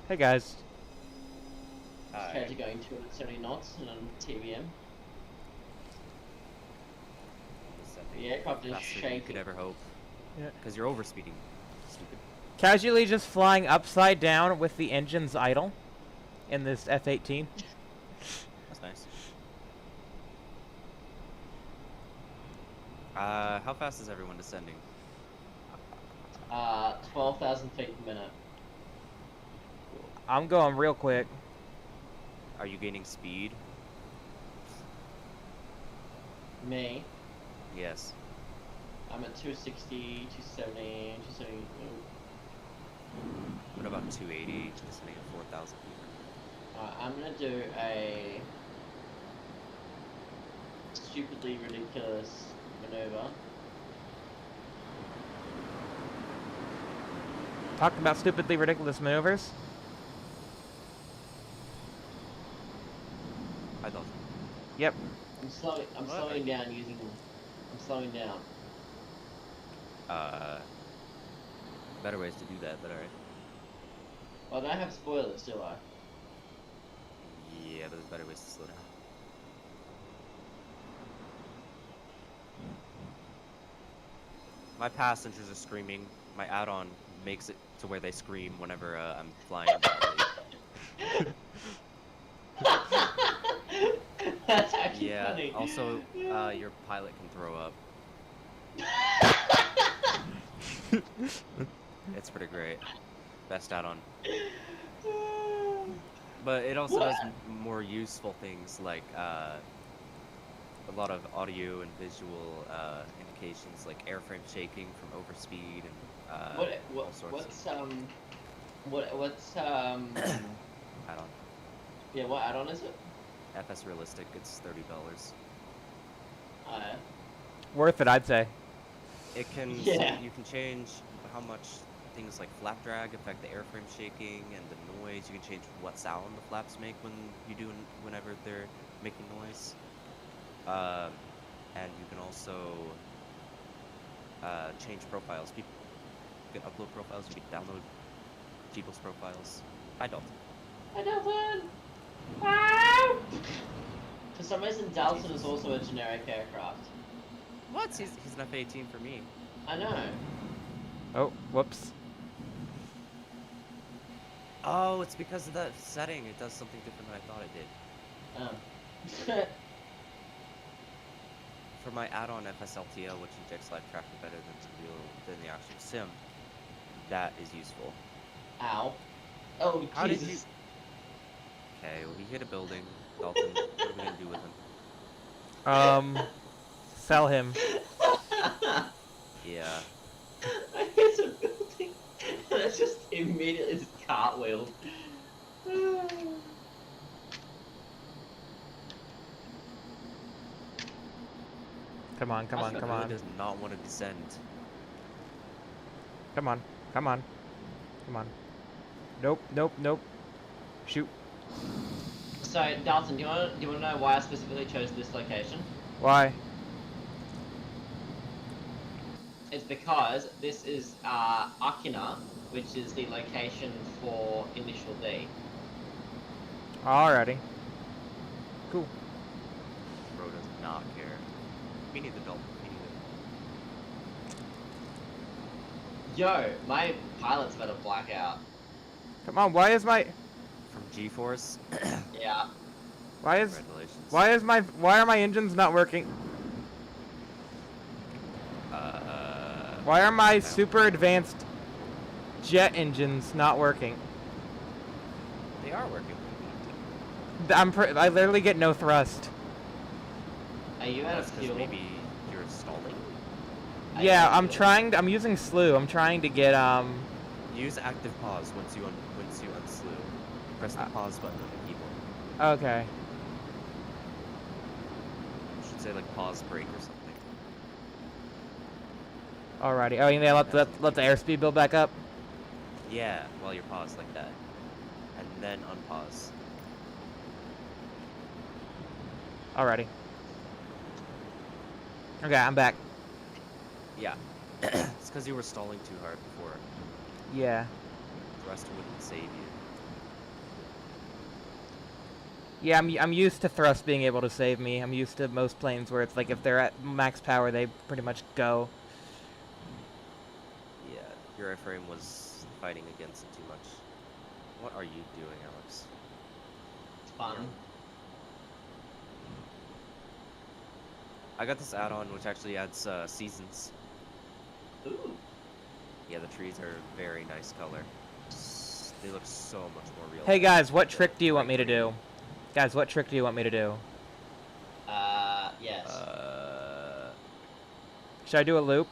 Hey guys. Compared to going 270 knots and on TVM. The aircraft is Faster than you could shaking. ever hope. Yeah. Because you're overspeeding. Stupid. Casually just flying upside down with the engines idle in this F-18. That's nice. How fast is everyone descending? 12,000 feet per minute. I'm going real quick. Are you gaining speed? Me, Yes. I'm at 260, 270, 270. What about 280 descending at 4,000 feet? I'm gonna do a stupidly ridiculous maneuver. Talk about stupidly ridiculous maneuvers. I thought. Yep. I'm slowing. I'm What? slowing down using. I'm slowing down. Better ways to do that, but alright. Well, I don't have spoilers, do I? Yeah, but there's better ways to slow down. My passengers are screaming. My add-on makes it to where they scream whenever I'm flying. That's actually Yeah. funny. Also, your pilot can throw up. It's pretty great. Best add-on. But it also does more useful things like a lot of audio and visual indications like airframe shaking from overspeed and all sorts what's add-on. yeah, what add-on is it? FS Realistic, it's $30. Worth it, I'd say. It can Yeah. you can change how much things like flap drag affect the airframe shaking and the noise. You can change what sound the flaps make whenever they're making noise. And you can also change profiles. People can upload profiles. You can download people's profiles. Hi, Dalton. Hi, Dalton! Wow! For some reason, Dalton is also a generic aircraft. What? He's an F-18 for me. I know. Oh, whoops. Oh, it's because of that setting. It does something different than I thought it did. For my add-on FSLTL, which injects live traffic better than the actual sim, that is useful. Ow. Oh, How Jesus. did you? Okay, well, he hit a building. Dalton, what are we gonna do with him? Sell him. I Yeah. hit a building, and I just immediately just cartwheeled. Come on, come on, He come really on. does not want to descend. Come on, come on. Come on. Nope, nope, nope. Shoot. So, Dalton, do you want to know why I specifically chose this location? Why? It's because this is Akina, which is the location for Initial D. Alrighty. Cool. Bro does not care. We need the Dalton. We need it. Yo, my pilot's about to black out. Come on, why is my... From G-Force. Yeah. Congratulations. Why are my engines not working? Why are my super advanced jet engines not working? They are working. I literally get no thrust. Are you out of That's because fuel? maybe you're stalling. Are you Yeah, out of I'm fuel? trying. I'm using slew. I'm trying to get Use active pause once you unslew. Press the pause button on the keyboard. Okay. You should say like pause break or something. Alrighty. Oh, you may let the airspeed build back up. Yeah, while you're paused like that, and then unpause. Alrighty. Okay, I'm back. Yeah. It's because you were stalling too hard before. Yeah. Thrust wouldn't save you. Yeah, I'm used to thrust being able to save me. I'm used to most planes where it's like if they're at max power, they pretty much go. Yeah, your airframe was fighting against it too much. What are you doing, Alex? It's fun. I got this add-on which actually adds seasons. Ooh. Yeah, the trees are very nice color. They look so much more real. Hey guys, what trick do you want me to do? Guys, what trick do you want me to do? Yes. Should I do a loop?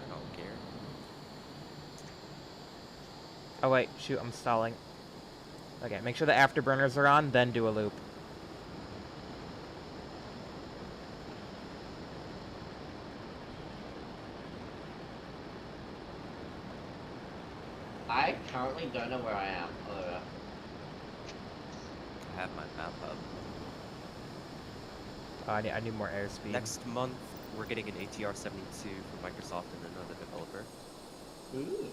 I don't care. Oh wait, shoot, I'm stalling. Okay, make sure the afterburners are on, then do a loop. I currently don't know where I am. I have my map up. Oh, I need more airspeed. Next month, we're getting an ATR 72 from Microsoft and another developer. Ooh.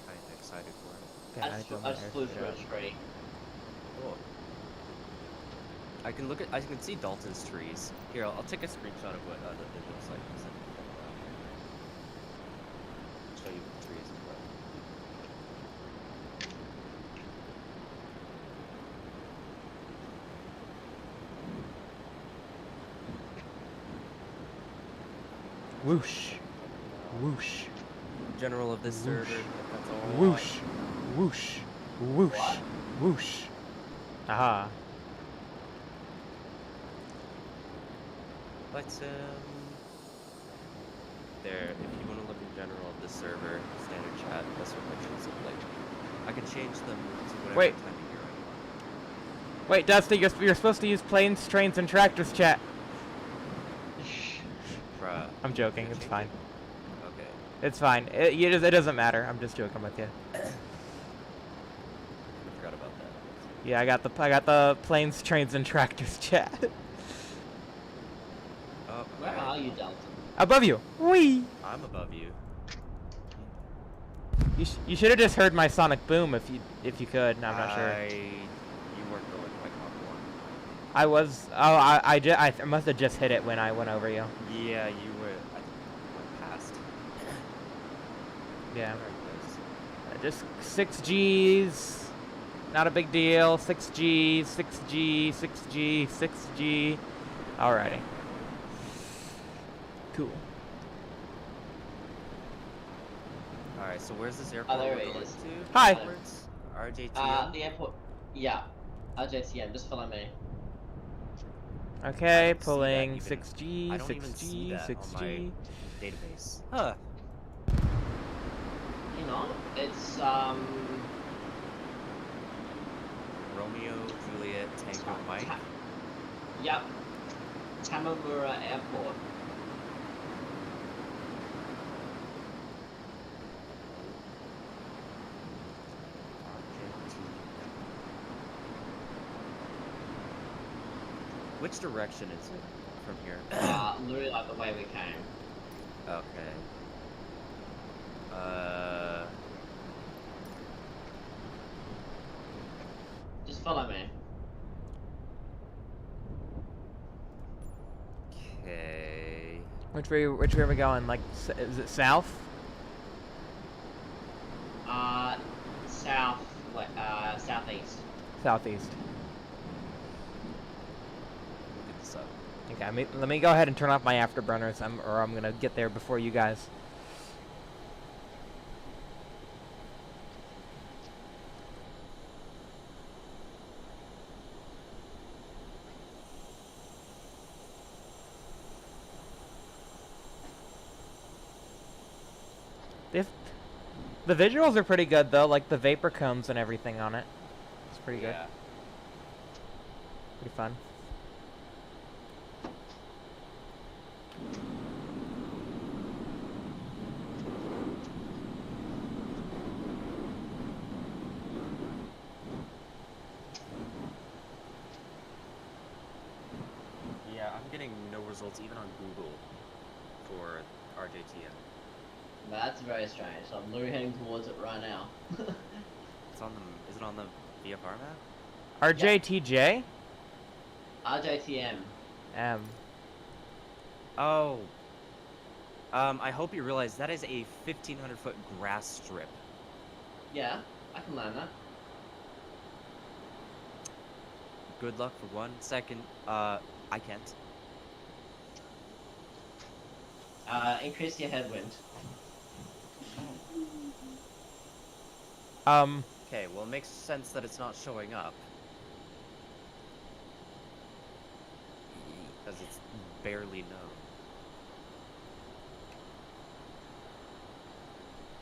I'm excited for it. Okay, I need to build my I just flew airspeed through a up. tree. Cool. I can see Dalton's trees. Here, I'll take a screenshot of what the looks like. I'll show you the trees as well. Whoosh. Whoosh. General of this server, Whoosh. if that's all. Whoosh. Whoosh. Whoosh. What? Whoosh. Aha. But there, if you want to look in general at this server, standard chat, that's what my chats look like. I can change them to whatever Wait. time of year I want. Wait, Dusty, you're supposed to use planes, trains, and tractors chat. Bruh. I'm joking. Can I It's change fine. it? Okay. It's fine. It doesn't matter. I'm just joking with you. I forgot about that. Yeah, I got the planes, trains, and tractors chat. Oh, Where alright. are you, Dalton? Above you. Whee! I'm above you. You should have just heard my sonic boom if you could. No, I'm not sure. You weren't going quite Mach 1. I was. Oh, I must have just hit it when I went over you. Yeah, you were. I think you went past. Yeah. Very close. Just 6Gs. Not a big deal. 6G, 6G, 6G, 6G. Alrighty. Cool. Alright, so where's this airport there we're it going is. to? Hi. Towards RJTM? The airport. Yeah. RJTM, just follow me. Okay, don't see that pulling even. 6G, I don't even see 6G, that on my 6G. database. Huh. You know, it's Romeo, Juliet, Tango, Mike. Yep. Tamamura Airport. Which direction is it from here? Literally like the way we came. Okay. Just follow me. Okay. Which way are we going? Like, is it south? Southeast. Southeast. Look this up. Okay, let me go ahead and turn off my afterburners. I'm gonna get there before you guys. The visuals are pretty good though, like the vapor cones and everything on it. It's pretty good. Yeah. Pretty fun. Yeah, I'm getting no results even on Google for RJTM. That's very strange. So I'm literally heading towards it right now. It's on the. Is it on the VFR map? RJTJ? RJTM. M. Oh. I hope you realize that is a 1,500-foot grass strip. Yeah, I can land that. Good luck for 1 second. I can't. Increase your headwind. Okay, well, it makes sense that it's not showing up. Because it's barely known.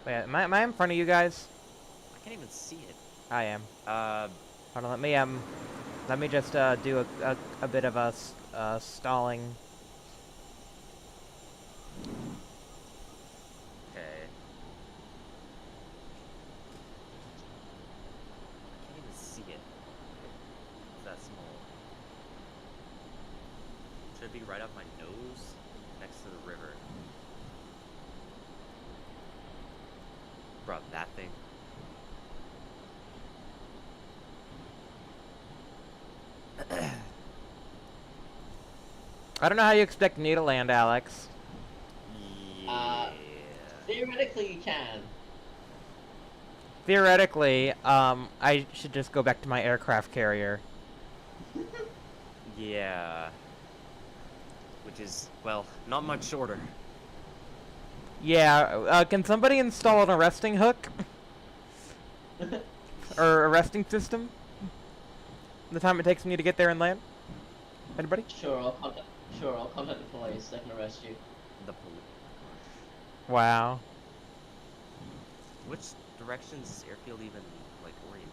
Wait, am I in front of you guys? I can't even see it. I am. Uh, Hold on, let me just do a bit of a stalling. okay. I can't even see it. It's that small. Should it be right off my nose? Next to the river. Bro, that thing. I don't know how you expect me to land, Alex. Yeah. Theoretically, you can. Theoretically, I should just go back to my aircraft carrier. Yeah. Which is, well, not much shorter. Yeah, can somebody install an arresting hook? or arresting system? The time it takes me to get there and land? Anybody? Sure, I'll contact the police. They can arrest you. The police. Wow. Which directions is airfield even like oriented?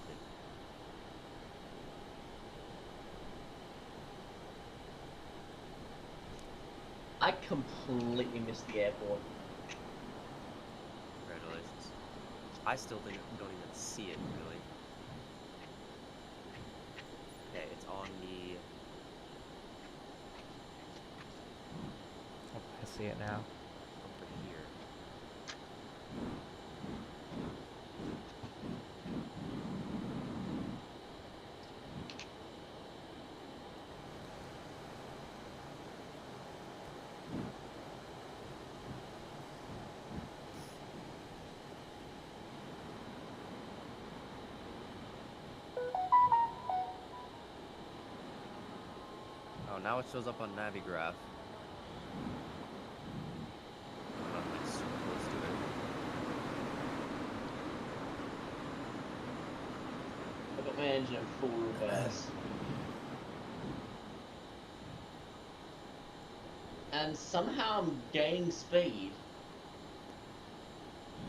I completely missed the airport. Congratulations. I still don't even see it really. Okay, it's on the. Oh, I see it now. Over here. Oh, now it shows up on Navigraph. I'm like super close to it. I got my engine in full reverse. And somehow I'm gaining speed.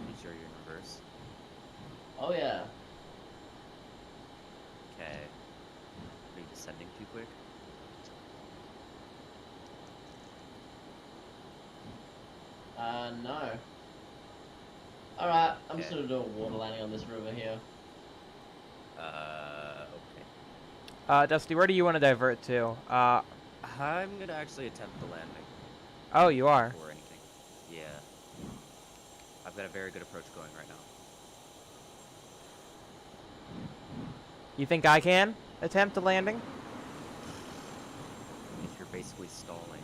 Pretty sure you're in reverse. Oh yeah. Okay. Are you descending too quick? No. Alright, I'm just Okay. gonna do a water landing on this river here. Okay. Dusty, where do you want to divert to? I'm gonna actually attempt the landing Oh, you are. before anything. Yeah. I've got a very good approach going right now. You think I can attempt a landing? If you're basically stalling.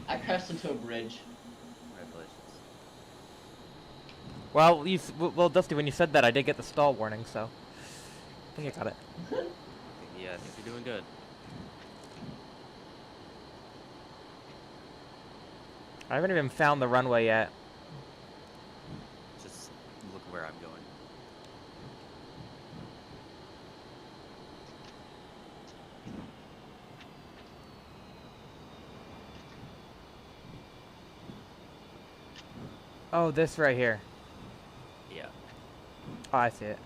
I crashed into a bridge. Congratulations. Well, well, Dusty, when you said that, I did get the stall warning, so I think I got it. Yeah, I think you're doing good. I haven't even found the runway yet. Just look where I'm going. Oh, this right here. Yeah. Oh, I see it.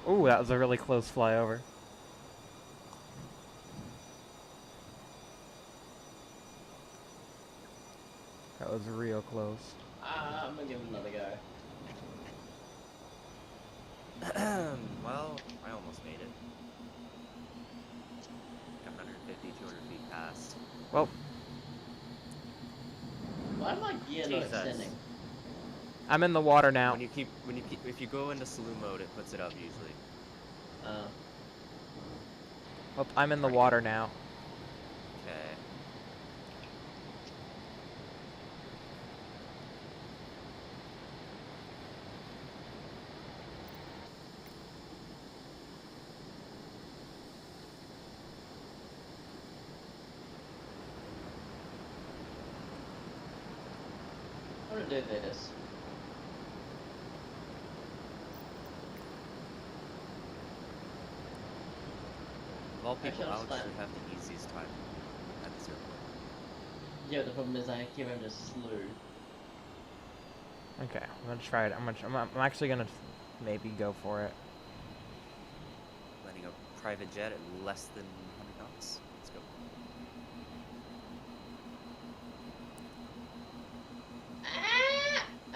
Yeah. Ooh, that was a really close flyover. That was real close. I'm gonna give it another go. Well, I almost made it. 150, 200 feet past. Well, Why am I gear not Jesus. extending? I'm in the water now. If you go into saloon mode, it puts it up usually. Well, I'm in the water now. Okay. I'm gonna do this. Of all people, Actually, I'll Alex stand. should have the easiest time at this airport. Yeah, the problem is I keep him just slew. Okay, I'm gonna try it. I'm actually gonna maybe go for it. Landing a private jet at less than 100 knots. Let's go.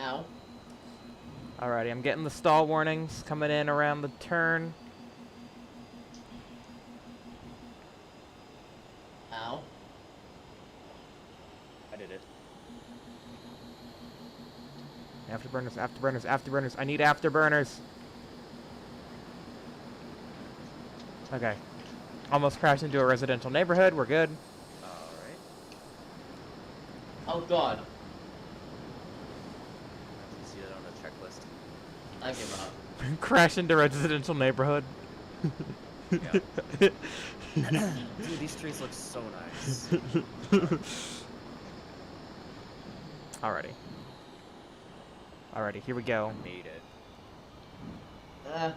Ow. Alrighty, I'm getting the stall warnings coming in around the turn. Ow. I did it. Afterburners, afterburners, afterburners. I need afterburners. Okay. Almost crashed into a residential neighborhood. We're good. Alright. Oh god. You see that on the checklist. I give up. Crash into residential neighborhood. Yeah. Dude, these trees look so nice. Alrighty. Alrighty, here we go. I made it.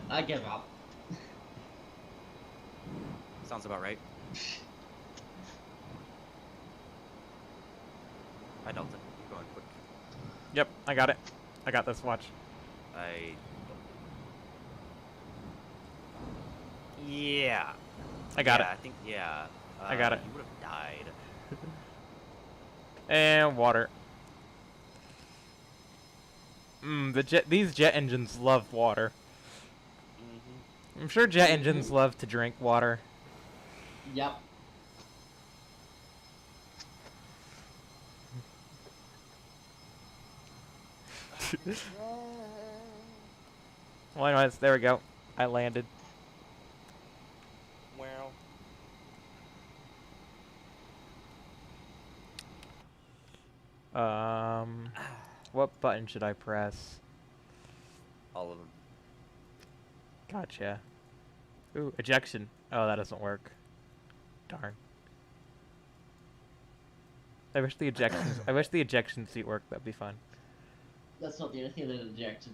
I give up. Sounds about right. Hi, Dalton. You're going quick. Yep, I got it. I got this, watch. Yeah. I got yeah, it. I think, yeah. I got it. You would have died. And water. These jet engines love water. I'm sure jet engines love to drink water. Yep. Well, anyways, there we go. I landed. Well. What button should I press? All of them. Gotcha. Ooh, ejection. Oh, that doesn't work. Darn. I wish the ejection seat worked. That'd be fun. That's not the only thing that ejected.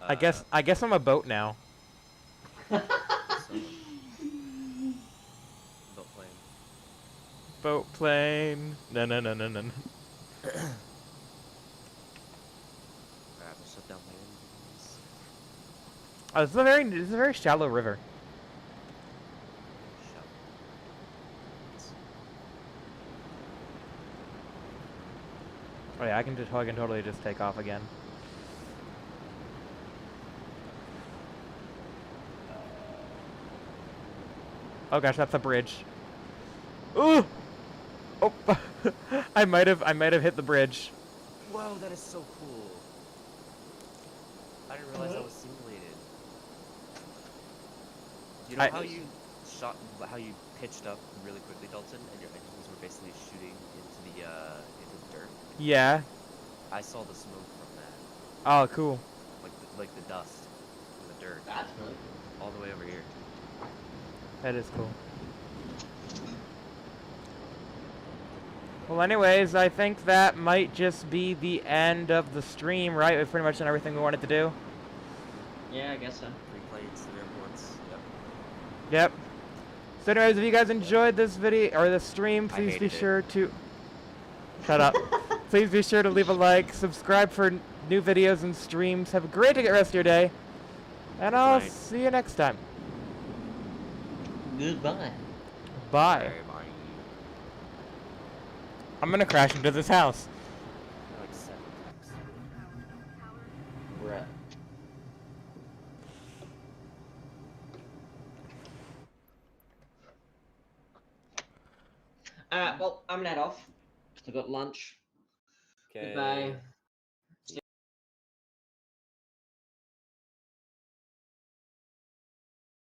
I guess I'm a boat now. Boat plane. Boat plane. No. I have to shut down my engines. Oh, this is a very shallow river. Oh yeah, I can totally just take off again. Oh gosh, that's a bridge. Ooh! Oh, I might have hit the bridge. Whoa, that is so cool. I didn't realize that was simulated. You know how you pitched up really quickly, Dalton, and your engines were basically shooting into the dirt? Yeah. I saw the smoke from that. Oh, cool. Like the dust from the dirt. That's good. All the way over here. That is cool. Well, anyways, I think that might just be the end of the stream, right? We've pretty much done everything we wanted to do. Yeah, I guess so. 3 planes, 3 airports. Yep. Yep. So anyways, if you guys enjoyed this video, or this stream, please be sure to... Shut up. Please be sure to leave a like, subscribe for new videos and streams. Have a great rest of your day. And I'll see you next time. Goodbye. Bye. I'm gonna crash into this house. Like 7 times. Bruh. Well, I'm net off. I got lunch. Okay. Goodbye.